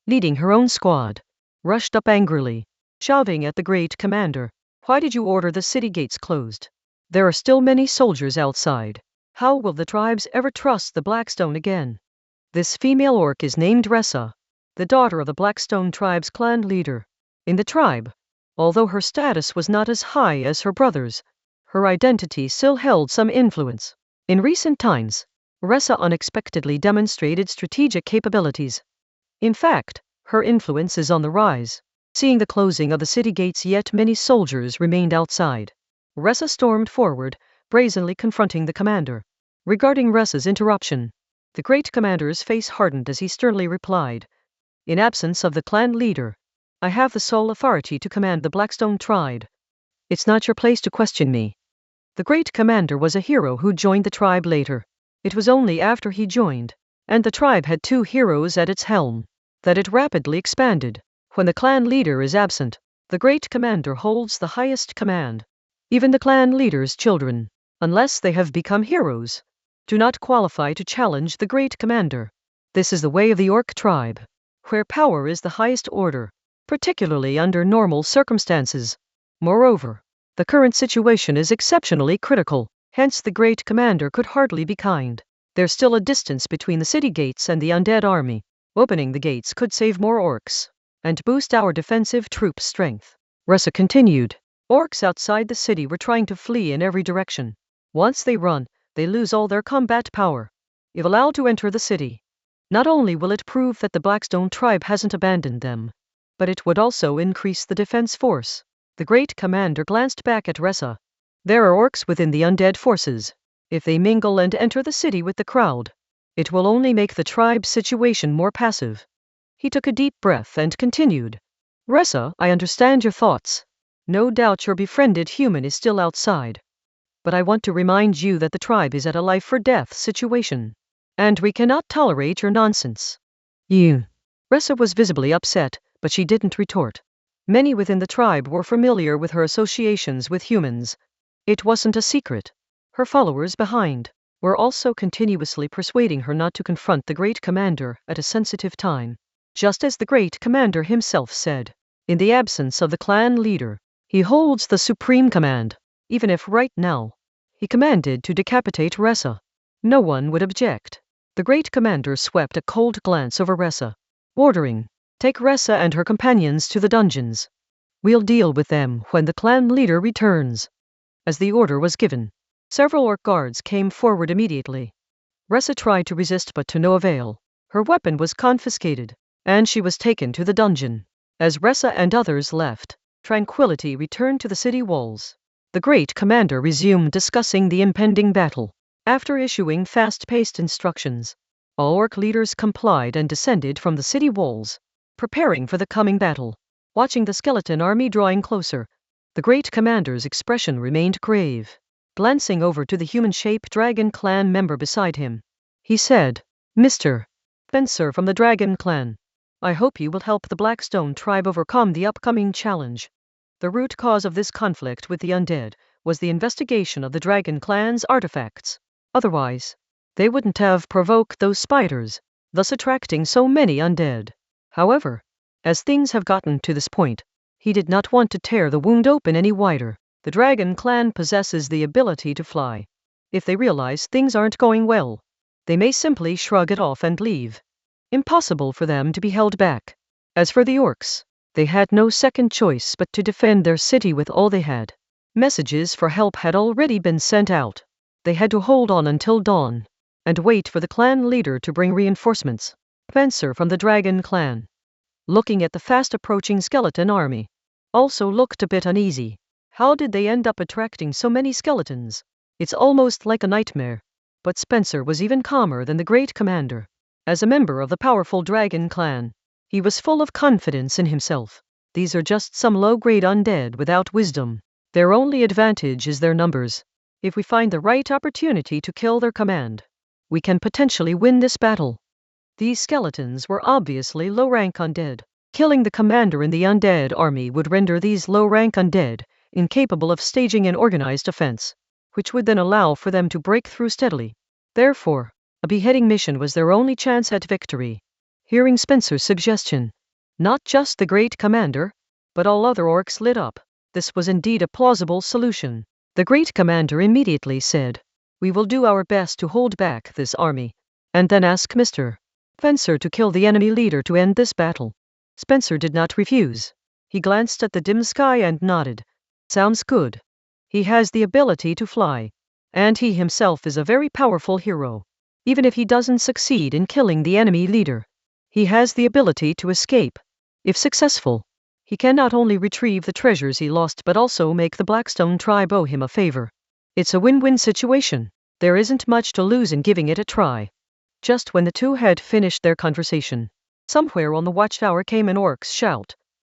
leading her own squad, rushed up angrily, shouting at the great commander. Why did you order the city gates closed? There are still many soldiers outside. How will the tribes ever trust the Blackstone again? This female orc is named Ressa, the daughter of the Blackstone tribe's clan leader. In the tribe, although her status was not as high as her brother's, her identity still held some influence. In recent times, Ressa unexpectedly demonstrated strategic capabilities. In fact, her influence is on the rise. Seeing the closing of the city gates, yet many soldiers remained outside. Ressa stormed forward, brazenly confronting the commander. Regarding Ressa's interruption, the great commander's face hardened as he sternly replied, "In absence of the clan leader, I have the sole authority to command the Blackstone tribe. It's not your place to question me." The great commander was a hero who joined the tribe later. It was only after he joined, and the tribe had two heroes at its helm, that it rapidly expanded. When the clan leader is absent, the great commander holds the highest command. Even the clan leader's children, unless they have become heroes, do not qualify to challenge the great commander. This is the way of the orc tribe, where power is the highest order, particularly under normal circumstances. Moreover, the current situation is exceptionally critical, hence the great commander could hardly be kind. There's still a distance between the city gates and the undead army. Opening the gates could save more orcs and boost our defensive troops' strength. Ressa continued. Orcs outside the city were trying to flee in every direction. Once they run, they lose all their combat power. If allowed to enter the city, not only will it prove that the Blackstone tribe hasn't abandoned them, but it would also increase the defense force. The great commander glanced back at Ressa. There are orcs within the undead forces. If they mingle and enter the city with the crowd, it will only make the tribe's situation more passive. He took a deep breath and continued. Ressa, I understand your thoughts. No doubt your befriended human is still outside. But I want to remind you that the tribe is at a life-or-death situation, and we cannot tolerate your nonsense. You. Ressa was visibly upset, but she didn't retort. Many within the tribe were familiar with her associations with humans. It wasn't a secret. Her followers behind were also continuously persuading her not to confront the great commander at a sensitive time. Just as the great commander himself said, in the absence of the clan leader, he holds the supreme command. Even if right now, he commanded to decapitate Ressa, no one would object. The great commander swept a cold glance over Ressa, ordering, take Ressa and her companions to the dungeons. We'll deal with them when the clan leader returns. As the order was given, several orc guards came forward immediately. Ressa tried to resist but to no avail. Her weapon was confiscated, and she was taken to the dungeon. As Ressa and others left, tranquility returned to the city walls. The great commander resumed discussing the impending battle. After issuing fast-paced instructions, all orc leaders complied and descended from the city walls, preparing for the coming battle. Watching the skeleton army drawing closer, the great commander's expression remained grave. Glancing over to the human-shaped dragon clan member beside him, he said, Mr. Spencer from the Dragon Clan, I hope you will help the Blackstone tribe overcome the upcoming challenge. The root cause of this conflict with the undead was the investigation of the Dragon Clan's artifacts. Otherwise, they wouldn't have provoked those spiders, thus attracting so many undead. However, as things have gotten to this point, he did not want to tear the wound open any wider. The Dragon Clan possesses the ability to fly. If they realize things aren't going well, they may simply shrug it off and leave. Impossible for them to be held back. As for the orcs, they had no second choice but to defend their city with all they had. Messages for help had already been sent out. They had to hold on until dawn and wait for the clan leader to bring reinforcements. Spencer from the Dragon clan, looking at the fast-approaching skeleton army, also looked a bit uneasy. How did they end up attracting so many skeletons? It's almost like a nightmare. But Spencer was even calmer than the great commander. As a member of the powerful Dragon clan, he was full of confidence in himself. These are just some low-grade undead without wisdom. Their only advantage is their numbers. If we find the right opportunity to kill their command, we can potentially win this battle. These skeletons were obviously low-rank undead. Killing the commander in the undead army would render these low-rank undead incapable of staging an organized offense, which would then allow for them to break through steadily. Therefore, a beheading mission was their only chance at victory. Hearing Spencer's suggestion, not just the great commander, but all other orcs lit up. This was indeed a plausible solution. The great commander immediately said, "We will do our best to hold back this army, and then ask Mr. Spencer to kill the enemy leader to end this battle." Spencer did not refuse. He glanced at the dim sky and nodded. "Sounds good. He has the ability to fly, and he himself is a very powerful hero. Even if he doesn't succeed in killing the enemy leader, he has the ability to escape. If successful, he can not only retrieve the treasures he lost but also make the Blackstone tribe owe him a favor. It's a win-win situation. There isn't much to lose in giving it a try." Just when the two had finished their conversation, somewhere on the watchtower came an orc's shout.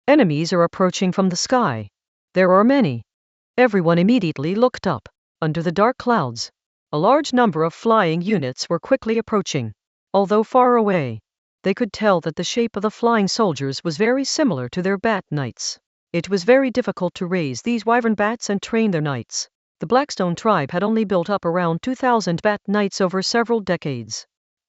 "Enemies are approaching from the sky. There are many." Everyone immediately looked up. Under the dark clouds, a large number of flying units were quickly approaching. Although far away, they could tell that the shape of the flying soldiers was very similar to their bat knights. It was very difficult to raise these wyvern bats and train their knights. The Blackstone tribe had only built up around 2,000 bat knights over several decades.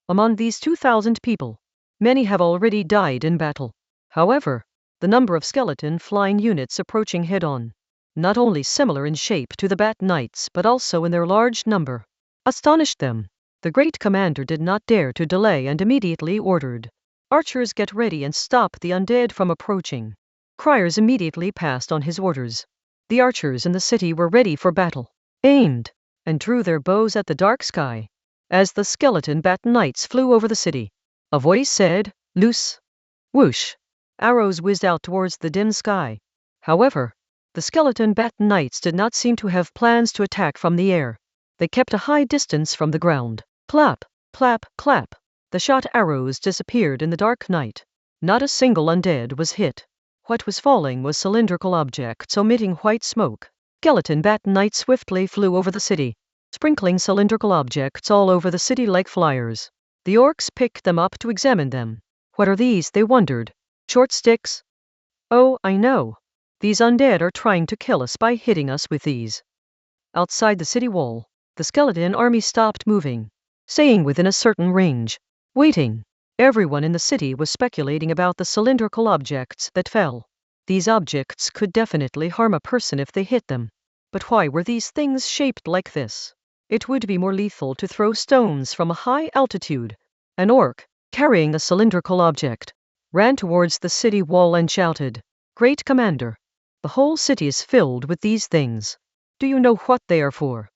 Among these 2,000 people, many have already died in battle. However, the number of skeleton flying units approaching head-on, not only similar in shape to the bat knights but also in their large number, astonished them. The great commander did not dare to delay and immediately ordered, "Archers, get ready and stop the undead from approaching." Criers immediately passed on his orders. The archers in the city were ready for battle, aimed, and drew their bows at the dark sky. As the skeleton bat knights flew over the city, a voice said, "Loose!" Whoosh! Arrows whizzed out towards the dim sky. However, the skeleton bat knights did not seem to have plans to attack from the air. They kept a high distance from the ground. Clap, clap, clap. The shot arrows disappeared in the dark night. Not a single undead was hit. What was falling was cylindrical objects emitting white smoke. Skeleton bat knights swiftly flew over the city, sprinkling cylindrical objects all over the city like flyers. The orcs picked them up to examine them. "What are these?" they wondered. "Short sticks?" "Oh, I know. These undead are trying to kill us by hitting us with these." Outside the city wall, the skeleton army stopped moving, saying within a certain range, "Waiting." Everyone in the city was speculating about the cylindrical objects that fell. These objects could definitely harm a person if they hit them. But why were these things shaped like this? It would be more lethal to throw stones from a high altitude. An orc, carrying a cylindrical object, ran towards the city wall and shouted, "Great Commander, the whole city is filled with these things. Do you know what they are for?"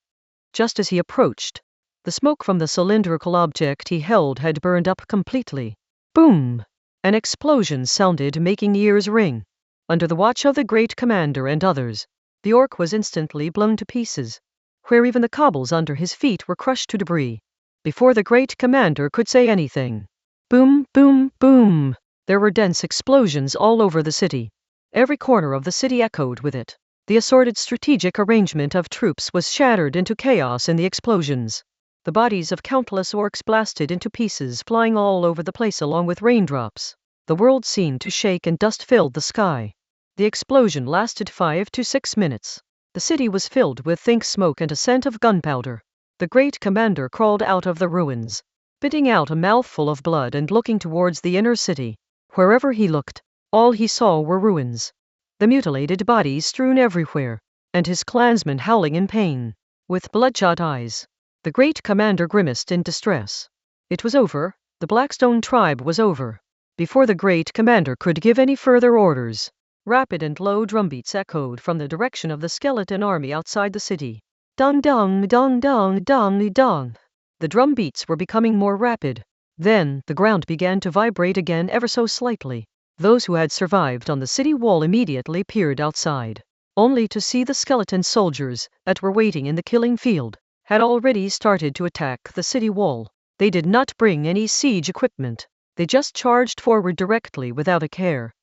Just as he approached, the smoke from the cylindrical object he held had burned up completely. Boom! An explosion sounded, making ears ring. Under the watch of the great commander and others, the orc was instantly blown to pieces, where even the cobbles under his feet were crushed to debris. Before the great commander could say anything, boom, boom, boom! There were dense explosions all over the city. Every corner of the city echoed with it. The assorted strategic arrangement of troops was shattered into chaos in the explosions. The bodies of countless orcs blasted into pieces, flying all over the place along with raindrops. The world seemed to shake and dust filled the sky. The explosion lasted 5 to 6 minutes. The city was filled with thick smoke and a scent of gunpowder. The great commander crawled out of the ruins, spitting out a mouthful of blood and looking towards the inner city. Wherever he looked, all he saw were ruins, the mutilated bodies strewn everywhere, and his clansmen howling in pain. With bloodshot eyes, the great commander grimaced in distress. It was over. The Blackstone tribe was over. Before the great commander could give any further orders, Rapid and low drumbeats echoed from the direction of the skeleton army outside the city. Dong dong dong dong dong dong. The drum beats were becoming more rapid. Then, the ground began to vibrate again ever so slightly. Those who had survived on the city wall immediately peered outside, only to see the skeleton soldiers that were waiting in the killing field had already started to attack the city wall. They did not bring any siege equipment. They just charged forward directly without a care.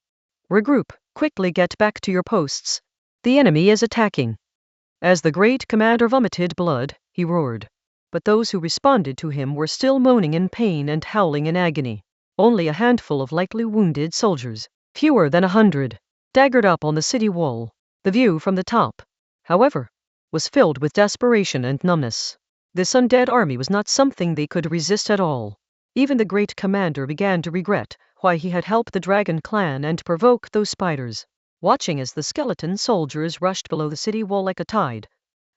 Regroup, quickly get back to your posts. The enemy is attacking. As the great commander vomited blood, he roared. But those who responded to him were still moaning in pain and howling in agony. Only a handful of lightly wounded soldiers, fewer than 100, staggered up on the city wall. The view from the top, however, was filled with desperation and numbness. This undead army was not something they could resist at all. Even the great commander began to regret why he had helped the dragon clan and provoked those spiders. Watching as the skeleton soldiers rushed below the city wall like a tide,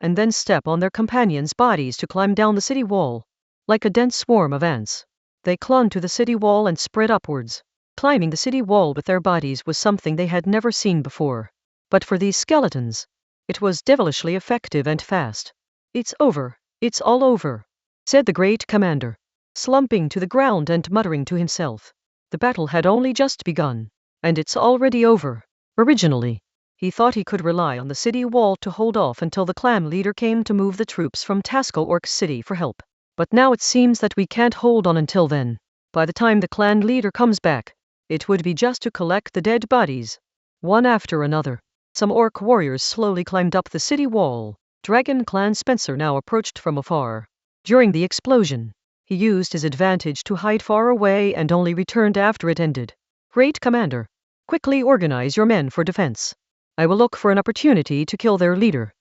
and then step on their companions' bodies to climb down the city wall, like a dense swarm of ants. They clung to the city wall and spread upwards. Climbing the city wall with their bodies was something they had never seen before. But for these skeletons, it was devilishly effective and fast. It's over, it's all over, said the great commander, slumping to the ground and muttering to himself. The battle had only just begun, and it's already over. Originally, he thought he could rely on the city wall to hold off until the clan leader came to move the troops from Tasco Orc City for help. But now it seems that we can't hold on until then. By the time the clan leader comes back, it would be just to collect the dead bodies, one after another. Some orc warriors slowly climbed up the city wall. Dragon Clan Spencer now approached from afar. During the explosion, he used his advantage to hide far away and only returned after it ended. Great Commander, quickly organize your men for defense. I will look for an opportunity to kill their leader.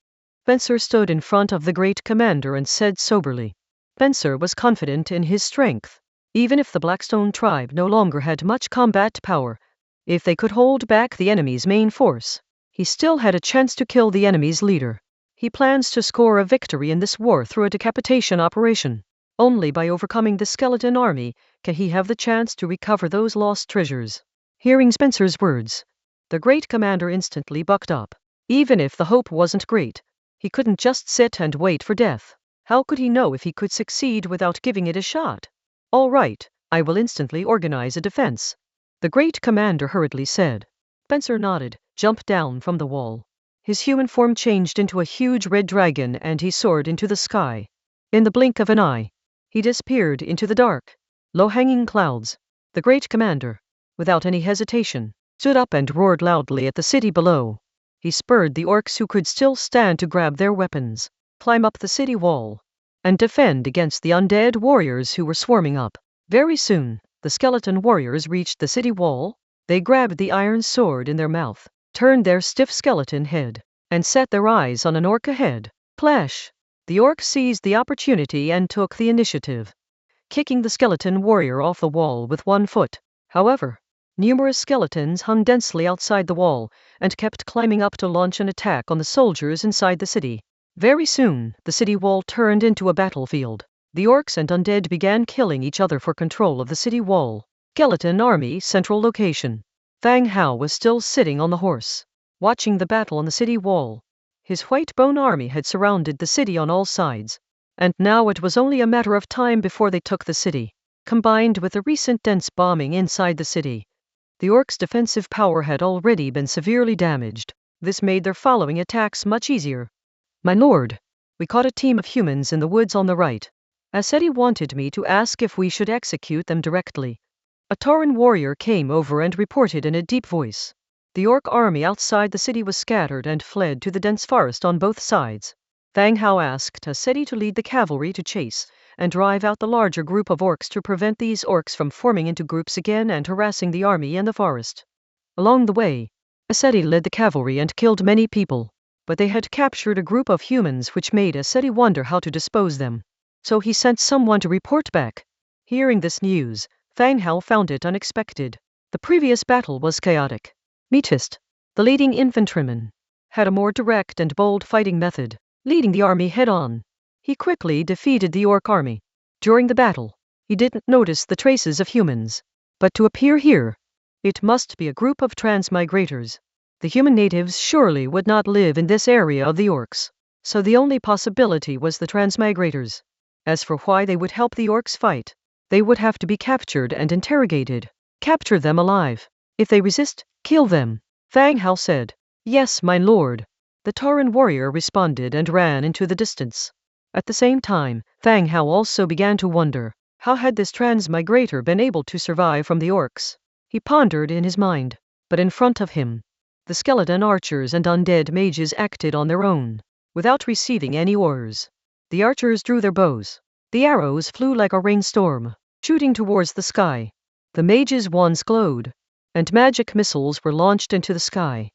Spencer stood in front of the great commander and said soberly. Spencer was confident in his strength. Even if the Blackstone tribe no longer had much combat power, if they could hold back the enemy's main force, he still had a chance to kill the enemy's leader. He plans to score a victory in this war through a decapitation operation. Only by overcoming the skeleton army can he have the chance to recover those lost treasures. Hearing Spencer's words, the great commander instantly bucked up. Even if the hope wasn't great, he couldn't just sit and wait for death. How could he know if he could succeed without giving it a shot? All right, I will instantly organize a defense, the great commander hurriedly said. Spencer nodded, jumped down from the wall. His human form changed into a huge red dragon and he soared into the sky. In the blink of an eye, he disappeared into the dark, low-hanging clouds. The great commander, without any hesitation, stood up and roared loudly at the city below. He spurred the orcs who could still stand to grab their weapons, climb up the city wall, and defend against the undead warriors who were swarming up. Very soon, the skeleton warriors reached the city wall. They grabbed the iron sword in their mouth, turned their stiff skeleton head, and set their eyes on an orc ahead. Flash! The orc seized the opportunity and took the initiative, kicking the skeleton warrior off the wall with one foot. However, numerous skeletons hung densely outside the wall and kept climbing up to launch an attack on the soldiers inside the city. Very soon, the city wall turned into a battlefield. The orcs and undead began killing each other for control of the city wall. Skeleton Army Central Location. Fang Hao was still sitting on the horse, watching the battle on the city wall. His white bone army had surrounded the city on all sides, and now it was only a matter of time before they took the city. Combined with the recent dense bombing inside the city, the orcs' defensive power had already been severely damaged. This made their following attacks much easier. My lord, we caught a team of humans in the woods on the right. Aseti wanted me to ask if we should execute them directly. A Tauran warrior came over and reported in a deep voice. The orc army outside the city was scattered and fled to the dense forest on both sides. Fang Hao asked Aseti to lead the cavalry to chase and drive out the larger group of orcs to prevent these orcs from forming into groups again and harassing the army in the forest. Along the way, Aseti led the cavalry and killed many people, but they had captured a group of humans which made Aseti wonder how to dispose them. So he sent someone to report back. Hearing this news, Fang Hao found it unexpected. The previous battle was chaotic. Metist, the leading infantryman, had a more direct and bold fighting method, leading the army head-on. He quickly defeated the orc army. During the battle, he didn't notice the traces of humans. But to appear here, it must be a group of transmigrators. The human natives surely would not live in this area of the orcs, so the only possibility was the transmigrators. As for why they would help the orcs fight, they would have to be captured and interrogated. Capture them alive. If they resist, kill them. Fang Hao said. Yes, my lord. The Tauren warrior responded and ran into the distance. At the same time, Fang Hao also began to wonder, how had this transmigrator been able to survive from the orcs? He pondered in his mind, but in front of him, the skeleton archers and undead mages acted on their own, without receiving any orders. The archers drew their bows. The arrows flew like a rainstorm, shooting towards the sky. The mages' wands glowed, and magic missiles were launched into the sky.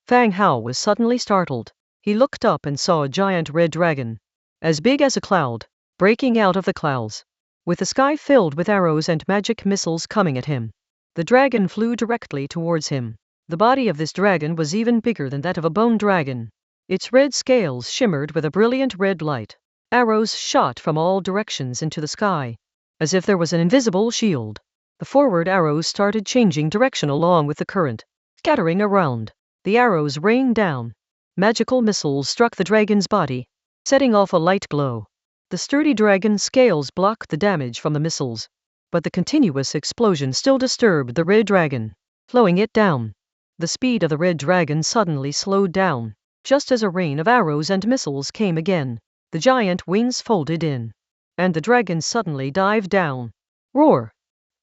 Fang Hao was suddenly startled. He looked up and saw a giant red dragon, as big as a cloud, breaking out of the clouds, with the sky filled with arrows and magic missiles coming at him. The dragon flew directly towards him. The body of this dragon was even bigger than that of a bone dragon. Its red scales shimmered with a brilliant red light. Arrows shot from all directions into the sky, as if there was an invisible shield. The forward arrows started changing direction along with the current, scattering around. The arrows rained down. Magical missiles struck the dragon's body, setting off a light glow. The sturdy dragon's scales blocked the damage from the missiles, but the continuous explosion still disturbed the red dragon, slowing it down. The speed of the red dragon suddenly slowed down, just as a rain of arrows and missiles came again. The giant wings folded in, and the dragon suddenly dived down. Roar!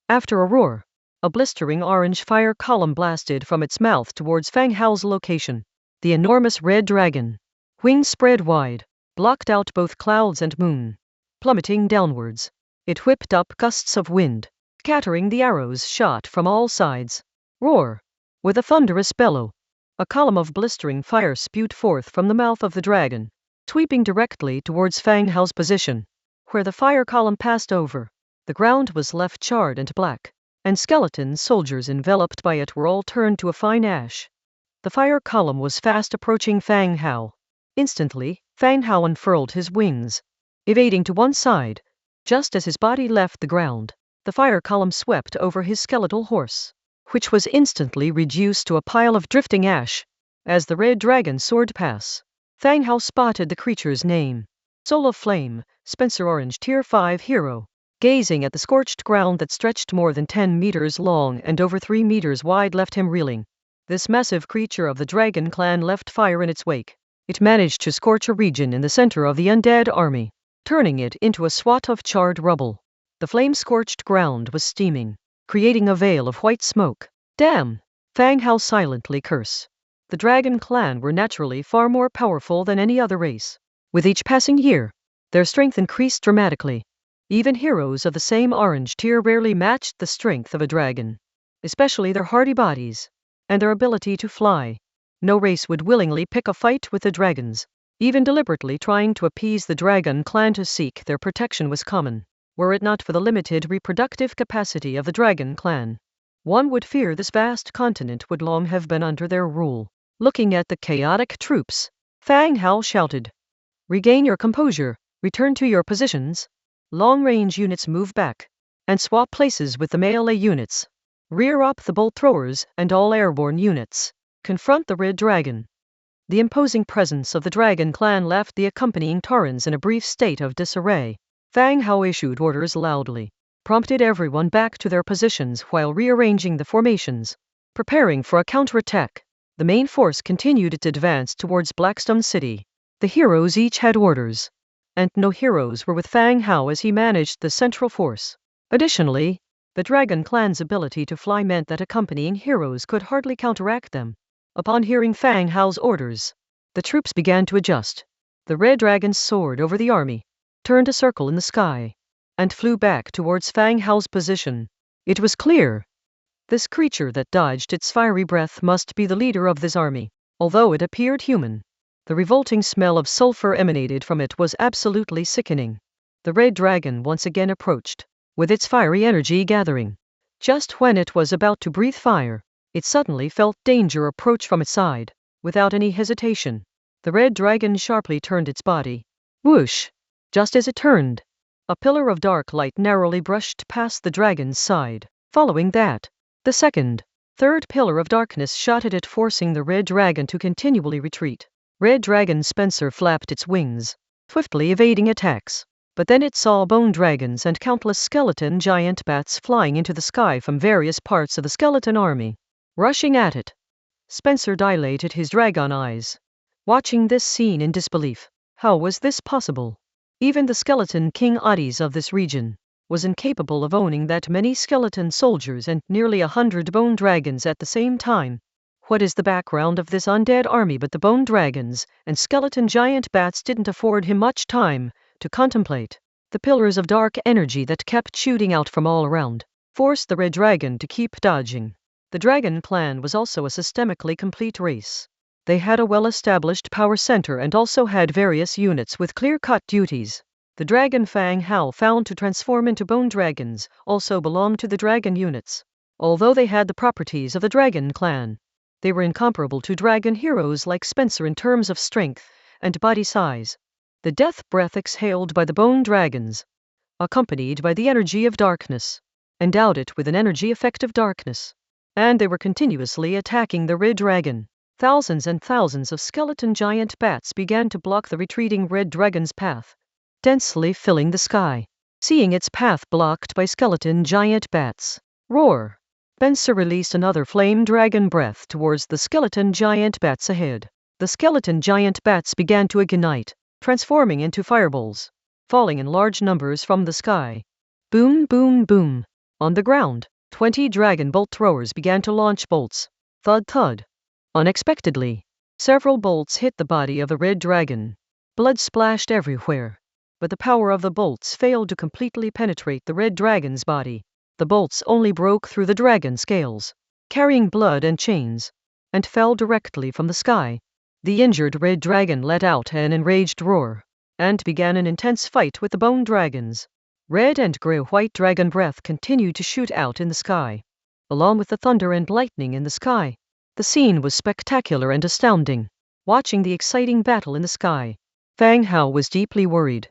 After a roar, a blistering orange fire column blasted from its mouth towards Fang Hao's location. The enormous red dragon, wings spread wide, blocked out both clouds and moon. Plummeting downwards, it whipped up gusts of wind, scattering the arrows shot from all sides. Roar! With a thunderous bellow, a column of blistering fire spewed forth from the mouth of the dragon, sweeping directly towards Fang Hao's position. Where the fire column passed over, the ground was left charred and black, and skeleton soldiers enveloped by it were all turned to a fine ash. The fire column was fast approaching Fang Hao. Instantly, Fang Hao unfurled his wings, evading to one side. Just as his body left the ground, the fire column swept over his skeletal horse, which was instantly reduced to a pile of drifting ash. As the red dragon soared past, Fang Hao spotted the creature's name. Soul of Flame, Spencer Orange Tier 5 Hero. Gazing at the scorched ground that stretched more than 10 meters long and over 3 meters wide left him reeling. This massive creature of the dragon clan left fire in its wake. It managed to scorch a region in the center of the undead army, turning it into a swat of charred rubble. The flame-scorched ground was steaming, creating a veil of white smoke. Damn! Fang Hao silently cursed. The dragon clan were naturally far more powerful than any other race. With each passing year, their strength increased dramatically. Even heroes of the same orange tier rarely matched the strength of a dragon, especially their hardy bodies and their ability to fly. No race would willingly pick a fight with the dragons. Even deliberately trying to appease the dragon clan to seek their protection was common. Were it not for the limited reproductive capacity of the dragon clan, one would fear this vast continent would long have been under their rule. Looking at the chaotic troops, Fang Hao shouted, "Regain your composure, return to your positions. Long-range units move back, and swap places with the melee units. Rear up the bolt throwers and all airborne units. Confront the red dragon." The imposing presence of the dragon clan left the accompanying Taurens in a brief state of disarray. Fang Hao issued orders loudly, prompted everyone back to their positions while rearranging the formations, preparing for a counterattack. The main force continued its advance towards Blackstone City. The heroes each had orders, and no heroes were with Fang Hao as he managed the central force. Additionally, the dragon clan's ability to fly meant that accompanying heroes could hardly counteract them. Upon hearing Fang Hao's orders, the troops began to adjust. The red dragon soared over the army, turned a circle in the sky, and flew back towards Fang Hao's position. It was clear. This creature that dodged its fiery breath must be the leader of this army. Although it appeared human, the revolting smell of sulfur emanated from it was absolutely sickening. The red dragon once again approached, with its fiery energy gathering. Just when it was about to breathe fire, it suddenly felt danger approach from its side. Without any hesitation, the red dragon sharply turned its body. Whoosh! Just as it turned, a pillar of dark light narrowly brushed past the dragon's side. Following that, the second, Third pillar of darkness shot at it, forcing the red dragon to continually retreat. Red dragon Spencer flapped its wings, swiftly evading attacks. But then it saw bone dragons and countless skeleton giant bats flying into the sky from various parts of the skeleton army, rushing at it. Spencer dilated his dragon eyes, watching this scene in disbelief. How was this possible? Even the skeleton king Adis of this region was incapable of owning that many skeleton soldiers and nearly 100 bone dragons at the same time. What is the background of this undead army? But the bone dragons and skeleton giant bats didn't afford him much time to contemplate. The pillars of dark energy that kept shooting out from all around forced the red dragon to keep dodging. The dragon clan was also a systemically complete race. They had a well-established power center and also had various units with clear-cut duties. The dragon Fang Hao found to transform into bone dragons also belonged to the dragon units. Although they had the properties of the dragon clan, they were incomparable to dragon heroes like Spencer in terms of strength and body size. The death breath exhaled by the bone dragons, accompanied by the energy of darkness, endowed it with an energy effect of darkness. And they were continuously attacking the red dragon. Thousands and thousands of skeleton giant bats began to block the retreating red dragon's path, densely filling the sky. Seeing its path blocked by skeleton giant bats, roar! Spencer released another flame dragon breath towards the skeleton giant bats ahead. The skeleton giant bats began to ignite, transforming into fireballs, falling in large numbers from the sky. Boom, boom, boom. On the ground, 20 dragon bolt throwers began to launch bolts. Thud, thud. Unexpectedly, several bolts hit the body of the red dragon. Blood splashed everywhere, but the power of the bolts failed to completely penetrate the red dragon's body. The bolts only broke through the dragon scales, carrying blood and chains, and fell directly from the sky. The injured red dragon let out an enraged roar, and began an intense fight with the bone dragons. Red and gray-white dragon breath continued to shoot out in the sky, along with the thunder and lightning in the sky. The scene was spectacular and astounding. Watching the exciting battle in the sky, Fang Hao was deeply worried.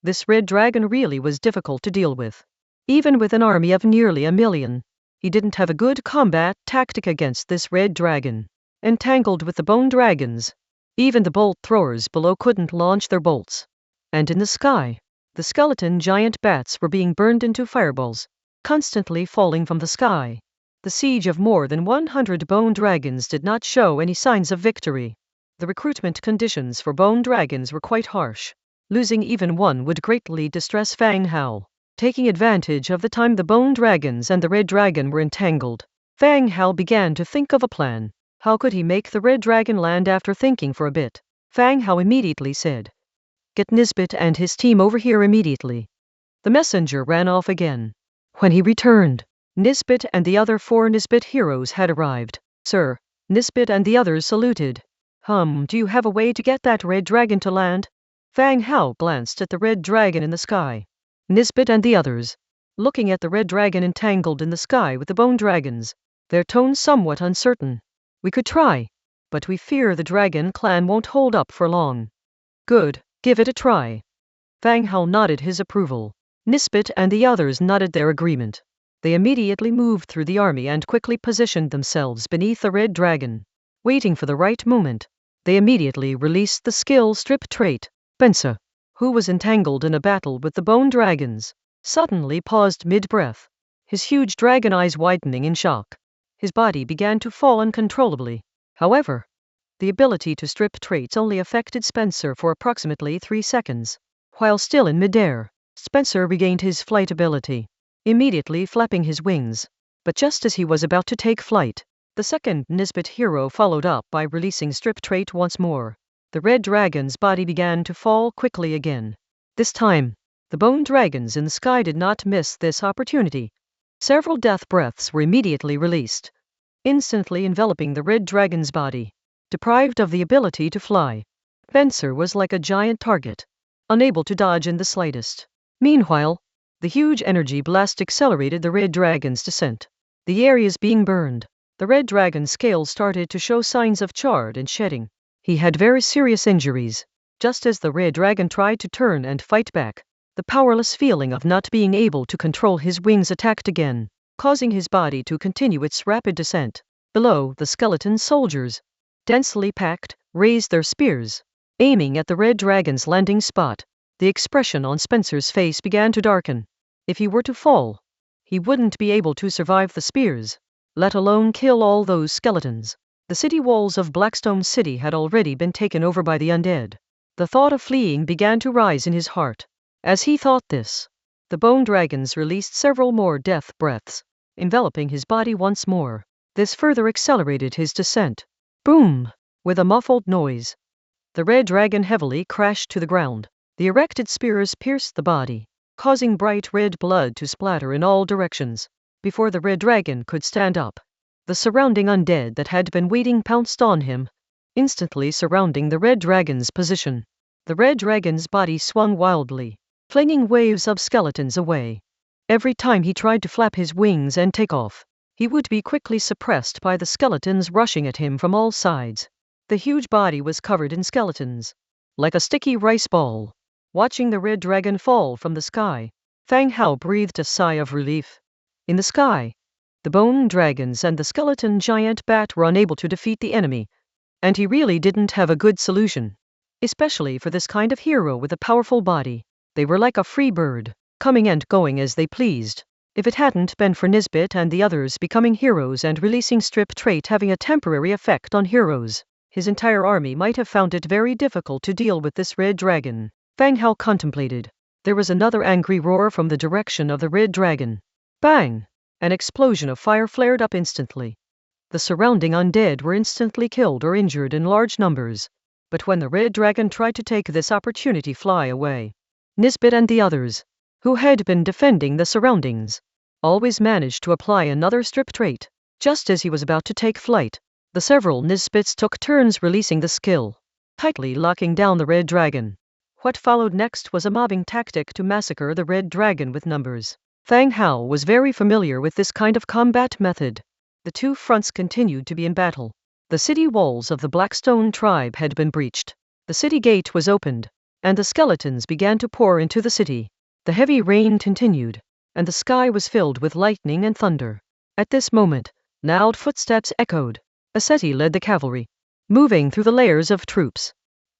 This red dragon really was difficult to deal with. Even with an army of nearly 1 million, he didn't have a good combat tactic against this red dragon. Entangled with the bone dragons, even the bolt throwers below couldn't launch their bolts. And in the sky, the skeleton giant bats were being burned into fireballs, constantly falling from the sky. The siege of more than 100 bone dragons did not show any signs of victory. The recruitment conditions for bone dragons were quite harsh. Losing even one would greatly distress Fang Hao. Taking advantage of the time the bone dragons and the red dragon were entangled, Fang Hao began to think of a plan. How could he make the red dragon land? After thinking for a bit, Fang Hao immediately said, "Get Nisbet and his team over here immediately." The messenger ran off again. When he returned, Nisbet and the other 4 Nisbet heroes had arrived. "Sir," Nisbet and the others saluted. Do you have a way to get that red dragon to land?" Fang Hao glanced at the red dragon in the sky. Nisbet and the others, looking at the red dragon entangled in the sky with the bone dragons, their tone somewhat uncertain. "We could try, but we fear the dragon clan won't hold up for long." "Good, give it a try." Fang Hao nodded his approval. Nisbet and the others nodded their agreement. They immediately moved through the army and quickly positioned themselves beneath the red dragon. Waiting for the right moment, they immediately released the skill strip trait. Spencer, who was entangled in a battle with the bone dragons, suddenly paused mid-breath, his huge dragon eyes widening in shock. His body began to fall uncontrollably. However, the ability to strip traits only affected Spencer for approximately 3 seconds. While still in midair, Spencer regained his flight ability, immediately flapping his wings. But just as he was about to take flight, the second Nisbet hero followed up by releasing strip trait once more. The red dragon's body began to fall quickly again. This time, the bone dragons in the sky did not miss this opportunity. Several death breaths were immediately released, instantly enveloping the red dragon's body. Deprived of the ability to fly, Spencer was like a giant target, unable to dodge in the slightest. Meanwhile, the huge energy blast accelerated the red dragon's descent. The areas being burned, the red dragon's scales started to show signs of charred and shedding. He had very serious injuries. Just as the red dragon tried to turn and fight back, the powerless feeling of not being able to control his wings attacked again, causing his body to continue its rapid descent. Below, the skeleton soldiers, densely packed, raised their spears, aiming at the red dragon's landing spot. The expression on Spencer's face began to darken. If he were to fall, he wouldn't be able to survive the spears, let alone kill all those skeletons. The city walls of Blackstone City had already been taken over by the undead. The thought of fleeing began to rise in his heart. As he thought this, the bone dragons released several more death breaths, enveloping his body once more. This further accelerated his descent. Boom! With a muffled noise, the red dragon heavily crashed to the ground. The erected spears pierced the body, causing bright red blood to splatter in all directions. Before the red dragon could stand up, the surrounding undead that had been waiting pounced on him, instantly surrounding the red dragon's position. The red dragon's body swung wildly, flinging waves of skeletons away. Every time he tried to flap his wings and take off, he would be quickly suppressed by the skeletons rushing at him from all sides. The huge body was covered in skeletons, like a sticky rice ball. Watching the red dragon fall from the sky, Fang Hao breathed a sigh of relief. In the sky, the bone dragons and the skeleton giant bat were unable to defeat the enemy, and he really didn't have a good solution. Especially for this kind of hero with a powerful body. They were like a free bird, coming and going as they pleased. If it hadn't been for Nisbet and the others becoming heroes and releasing strip trait having a temporary effect on heroes, his entire army might have found it very difficult to deal with this red dragon. Fang Hao contemplated. There was another angry roar from the direction of the red dragon. Bang! An explosion of fire flared up instantly. The surrounding undead were instantly killed or injured in large numbers. But when the red dragon tried to take this opportunity fly away, Nisbet and the others, who had been defending the surroundings, always managed to apply another strip trait. Just as he was about to take flight, the several Nisbets took turns releasing the skill, tightly locking down the red dragon. What followed next was a mobbing tactic to massacre the red dragon with numbers. Fang Hao was very familiar with this kind of combat method. The two fronts continued to be in battle. The city walls of the Blackstone tribe had been breached. The city gate was opened, and the skeletons began to pour into the city. The heavy rain continued, and the sky was filled with lightning and thunder. At this moment, loud footsteps echoed. Aseti led the cavalry, moving through the layers of troops,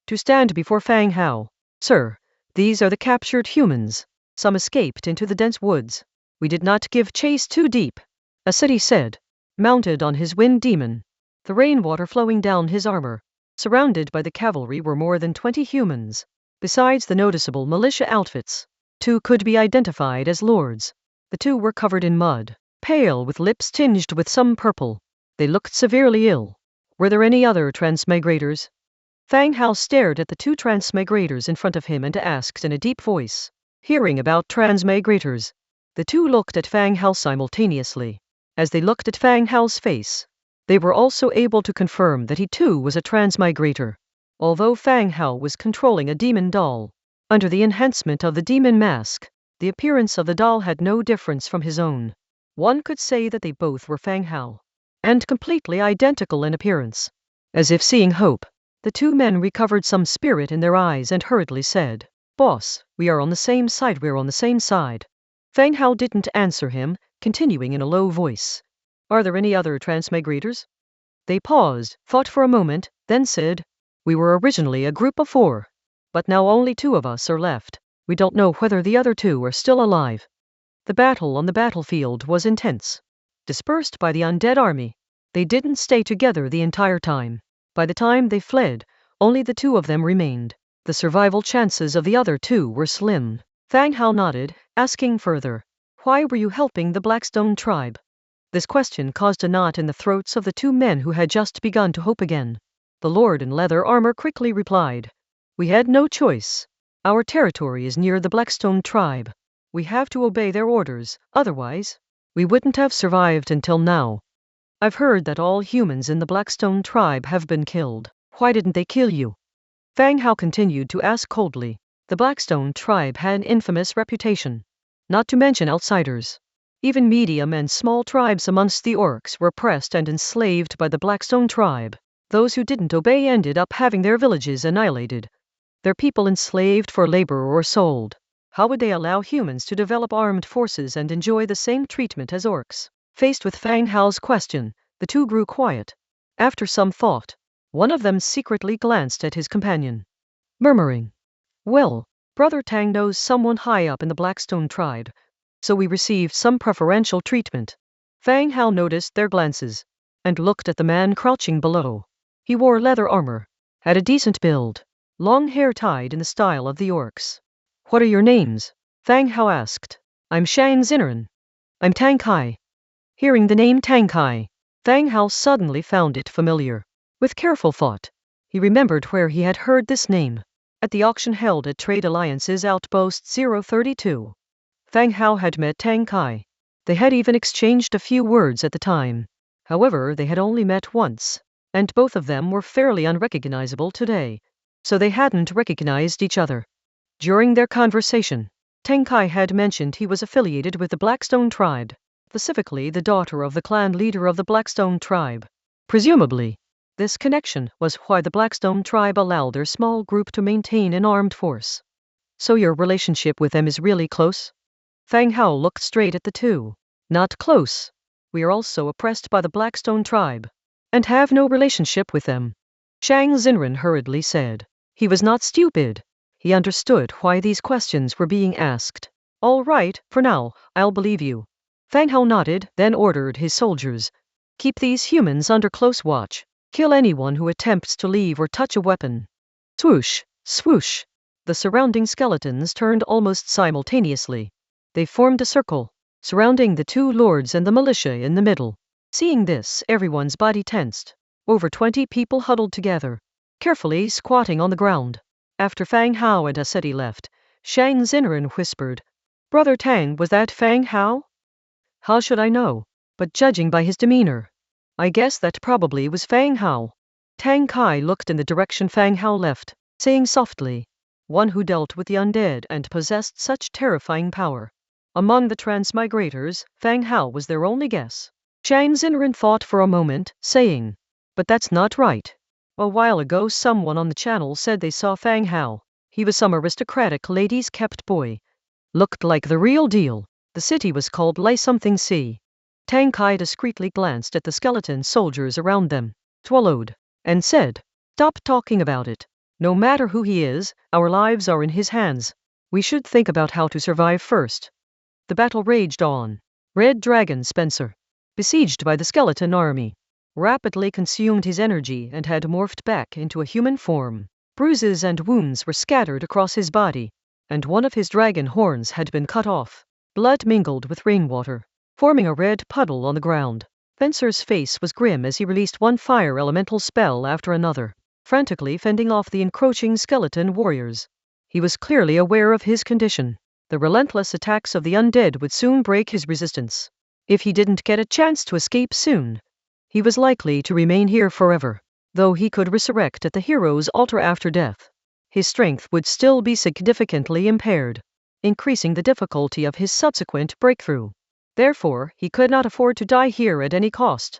to stand before Fang Hao. Sir, these are the captured humans. Some escaped into the dense woods. We did not give chase too deep, Aseti said, mounted on his wind demon, the rainwater flowing down his armor. Surrounded by the cavalry were more than 20 humans. Besides the noticeable militia outfits, 2 could be identified as lords. The 2 were covered in mud, pale with lips tinged with some purple. They looked severely ill. Were there any other transmigrators? Fang Hao stared at the 2 transmigrators in front of him and asked in a deep voice. Hearing about transmigrators, the 2 looked at Fang Hao simultaneously. As they looked at Fang Hao's face, they were also able to confirm that he too was a transmigrator. Although Fang Hao was controlling a demon doll, under the enhancement of the demon mask, the appearance of the doll had no difference from his own. One could say that they both were Fang Hao, and completely identical in appearance. As if seeing hope, the 2 men recovered some spirit in their eyes and hurriedly said, "Boss, we are on the same side, we're on the same side." Fang Hao didn't answer him, continuing in a low voice. "Are there any other transmigrators?" They paused, thought for a moment, then said, "We were originally a group of 4, but now only 2 of us are left. We don't know whether the other 2 are still alive." The battle on the battlefield was intense. Dispersed by the undead army, they didn't stay together the entire time. By the time they fled, only the 2 of them remained. The survival chances of the other 2 were slim. Fang Hao nodded, asking further, "Why were you helping the Blackstone tribe?" This question caused a knot in the throats of the 2 men who had just begun to hope again. The lord in leather armor quickly replied, "We had no choice. Our territory is near the Blackstone tribe. We have to obey their orders, otherwise, we wouldn't have survived until now. I've heard that all humans in the Blackstone tribe have been killed. Why didn't they kill you?" Fang Hao continued to ask coldly. The Blackstone tribe had an infamous reputation, not to mention outsiders. Even medium and small tribes amongst the orcs were oppressed and enslaved by the Blackstone tribe. Those who didn't obey ended up having their villages annihilated, their people enslaved for labor or sold. How would they allow humans to develop armed forces and enjoy the same treatment as orcs? Faced with Fang Hao's question, The two grew quiet. After some thought, one of them secretly glanced at his companion, murmuring, "Well, Brother Tang knows someone high up in the Blackstone tribe, so we received some preferential treatment." Fang Hao noticed their glances, and looked at the man crouching below. He wore leather armor, had a decent build, long hair tied in the style of the orcs. "What are your names?" Fang Hao asked. "I'm Shang Zinren." "I'm Tang Kai." Hearing the name Tang Kai, Fang Hao suddenly found it familiar. With careful thought, he remembered where he had heard this name. At the auction held at Trade Alliance's Outpost 032. Fang Hao had met Tang Kai. They had even exchanged a few words at the time. However, they had only met once, and both of them were fairly unrecognizable today, so they hadn't recognized each other. During their conversation, Tang Kai had mentioned he was affiliated with the Blackstone tribe, specifically the daughter of the clan leader of the Blackstone tribe. Presumably, this connection was why the Blackstone tribe allowed their small group to maintain an armed force. "So your relationship with them is really close?" Fang Hao looked straight at the two. "Not close. We are also oppressed by the Blackstone tribe, and have no relationship with them," Shang Zinren hurriedly said. He was not stupid. He understood why these questions were being asked. "All right, for now, I'll believe you." Fang Hao nodded, then ordered his soldiers, "Keep these humans under close watch. Kill anyone who attempts to leave or touch a weapon." Swoosh, swoosh. The surrounding skeletons turned almost simultaneously. They formed a circle, surrounding the two lords and the militia in the middle. Seeing this, everyone's body tensed. Over 20 people huddled together, carefully squatting on the ground. After Fang Hao and Aseti left, Shang Zinren whispered, "Brother Tang, was that Fang Hao?" "How should I know? But judging by his demeanor, I guess that probably was Fang Hao." Tang Kai looked in the direction Fang Hao left, saying softly, "One who dealt with the undead and possessed such terrifying power." Among the Transmigrators, Fang Hao was their only guess. Shang Zinren thought for a moment, saying, "But that's not right. A while ago someone on the channel said they saw Fang Hao. He was some aristocratic lady's kept boy. Looked like the real deal." The city was called Lai something C. Tang Kai discreetly glanced at the skeleton soldiers around them, swallowed, and said, "Stop talking about it. No matter who he is, our lives are in his hands. We should think about how to survive first." The battle raged on. Red Dragon Spencer, besieged by the skeleton army, rapidly consumed his energy and had morphed back into a human form. Bruises and wounds were scattered across his body, and one of his dragon horns had been cut off. Blood mingled with rainwater, forming a red puddle on the ground. Spencer's face was grim as he released one fire elemental spell after another, frantically fending off the encroaching skeleton warriors. He was clearly aware of his condition. The relentless attacks of the undead would soon break his resistance. If he didn't get a chance to escape soon, he was likely to remain here forever. Though he could resurrect at the hero's altar after death, his strength would still be significantly impaired, increasing the difficulty of his subsequent breakthrough. Therefore, he could not afford to die here at any cost.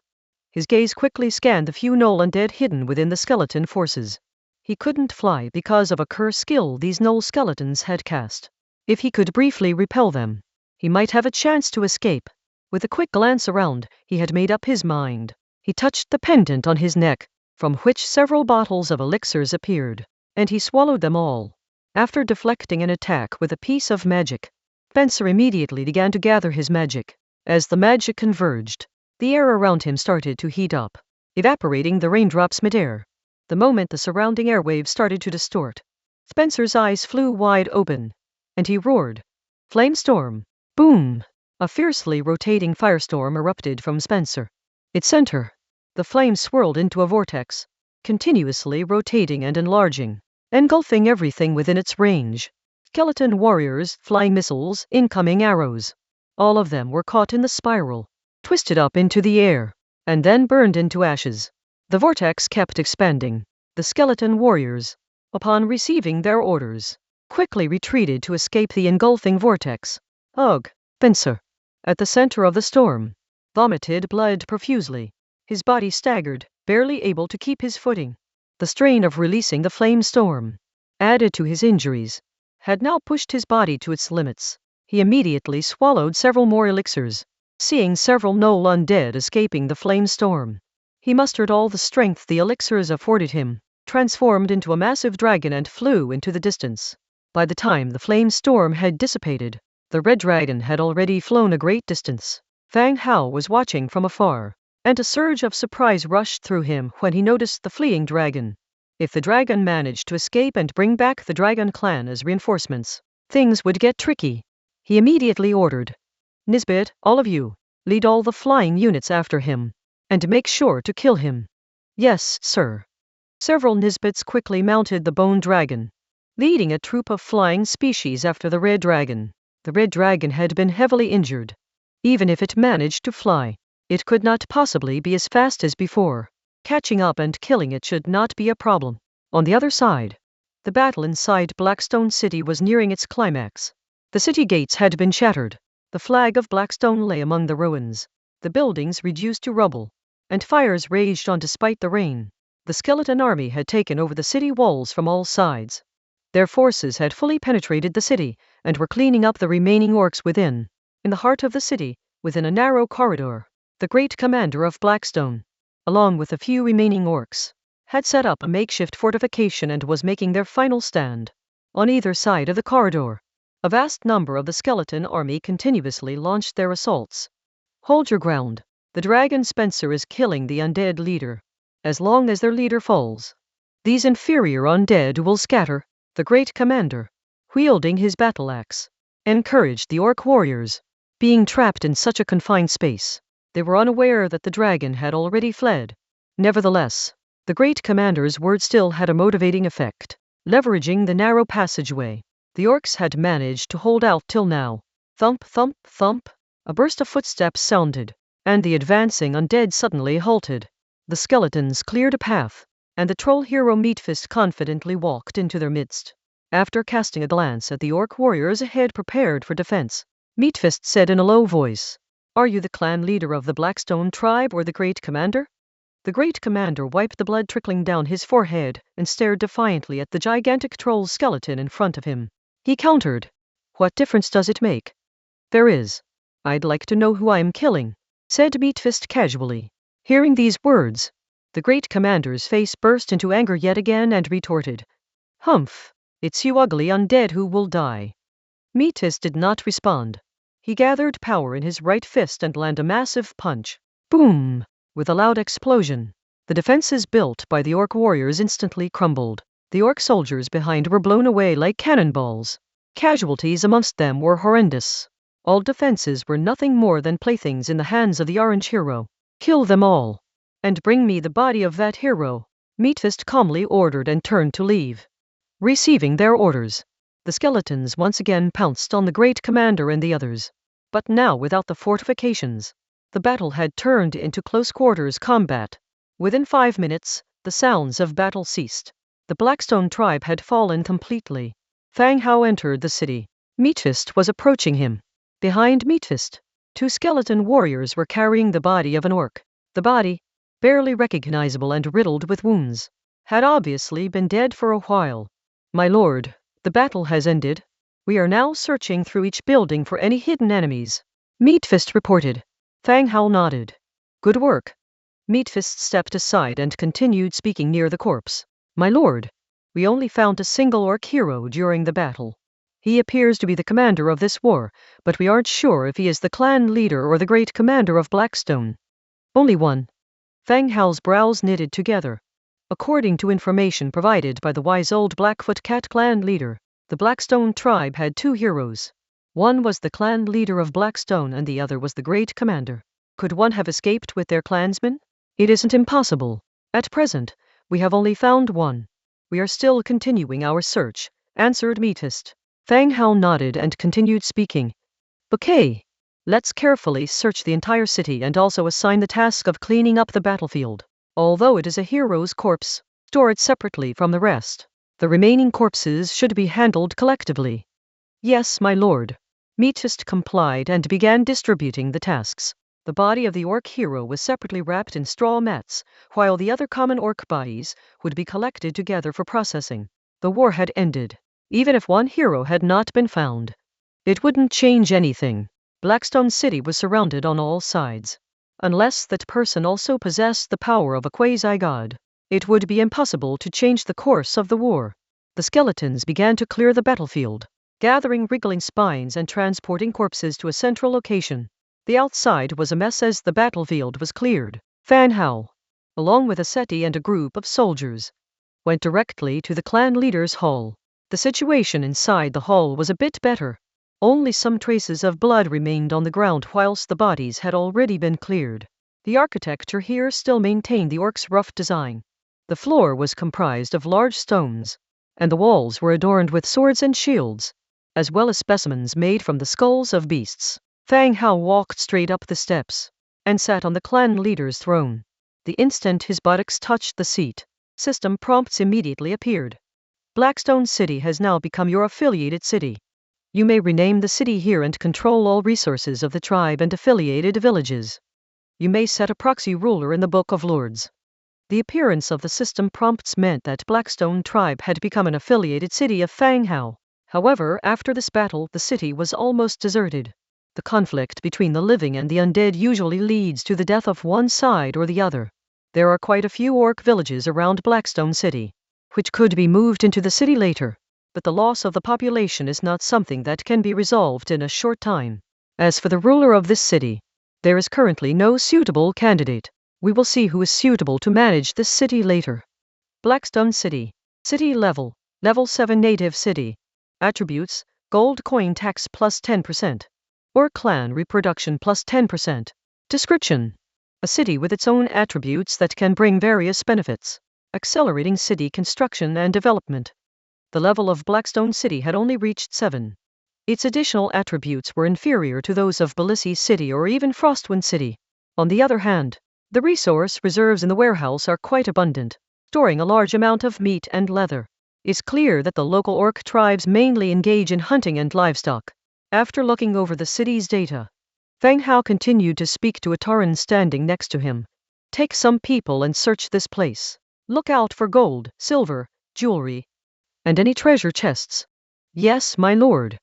His gaze quickly scanned the few Gnoll undead hidden within the skeleton forces. He couldn't fly because of a curse skill these Gnoll skeletons had cast. If he could briefly repel them, he might have a chance to escape. With a quick glance around, he had made up his mind. He touched the pendant on his neck, from which several bottles of elixirs appeared, and he swallowed them all. After deflecting an attack with a piece of magic, Spencer immediately began to gather his magic. As the magic converged, the air around him started to heat up, evaporating the raindrops midair. The moment the surrounding airwaves started to distort, Spencer's eyes flew wide open, and he roared, "Flame storm!" Boom! A fiercely rotating firestorm erupted from Spencer. Its center, the flames swirled into a vortex, continuously rotating and enlarging, engulfing everything within its range. Skeleton warriors, flying missiles, incoming arrows. All of them were caught in the spiral, twisted up into the air, and then burned into ashes. The vortex kept expanding. The skeleton warriors, upon receiving their orders, quickly retreated to escape the engulfing vortex. Ugh! Spencer, at the center of the storm, vomited blood profusely. His body staggered, barely able to keep his footing. The strain of releasing the flame storm, added to his injuries, had now pushed his body to its limits. He immediately swallowed several more elixirs, seeing several Knoll undead escaping the flame storm. He mustered all the strength the elixirs afforded him, transformed into a massive dragon and flew into the distance. By the time the flame storm had dissipated, the red dragon had already flown a great distance. Fang Hao was watching from afar, and a surge of surprise rushed through him when he noticed the fleeing dragon. If the dragon managed to escape and bring back the dragon clan as reinforcements, things would get tricky. He immediately ordered, "Nisbet, all of you, lead all the flying units after him, and make sure to kill him." "Yes, sir." Several Nisbets quickly mounted the bone dragon, leading a troop of flying species after the red dragon. The red dragon had been heavily injured. Even if it managed to fly, it could not possibly be as fast as before. Catching up and killing it should not be a problem. On the other side, the battle inside Blackstone City was nearing its climax. The city gates had been shattered. The flag of Blackstone lay among the ruins. The buildings reduced to rubble, and fires raged on despite the rain. The skeleton army had taken over the city walls from all sides. Their forces had fully penetrated the city, and were cleaning up the remaining orcs within. In the heart of the city, within a narrow corridor, the great commander of Blackstone, along with a few remaining orcs, had set up a makeshift fortification and was making their final stand. On either side of the corridor, a vast number of the skeleton army continuously launched their assaults. "Hold your ground. The Dragon Spencer is killing the undead leader. As long as their leader falls, these inferior undead will scatter." The great commander, wielding his battle axe, encouraged the orc warriors. Being trapped in such a confined space, they were unaware that the dragon had already fled. Nevertheless, the great commander's words still had a motivating effect. Leveraging the narrow passageway, the orcs had managed to hold out till now. Thump, thump, thump. A burst of footsteps sounded, and the advancing undead suddenly halted. The skeletons cleared a path, and the troll hero Meatfist confidently walked into their midst. After casting a glance at the orc warriors ahead prepared for defense, Meatfist said in a low voice, "Are you the clan leader of the Blackstone tribe or the great commander?" The great commander wiped the blood trickling down his forehead and stared defiantly at the gigantic troll skeleton in front of him. He countered, "What difference does it make?" "There is. I'd like to know who I'm killing," said Meatfist casually. Hearing these words, the great commander's face burst into anger yet again and retorted, "Humph, it's you ugly undead who will die." Meatus did not respond. He gathered power in his right fist and landed a massive punch. Boom! With a loud explosion, the defenses built by the orc warriors instantly crumbled. The orc soldiers behind were blown away like cannonballs. Casualties amongst them were horrendous. All defenses were nothing more than playthings in the hands of the orange hero. "Kill them all, and bring me the body of that hero," Meatfist calmly ordered and turned to leave. Receiving their orders, the skeletons once again pounced on the great commander and the others. But now without the fortifications, the battle had turned into close quarters combat. Within 5 minutes, the sounds of battle ceased. The Blackstone tribe had fallen completely. Fang Hao entered the city. Meatfist was approaching him. Behind Meatfist, 2 skeleton warriors were carrying the body of an orc. The body, barely recognizable and riddled with wounds, had obviously been dead for a while. "My lord, the battle has ended. We are now searching through each building for any hidden enemies," Meatfist reported. Fang Hao nodded. "Good work." Meatfist stepped aside and continued speaking near the corpse. "My lord, we only found a single orc hero during the battle. He appears to be the commander of this war, but we aren't sure if he is the clan leader or the great commander of Blackstone." "Only one." Fang Hao's brows knitted together. According to information provided by the wise old Blackfoot Cat clan leader, the Blackstone tribe had 2 heroes. One was the clan leader of Blackstone and the other was the great commander. Could one have escaped with their clansmen? "It isn't impossible. At present, we have only found one. We are still continuing our search," answered Meatfist. Fang Hao nodded and continued speaking. "Okay. Let's carefully search the entire city and also assign the task of cleaning up the battlefield. Although it is a hero's corpse, store it separately from the rest. The remaining corpses should be handled collectively." "Yes, my lord." Meatfist complied and began distributing the tasks. The body of the orc hero was separately wrapped in straw mats, while the other common orc bodies would be collected together for processing. The war had ended. Even if one hero had not been found, it wouldn't change anything. Blackstone City was surrounded on all sides. Unless that person also possessed the power of a quasi-god, it would be impossible to change the course of the war. The skeletons began to clear the battlefield, gathering wriggling spines and transporting corpses to a central location. The outside was a mess as the battlefield was cleared. Fang Hao, along with a Seti and a group of soldiers, went directly to the clan leader's hall. The situation inside the hall was a bit better. Only some traces of blood remained on the ground whilst the bodies had already been cleared. The architecture here still maintained the orcs' rough design. The floor was comprised of large stones, and the walls were adorned with swords and shields, as well as specimens made from the skulls of beasts. Fang Hao walked straight up the steps, and sat on the clan leader's throne. The instant his buttocks touched the seat, system prompts immediately appeared. Blackstone City has now become your affiliated city. You may rename the city here and control all resources of the tribe and affiliated villages. You may set a proxy ruler in the Book of Lords. The appearance of the system prompts meant that Blackstone tribe had become an affiliated city of Fang Hao. However, after this battle, the city was almost deserted. The conflict between the living and the undead usually leads to the death of one side or the other. There are quite a few orc villages around Blackstone City, which could be moved into the city later. But the loss of the population is not something that can be resolved in a short time. As for the ruler of this city, there is currently no suitable candidate. We will see who is suitable to manage this city later. Blackstone City. City level. Level 7 native city. Attributes: gold coin tax plus 10%. Or clan reproduction plus 10%. Description: a city with its own attributes that can bring various benefits, accelerating city construction and development. The level of Blackstone City had only reached 7. Its additional attributes were inferior to those of Belissi City or even Frostwind City. On the other hand, the resource reserves in the warehouse are quite abundant, storing a large amount of meat and leather. It's clear that the local orc tribes mainly engage in hunting and livestock. After looking over the city's data, Fang Hao continued to speak to a Tauren standing next to him. Take some people and search this place. Look out for gold, silver, jewelry, and any treasure chests. Yes, my lord.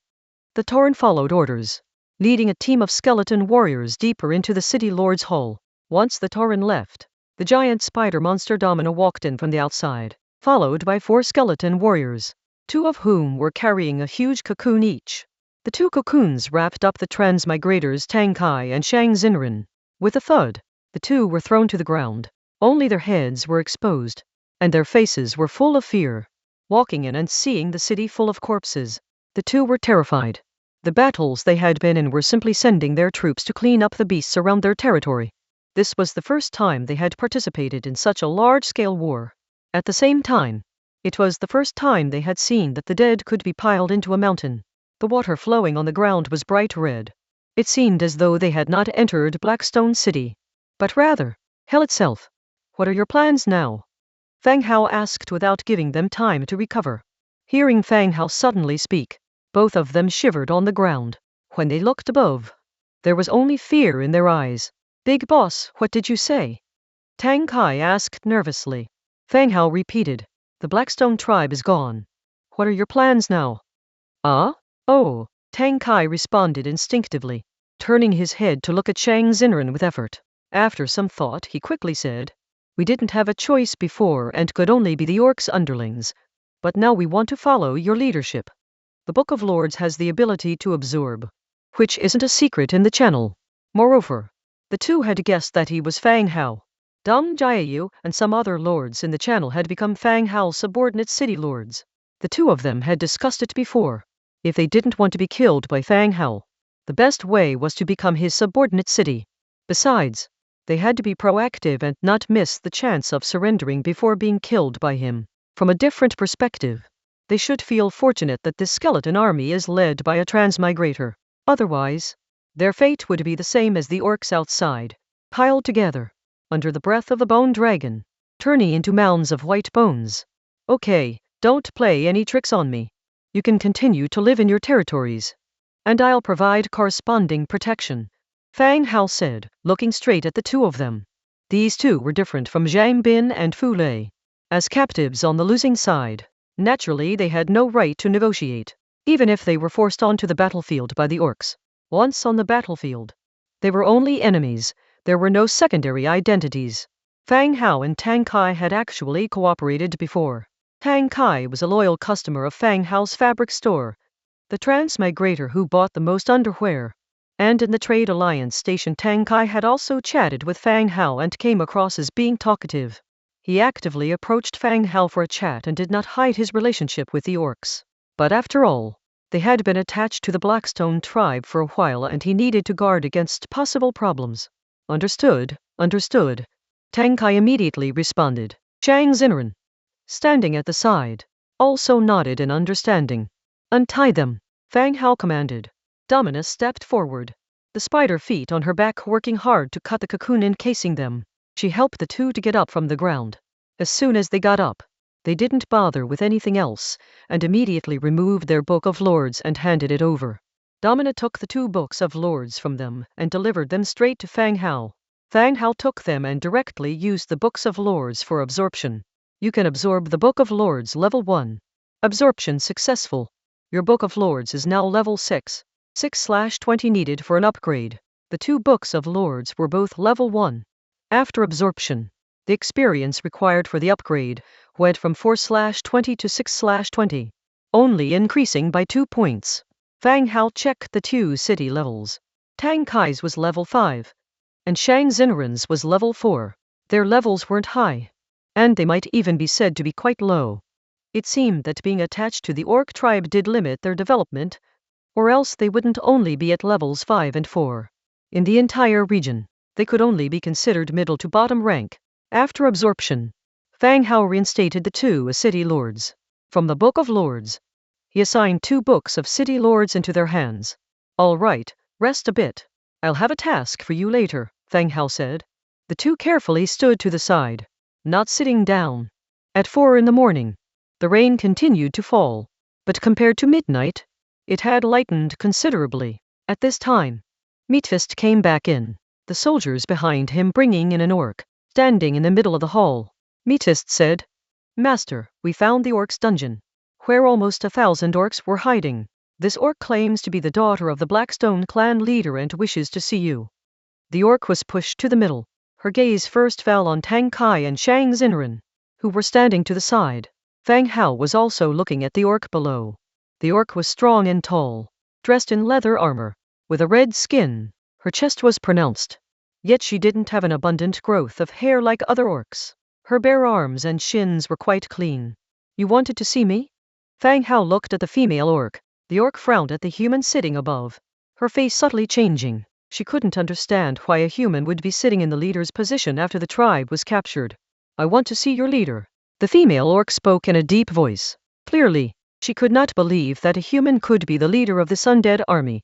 The Tauren followed orders, leading a team of skeleton warriors deeper into the city lord's hall. Once the Tauren left, the giant spider monster Domino walked in from the outside, followed by 4 skeleton warriors, 2 of whom were carrying a huge cocoon each. The 2 cocoons wrapped up the Transmigrators Tang Kai and Shang Xinren. With a thud, the 2 were thrown to the ground. Only their heads were exposed, and their faces were full of fear. Walking in and seeing the city full of corpses, the 2 were terrified. The battles they had been in were simply sending their troops to clean up the beasts around their territory. This was the first time they had participated in such a large-scale war. At the same time, it was the first time they had seen that the dead could be piled into a mountain. The water flowing on the ground was bright red. It seemed as though they had not entered Blackstone City, but rather, hell itself. What are your plans now? Fang Hao asked without giving them time to recover. Hearing Fang Hao suddenly speak, both of them shivered on the ground. When they looked above, there was only fear in their eyes. Big boss, what did you say? Tang Kai asked nervously. Fang Hao repeated, the Blackstone tribe is gone. What are your plans now? Oh, Tang Kai responded instinctively, turning his head to look at Shang Xinren with effort. After some thought, he quickly said, we didn't have a choice before and could only be the orcs' underlings, but now we want to follow your leadership. The Book of Lords has the ability to absorb, which isn't a secret in the channel. Moreover, the 2 had guessed that he was Fang Hao. Dong Jiayu and some other lords in the channel had become Fang Hao's subordinate city lords. The 2 of them had discussed it before. If they didn't want to be killed by Fang Hao, the best way was to become his subordinate city. Besides, they had to be proactive and not miss the chance of surrendering before being killed by him. From a different perspective, they should feel fortunate that this skeleton army is led by a transmigrator. Otherwise, their fate would be the same as the orcs outside, piled together, under the breath of the bone dragon, turning into mounds of white bones. Okay, don't play any tricks on me. You can continue to live in your territories, and I'll provide corresponding protection, Fang Hao said, looking straight at the 2 of them. These 2 were different from Zhang Bin and Fu Lei. As captives on the losing side, naturally they had no right to negotiate, even if they were forced onto the battlefield by the orcs. once on the battlefield. They were only enemies, there were no secondary identities. Fang Hao and Tang Kai had actually cooperated before. Tang Kai was a loyal customer of Fang Hao's fabric store, the Transmigrator who bought the most underwear. And in the trade alliance station, Tang Kai had also chatted with Fang Hao and came across as being talkative. He actively approached Fang Hao for a chat and did not hide his relationship with the orcs. But after all, they had been attached to the Blackstone tribe for a while and he needed to guard against possible problems. Understood, understood. Tang Kai immediately responded. Zhang Zinren, standing at the side, also nodded in understanding. Untie them, Fang Hao commanded. Domina stepped forward, the spider feet on her back working hard to cut the cocoon encasing them. She helped the two to get up from the ground. As soon as they got up, they didn't bother with anything else, and immediately removed their Book of Lords and handed it over. Domina took the 2 books of Lords from them and delivered them straight to Fang Hao. Fang Hao took them and directly used the Books of Lords for absorption. You can absorb the Book of Lords level 1. Absorption successful. Your Book of Lords is now level 6. 6/20 needed for an upgrade. The 2 books of Lords were both level 1. After absorption, the experience required for the upgrade went from 4/20 to 6/20, only increasing by 2 points. Fang Hao checked the 2 city levels. Tang Kai's was level 5, and Zhang Zinren's was level 4. Their levels weren't high, and they might even be said to be quite low. It seemed that being attached to the orc tribe did limit their development, or else they wouldn't only be at levels 5 and 4. In the entire region, they could only be considered middle to bottom rank. After absorption, Fang Hao reinstated the 2 city lords. From the Book of Lords, he assigned 2 books of city lords into their hands. All right, rest a bit. I'll have a task for you later, Fang Hao said. The 2 carefully stood to the side, not sitting down. At 4 in the morning, the rain continued to fall, but compared to midnight, it had lightened considerably. At this time, Meatfist came back in, the soldiers behind him bringing in an orc, standing in the middle of the hall. Meatfist said, Master, we found the orcs' dungeon, where almost 1,000 orcs were hiding. This orc claims to be the daughter of the Blackstone clan leader and wishes to see you. The orc was pushed to the middle. Her gaze first fell on Tang Kai and Zhang Zinren, who were standing to the side. Fang Hao was also looking at the orc below. The orc was strong and tall, dressed in leather armor, with a red skin. Her chest was pronounced, yet she didn't have an abundant growth of hair like other orcs. Her bare arms and shins were quite clean. You wanted to see me? Fang Hao looked at the female orc. The orc frowned at the human sitting above, her face subtly changing. She couldn't understand why a human would be sitting in the leader's position after the tribe was captured. I want to see your leader. The female orc spoke in a deep voice. Clearly, she could not believe that a human could be the leader of this undead army,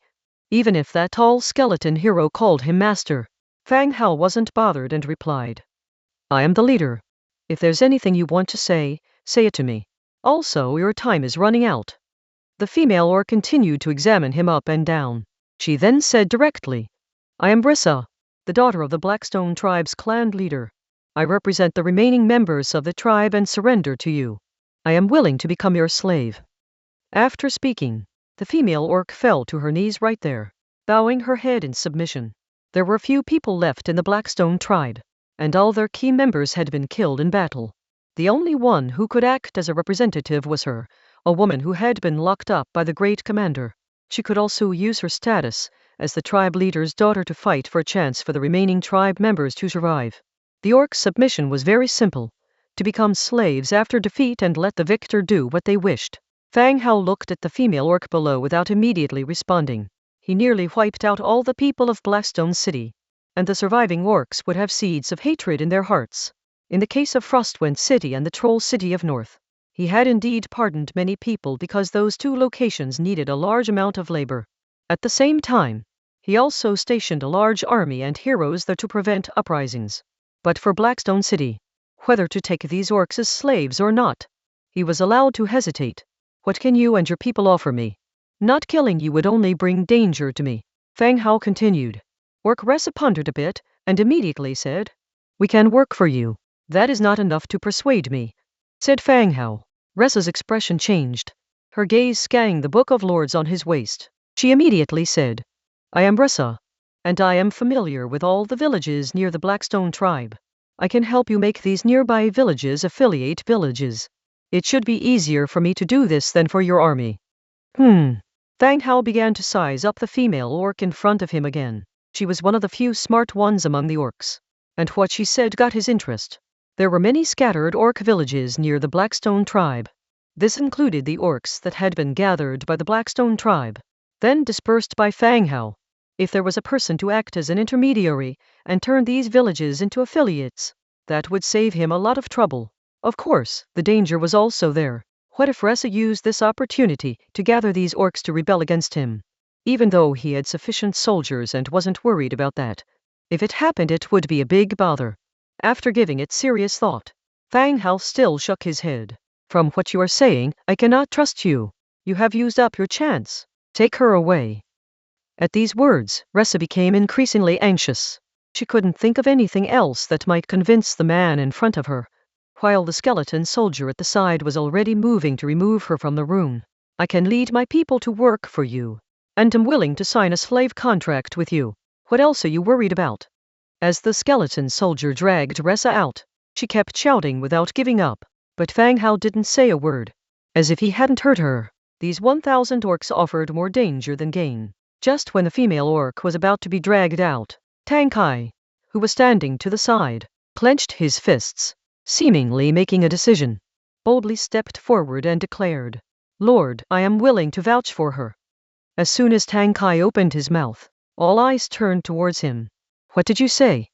even if that tall skeleton hero called him master. Fang Hao wasn't bothered and replied, I am the leader. If there's anything you want to say it to me. Also, your time is running out. The female orc continued to examine him up and down. She then said directly, I am Brissa, the daughter of the Blackstone tribe's clan leader. I represent the remaining members of the tribe and surrender to you. I am willing to become your slave. After speaking, the female orc fell to her knees right there, bowing her head in submission. There were few people left in the Blackstone tribe, and all their key members had been killed in battle. The only one who could act as a representative was her, a woman who had been locked up by the great commander. She could also use her status as the tribe leader's daughter to fight for a chance for the remaining tribe members to survive. The orc's submission was very simple, to become slaves after defeat and let the victor do what they wished. Fang Hao looked at the female orc below without immediately responding. He nearly wiped out all the people of Blackstone City, and the surviving orcs would have seeds of hatred in their hearts. In the case of Frostwind City and the Troll City of North, he had indeed pardoned many people because those 2 locations needed a large amount of labor. At the same time, he also stationed a large army and heroes there to prevent uprisings. But for Blackstone City, whether to take these orcs as slaves or not, he was allowed to hesitate. What can you and your people offer me? Not killing you would only bring danger to me. Fang Hao continued. Orc Ressa pondered a bit, and immediately said, We can work for you. That is not enough to persuade me, said Fang Hao. Ressa's expression changed, her gaze scanning the Book of Lords on his waist. She immediately said, I am Ressa, and I am familiar with all the villages near the Blackstone tribe. I can help you make these nearby villages affiliate villages. It should be easier for me to do this than for your army. Fang Hao began to size up the female orc in front of him again. She was one of the few smart ones among the orcs, and what she said got his interest. There were many scattered orc villages near the Blackstone tribe. This included the orcs that had been gathered by the Blackstone tribe, then dispersed by Fang Hao. If there was a person to act as an intermediary and turn these villages into affiliates, that would save him a lot of trouble. Of course, the danger was also there. What if Ressa used this opportunity to gather these orcs to rebel against him? Even though he had sufficient soldiers and wasn't worried about that, if it happened it would be a big bother. After giving it serious thought, Fang Hao still shook his head. From what you are saying, I cannot trust you. You have used up your chance. Take her away. At these words, Ressa became increasingly anxious. She couldn't think of anything else that might convince the man in front of her, while the skeleton soldier at the side was already moving to remove her from the room. I can lead my people to work for you, and am willing to sign a slave contract with you. What else are you worried about? As the skeleton soldier dragged Ressa out, she kept shouting without giving up, but Fang Hao didn't say a word. As if he hadn't heard her, these 1,000 orcs offered more danger than gain. Just when the female orc was about to be dragged out, Tang Kai, who was standing to the side, clenched his fists, seemingly making a decision, boldly stepped forward and declared, "Lord, I am willing to vouch for her." As soon as Tang Kai opened his mouth, all eyes turned towards him. What did you say?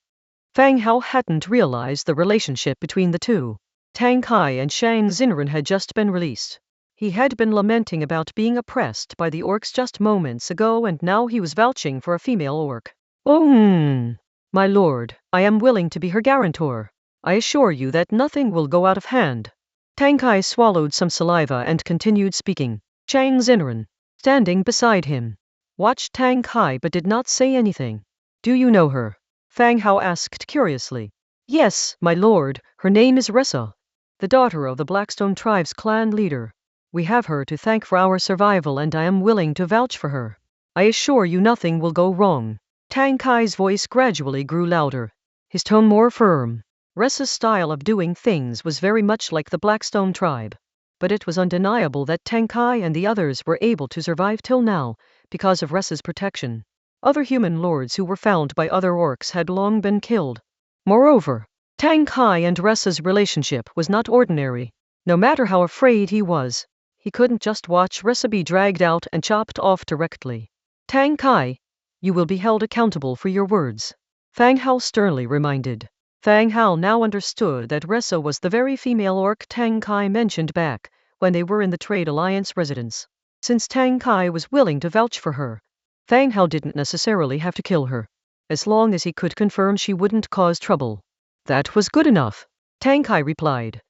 Fang Hao hadn't realized the relationship between the two. Tang Kai and Shang Xinren had just been released. He had been lamenting about being oppressed by the orcs just moments ago, and now he was vouching for a female orc. "Oh, my lord, I am willing to be her guarantor. I assure you that nothing will go out of hand." Tang Kai swallowed some saliva and continued speaking. Shang Xinren, standing beside him, watched Tang Kai but did not say anything. "Do you know her?" Fang Hao asked curiously. "Yes, my lord, her name is Ressa, the daughter of the Blackstone tribe's clan leader. We have her to thank for our survival, and I am willing to vouch for her. I assure you nothing will go wrong." Tang Kai's voice gradually grew louder, his tone more firm. Ressa's style of doing things was very much like the Blackstone tribe, but it was undeniable that Tang Kai and the others were able to survive till now because of Ressa's protection. Other human lords who were found by other orcs had long been killed. Moreover, Tang Kai and Ressa's relationship was not ordinary. No matter how afraid he was, he couldn't just watch Ressa be dragged out and chopped off directly. "Tang Kai, you will be held accountable for your words," Fang Hao sternly reminded. Fang Hao now understood that Ressa was the very female orc Tang Kai mentioned back when they were in the Trade Alliance residence. Since Tang Kai was willing to vouch for her, Fang Hao didn't necessarily have to kill her, as long as he could confirm she wouldn't cause trouble. That was good enough, Tang Kai replied.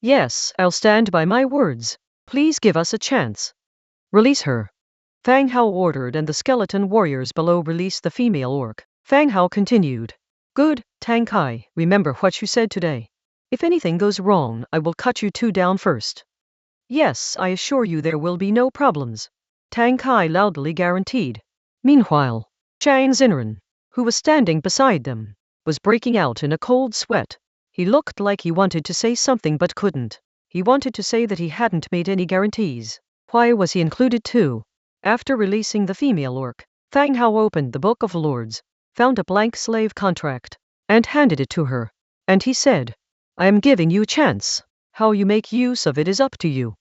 "Yes, I'll stand by my words. Please give us a chance. Release her." Fang Hao ordered, and the skeleton warriors below released the female orc. Fang Hao continued. "Good, Tang Kai, remember what you said today. If anything goes wrong, I will cut you two down first." "Yes, I assure you there will be no problems," Tang Kai loudly guaranteed. Meanwhile, Shang Xinren, who was standing beside them, was breaking out in a cold sweat. He looked like he wanted to say something but couldn't. He wanted to say that he hadn't made any guarantees. Why was he included too? After releasing the female orc, Fang Hao opened the Book of Lords, found a blank slave contract, and handed it to her. And he said, "I am giving you a chance. How you make use of it is up to you."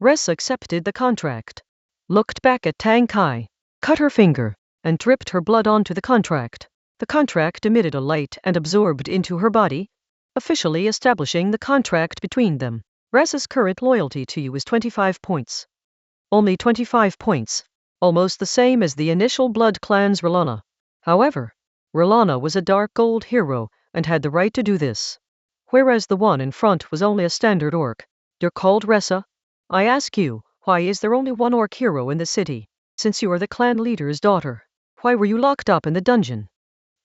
Ressa accepted the contract, looked back at Tang Kai, cut her finger, and dripped her blood onto the contract. The contract emitted a light and absorbed into her body, officially establishing the contract between them. "Ressa's current loyalty to you is 25 points. Only 25 points, almost the same as the initial Blood Clan's Rilana. However, Rilana was a dark gold hero and had the right to do this, whereas the one in front was only a standard orc. You're called Ressa? I ask you, why is there only one orc hero in the city? Since you are the clan leader's daughter, why were you locked up in the dungeon?"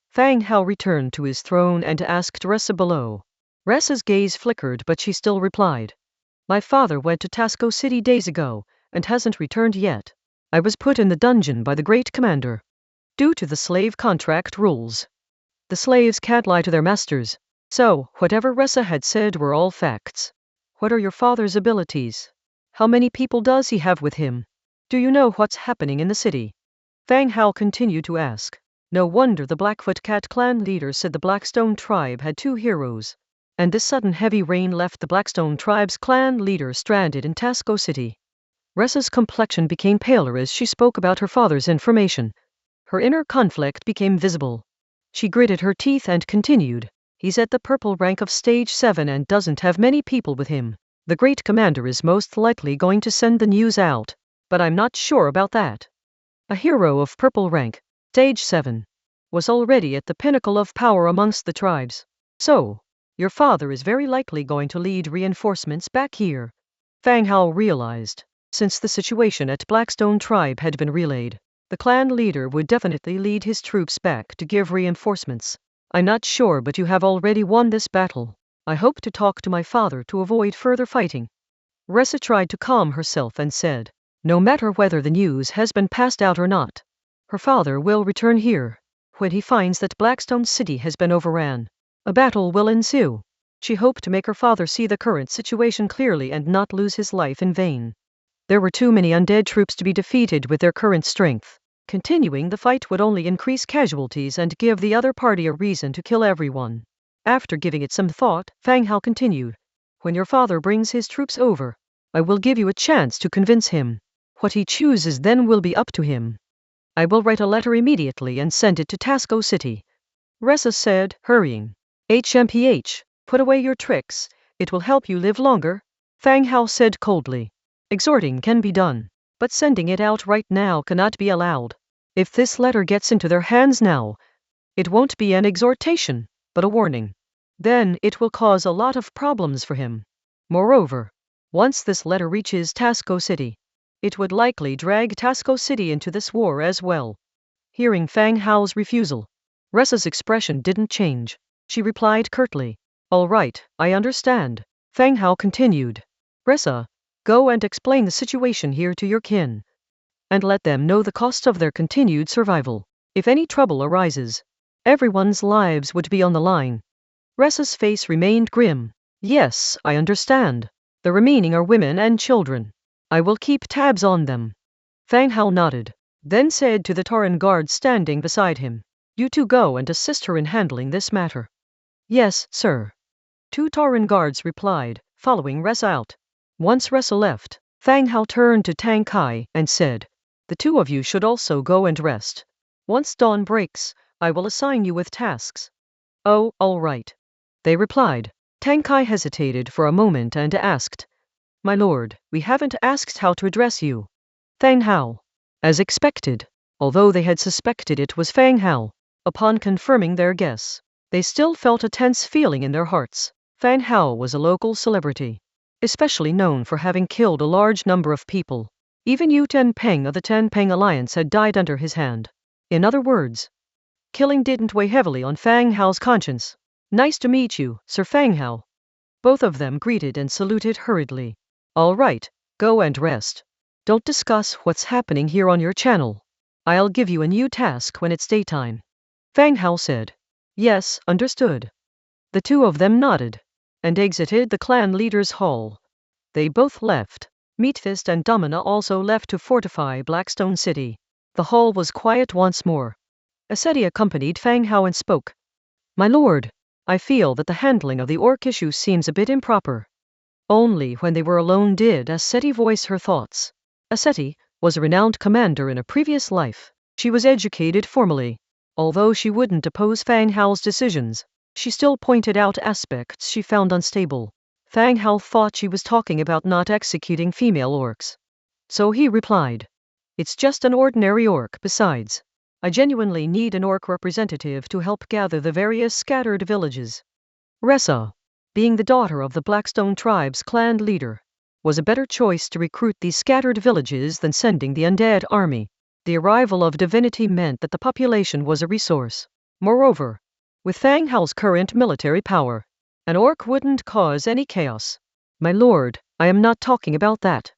Fang Hao returned to his throne and asked Ressa below. Ressa's gaze flickered, but she still replied, "My father went to Tasco City days ago and hasn't returned yet. I was put in the dungeon by the great commander." due to the slave contract rules. The slaves can't lie to their masters. So, whatever Ressa had said were all facts. What are your father's abilities? How many people does he have with him? Do you know what's happening in the city? Fang Hao continued to ask. No wonder the Blackfoot Cat clan leader said the Blackstone tribe had 2 heroes. And this sudden heavy rain left the Blackstone tribe's clan leader stranded in Tasco City. Ressa's complexion became paler as she spoke about her father's information. Her inner conflict became visible. She gritted her teeth and continued. He's at the purple rank of stage 7 and doesn't have many people with him. The great commander is most likely going to send the news out, but I'm not sure about that. A hero of purple rank, stage 7, was already at the pinnacle of power amongst the tribes. So, your father is very likely going to lead reinforcements back here. Fang Hao realized, since the situation at Blackstone tribe had been relayed, the clan leader would definitely lead his troops back to give reinforcements. I'm not sure, but you have already won this battle. I hope to talk to my father to avoid further fighting. Ressa tried to calm herself and said, no matter whether the news has been passed out or not, her father will return here. When he finds that Blackstone City has been overran, a battle will ensue. She hoped to make her father see the current situation clearly and not lose his life in vain. There were too many undead troops to be defeated with their current strength. Continuing the fight would only increase casualties and give the other party a reason to kill everyone. After giving it some thought, Fang Hao continued. When your father brings his troops over, I will give you a chance to convince him. What he chooses then will be up to him. I will write a letter immediately and send it to Tasco City. Ressa said, hurrying. HMPH, put away your tricks, it will help you live longer. Fang Hao said coldly. Exhorting can be done, but sending it out right now cannot be allowed. If this letter gets into their hands now, it won't be an exhortation, but a warning. Then it will cause a lot of problems for him. Moreover, once this letter reaches Tasco City, it would likely drag Tasco City into this war as well. Hearing Fang Hao's refusal, Ressa's expression didn't change. She replied curtly. All right, I understand. Fang Hao continued. Ressa, go and explain the situation here to your kin. And let them know the cost of their continued survival. If any trouble arises, everyone's lives would be on the line. Ressa's face remained grim. Yes, I understand. The remaining are women and children. I will keep tabs on them. Fang Hao nodded, then said to the Tauren guards standing beside him. You two go and assist her in handling this matter. Yes, sir. 2 Tauren guards replied, following Ressa out. Once Ressa left, Fang Hao turned to Tang Kai and said, the 2 of you should also go and rest. Once dawn breaks, I will assign you with tasks. Oh, all right. They replied. Tang Kai hesitated for a moment and asked, my lord, we haven't asked how to address you. Fang Hao. As expected, although they had suspected it was Fang Hao, upon confirming their guess, they still felt a tense feeling in their hearts. Fang Hao was a local celebrity, especially known for having killed a large number of people. Even Yu Tenpeng of the Tenpeng Alliance had died under his hand. In other words, killing didn't weigh heavily on Fang Hao's conscience. Nice to meet you, Sir Fang Hao. Both of them greeted and saluted hurriedly. All right, go and rest. Don't discuss what's happening here on your channel. I'll give you a new task when it's daytime. Fang Hao said. Yes, understood. The 2 of them nodded and exited the clan leader's hall. They both left. Meatfist and Domina also left to fortify Blackstone City. The hall was quiet once more. Aseti accompanied Fang Hao and spoke. My lord, I feel that the handling of the orc issue seems a bit improper. Only when they were alone did Aseti voice her thoughts. Aseti was a renowned commander in a previous life. She was educated formally. Although she wouldn't oppose Fang Hao's decisions, she still pointed out aspects she found unstable. Fang Hao thought she was talking about not executing female orcs. So he replied. It's just an ordinary orc. Besides, I genuinely need an orc representative to help gather the various scattered villages. Ressa, being the daughter of the Blackstone tribe's clan leader, was a better choice to recruit these scattered villages than sending the undead army. The arrival of divinity meant that the population was a resource. Moreover, with Fang Hao's current military power, an orc wouldn't cause any chaos. My lord, I am not talking about that.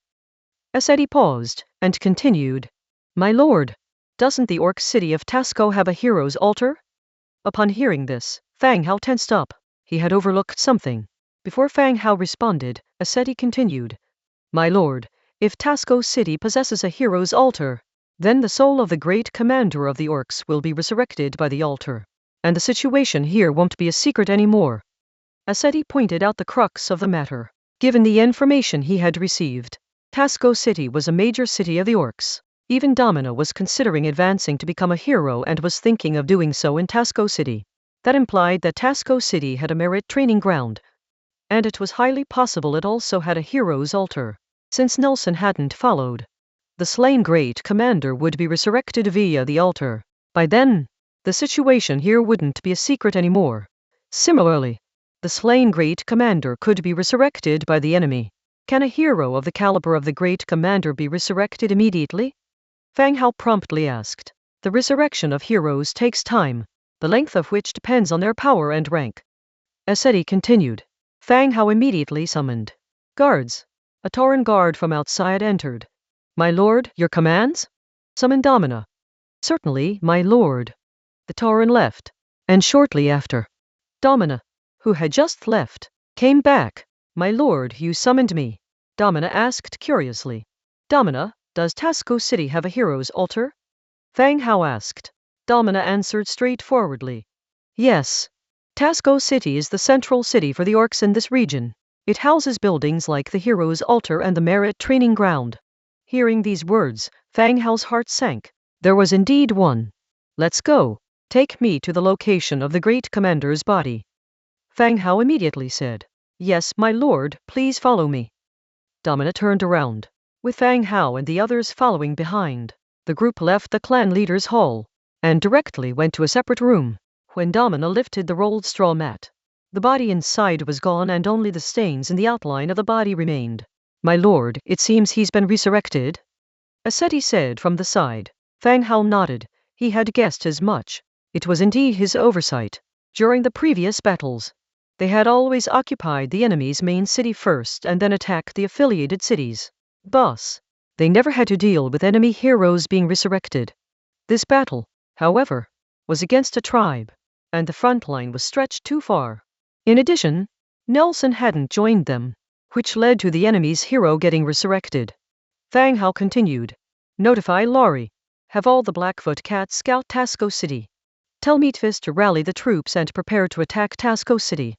Aseti paused and continued. My lord, Doesn't the orc city of Tasco have a hero's altar? Upon hearing this, Fang Hao tensed up. He had overlooked something. Before Fang Hao responded, Aseti continued. My lord, if Tasco City possesses a hero's altar, then the soul of the great commander of the orcs will be resurrected by the altar. And the situation here won't be a secret anymore. Aseti pointed out the crux of the matter. Given the information he had received, Tasco City was a major city of the orcs. Even Domina was considering advancing to become a hero and was thinking of doing so in Tasco City. That implied that Tasco City had a merit training ground, and it was highly possible it also had a hero's altar. Since Nelson hadn't followed, the slain great commander would be resurrected via the altar. By then, the situation here wouldn't be a secret anymore. Similarly, the slain great commander could be resurrected by the enemy. Can a hero of the caliber of the great commander be resurrected immediately? Fang Hao promptly asked. The resurrection of heroes takes time, the length of which depends on their power and rank. Aseti continued. Fang Hao immediately summoned guards. A Tauren guard from outside entered. My lord, your commands? Summon Domina. Certainly, my lord. The Tauren left, and shortly after, Domina, who had just left, came back. My lord, you summoned me? Domina asked curiously. Domina, does Tasco City have a hero's altar? Fang Hao asked. Domina answered straightforwardly. Yes. Tasco City is the central city for the orcs in this region. It houses buildings like the hero's altar and the merit training ground. Hearing these words, Fang Hao's heart sank. There was indeed one. Let's go. Take me to the location of the great commander's body. Fang Hao immediately said. Yes, my lord, please follow me. Domina turned around. With Fang Hao and the others following behind, the group left the clan leader's hall, and directly went to a separate room. When Domina lifted the rolled straw mat, the body inside was gone and only the stains in the outline of the body remained. My lord, it seems he's been resurrected? Aseti said from the side. Fang Hao nodded. He had guessed as much. It was indeed his oversight. During the previous battles, they had always occupied the enemy's main city first and then attacked the affiliated cities. Thus, they never had to deal with enemy heroes being resurrected. This battle, however, was against a tribe, and the front line was stretched too far. In addition, Nelson hadn't joined them, which led to the enemy's hero getting resurrected. Fang Hao continued. Notify Laurie. Have all the Blackfoot cats scout Tasco City. Tell Meatfist to rally the troops and prepare to attack Tasco City.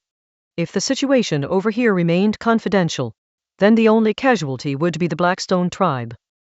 If the situation over here remained confidential, then the only casualty would be the Blackstone tribe.